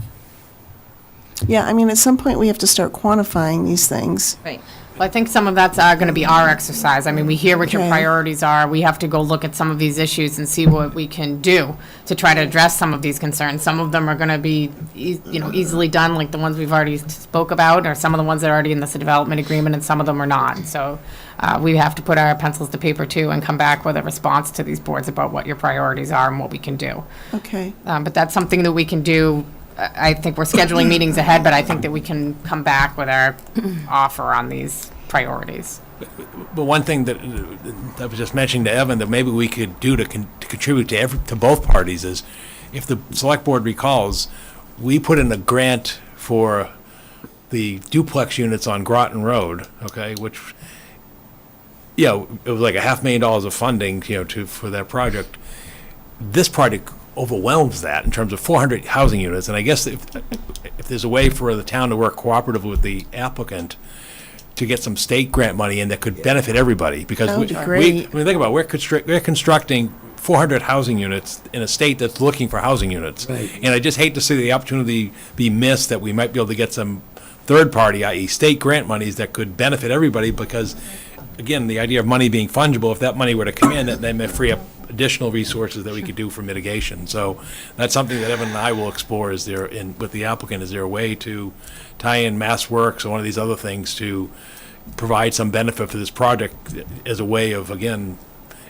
Yeah, I mean, at some point, we have to start quantifying these things. right. Well, I think some of that's going to be our exercise. I mean, we hear what your Okay. priorities are. We have to go look at some of these issues and see what we can do to try to address some of these concerns. Some of them are going to be, easily done, like the ones we've already spoke about, or some of the ones that are already in this development agreement, and some of them are not. So we have to put our pencils to paper, too, and come back with a response to these boards about what your priorities are and what we can do. Okay. But that's something that we can do. I think we're scheduling meetings ahead, but I think that we can come back with our offer on these priorities. But one thing that I was just mentioning to Evan that maybe we could do to contribute to both parties is, if the select board recalls, we put in a grant for the duplex units on Groton Road, okay, which, it was like $500,000 of funding, for that project. This project overwhelms that in terms of 400 housing units, and I guess if there's a way for the town to work cooperatively with the applicant to get some state grant money in that could benefit everybody, because That would be great. I mean, think about it, we're constructing 400 housing units in a state that's looking for housing units. Right. And I just hate to see the opportunity be missed that we might be able to get some third-party, i.e. state grant monies that could benefit everybody, because, again, the idea of money being fungible, if that money were to come in, that they may free up additional resources that we could do for mitigation. So that's something that Evan and I will explore, with the applicant, is there a way to tie in Mass Works or one of these other things to provide some benefit for this project as a way of, again,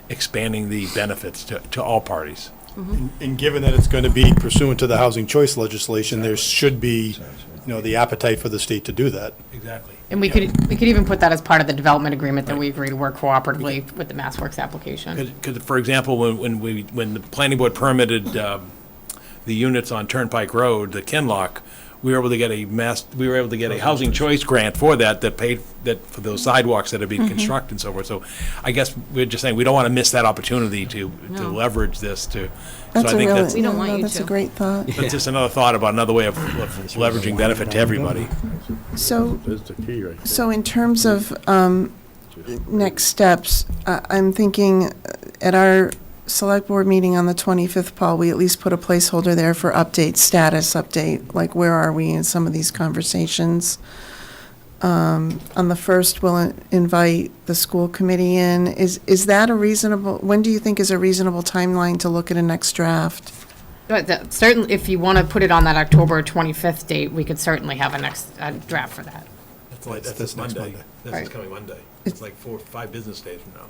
expanding the benefits to all parties. And given that it's going to be pursuant to the housing choice legislation, there should be, the appetite for the state to do that. Exactly. And we could even put that as part of the development agreement that we agree to work cooperatively with the MassWorks application. Because, for example, when the planning board permitted the units on Turnpike Road, the Kinlock, we were able to get a housing choice grant for that paid for those sidewalks that are being constructed and so forth. So I guess we're just saying we don't want to miss that opportunity to leverage this to. That's so I think that's We don't want you that's to. a great thought. that's just another thought about another way of leveraging benefit to everybody. So, That's the key right there. so in terms of next steps, I'm thinking at our select board meeting on the 25th, Paul, we at least put a placeholder there for status update, like where are we in some of these conversations. On the 1st, we'll invite the school committee in. Is that when do you think is a reasonable timeline to look at a next draft? But certainly, if you want to put it on that October 25th date, we could certainly have a draft for that. That's next Monday. That's Right. this coming Monday. It's like 4 or 5 business days from now.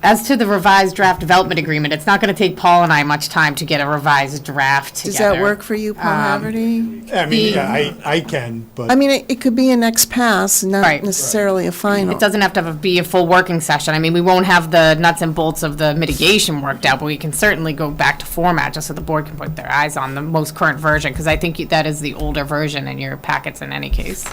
As to the revised draft development agreement, it's not going to take Paul and I much time to get a revised draft together. Does that work for you, Paul Haverty? I mean, I can, but. I mean, it could be a next pass, not Right. necessarily a final. It doesn't have to be a full working session. I mean, we won't have the nuts and bolts of the mitigation worked out, but we can certainly go back to format just so the board can put their eyes on the most current version, because I think that is the older version in your packets in any case.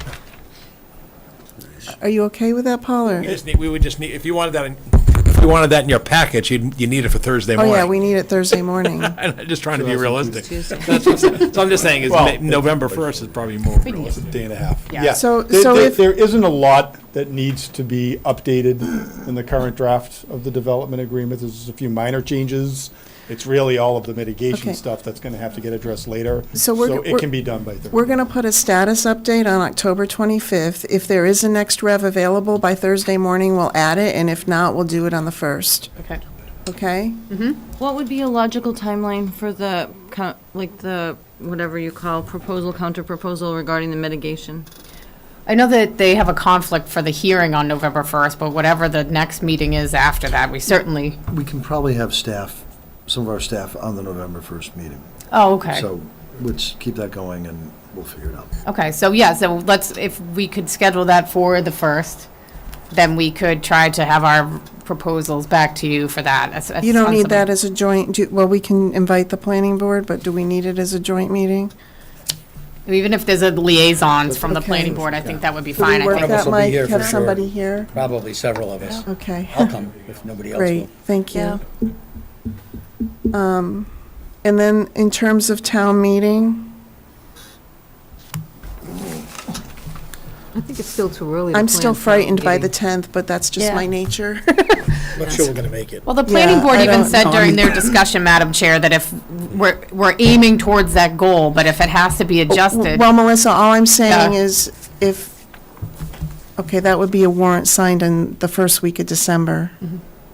Are you okay with that, Paul, or? We would just need, if you wanted that in your package, you need it for Thursday Oh, morning. yeah, we need it Thursday morning. I'm just trying to be realistic. Tuesday. So I'm just saying, Well, November 1st is probably more realistic. A day and a half. Yeah. So There- if- There isn't a lot that needs to be updated in the current draft of the development agreement. There's a few minor changes. It's really all of the mitigation Okay. stuff that's going to have to get addressed later. So it can be done by Thursday. We're going to put a status update on October 25th. If there is a next rev available by Thursday morning, we'll add it, and if not, we'll do it on the 1st. Okay. Okay? What would be a logical timeline for the, whatever you call proposal, counter-proposal regarding the mitigation? I know that they have a conflict for the hearing on November 1st, but whatever the next meeting is after that, we certainly, We can probably have some of our staff on the November 1st meeting. oh, okay. So let's keep that going and we'll figure it out. Okay, so yeah, so if we could schedule that for the 1st, then we could try to have our proposals back to you for that. You don't need that as a joint, well, we can invite the planning board, but do we need it as a joint meeting? Even if there's a liaisons from the Okay. planning board, I think that would be Could we fine. I work think. that, will be Mike, here for have sure. somebody here? Probably several of us. Okay. I'll come if nobody else will. Great, thank you. And then in terms of town meeting, I think it's still too early to I'm plan still town frightened by the meeting. 10th, but that's just Yeah. my nature. Not sure we're going to make it. Well, the planning Yeah, board I even don't said know. during their discussion, Madam Chair, that if we're aiming towards that goal, but if it has to be adjusted. Well, Melissa, all I'm saying Yeah. is okay, that would be a warrant signed in the first week of December.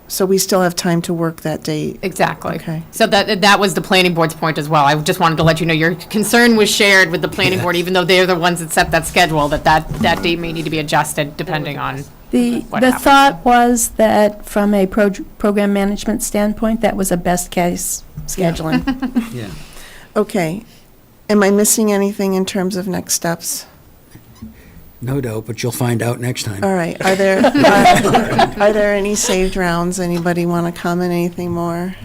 So we still have time to work that date. Exactly. Okay. So that was the planning board's point as well. I just wanted to let you know your concern was shared with the planning board, even though they're the ones that set that schedule, that date may need to be adjusted depending on. The What happens? thought was that from a program management standpoint, that was a best case scheduling. Yeah. Okay. Am I missing anything in terms of next steps? No doubt, but you'll find out next time. All right. Are there any saved rounds? Anybody want to comment anything more?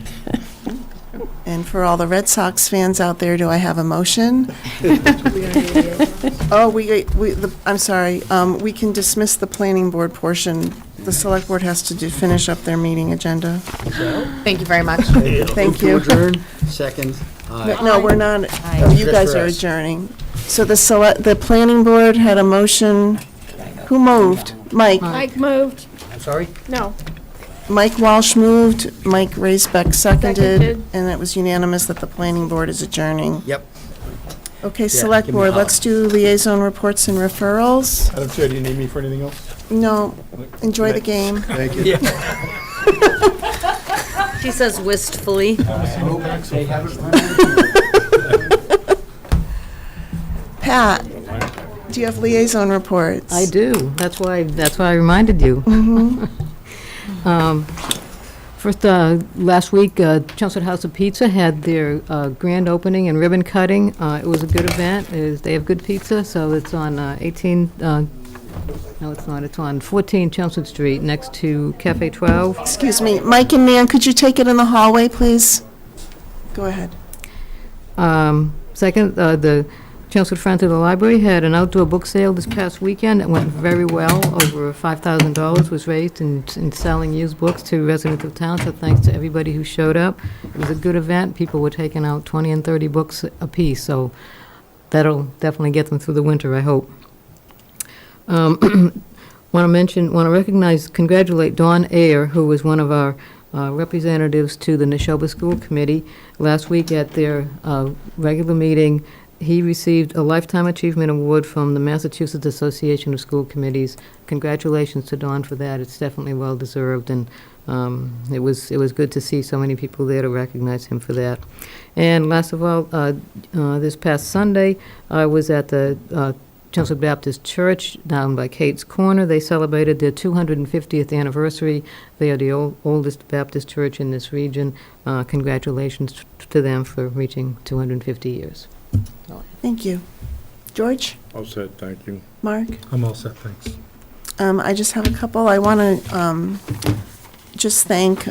And for all the Red Sox fans out there, do I have a motion? Oh, I'm sorry. We can dismiss the planning board portion. The select board has to finish up their meeting agenda. Thank you very much. Thank you. Adjourn, second. No, we're not. Oh, you Just guys for are us. adjourning. So the planning board had a motion. Who moved? Mike. Mike moved. I'm sorry? No. Mike Walsh moved, Mike Raisbeck seconded, Seconded. and it was unanimous that the planning board is adjourning. Yep. Okay, select give me a board, holler. let's do liaison reports and referrals. Madam Chair, do you need me for anything else? No, enjoy the game. Thank you. She says wistfully. Pat, Do you have liaison reports? I do. That's why I reminded you. First, last week, Chelmsford House of Pizza had their grand opening and ribbon cutting. It was a good event. They have good pizza, so it's on 18, no, it's not. It's on 14 Chelmsford Street, next to Cafe 12. Excuse me, Mike and Nan, could you take it in the hallway, please? Go ahead. Second, the Chelmsford Friends of the Library had an outdoor book sale this past weekend. It went very well. Over $5,000 was raised in selling used books to residents of town, so thanks to everybody who showed up. It was a good event. People were taking out 20 and 30 books apiece, so that'll definitely get them through the winter, I hope. Want to recognize, congratulate Dawn Ayer, who was one of our representatives to the Neshoba School Committee. Last week at their regular meeting, he received a Lifetime Achievement Award from the Massachusetts Association of School Committees. Congratulations to Dawn for that. It's definitely well-deserved, and it was good to see so many people there to recognize him for that. And last of all, this past Sunday, I was at the Chelmsford Baptist Church down by Kate's Corner. They celebrated their 250th anniversary. They are the oldest Baptist church in this region. Congratulations to them for reaching 250 years. Thank you. George? All set, thank you. Mark? I'm all set, thanks. I just have a couple. I want to just thank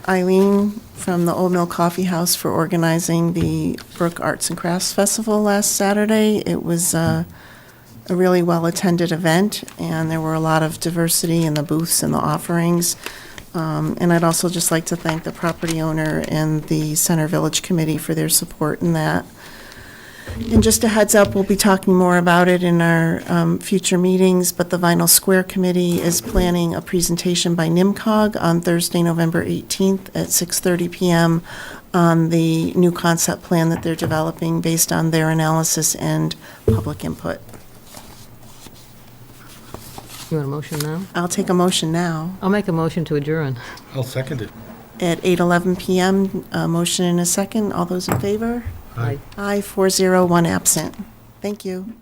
Eileen from the Old Mill Coffee House for organizing the Brook Arts and Crafts Festival last Saturday. It was a really well-attended event, and there were a lot of diversity in the booths and the offerings. And I'd also just like to thank the property owner and the Center Village Committee for their support in that. And just a heads up, we'll be talking more about it in our future meetings, but the Vinyl Square Committee is planning a presentation by NIMCOG on Thursday, November 18th at 6:30 p.m. on the new concept plan that they're developing based on their analysis and public input. You want a motion now? I'll take a motion now. I'll make a motion to adjourn. I'll second it. At 8:11 p.m., a motion and a second. All those in favor? Aye. Aye, 4-0, 1 absent. Thank you.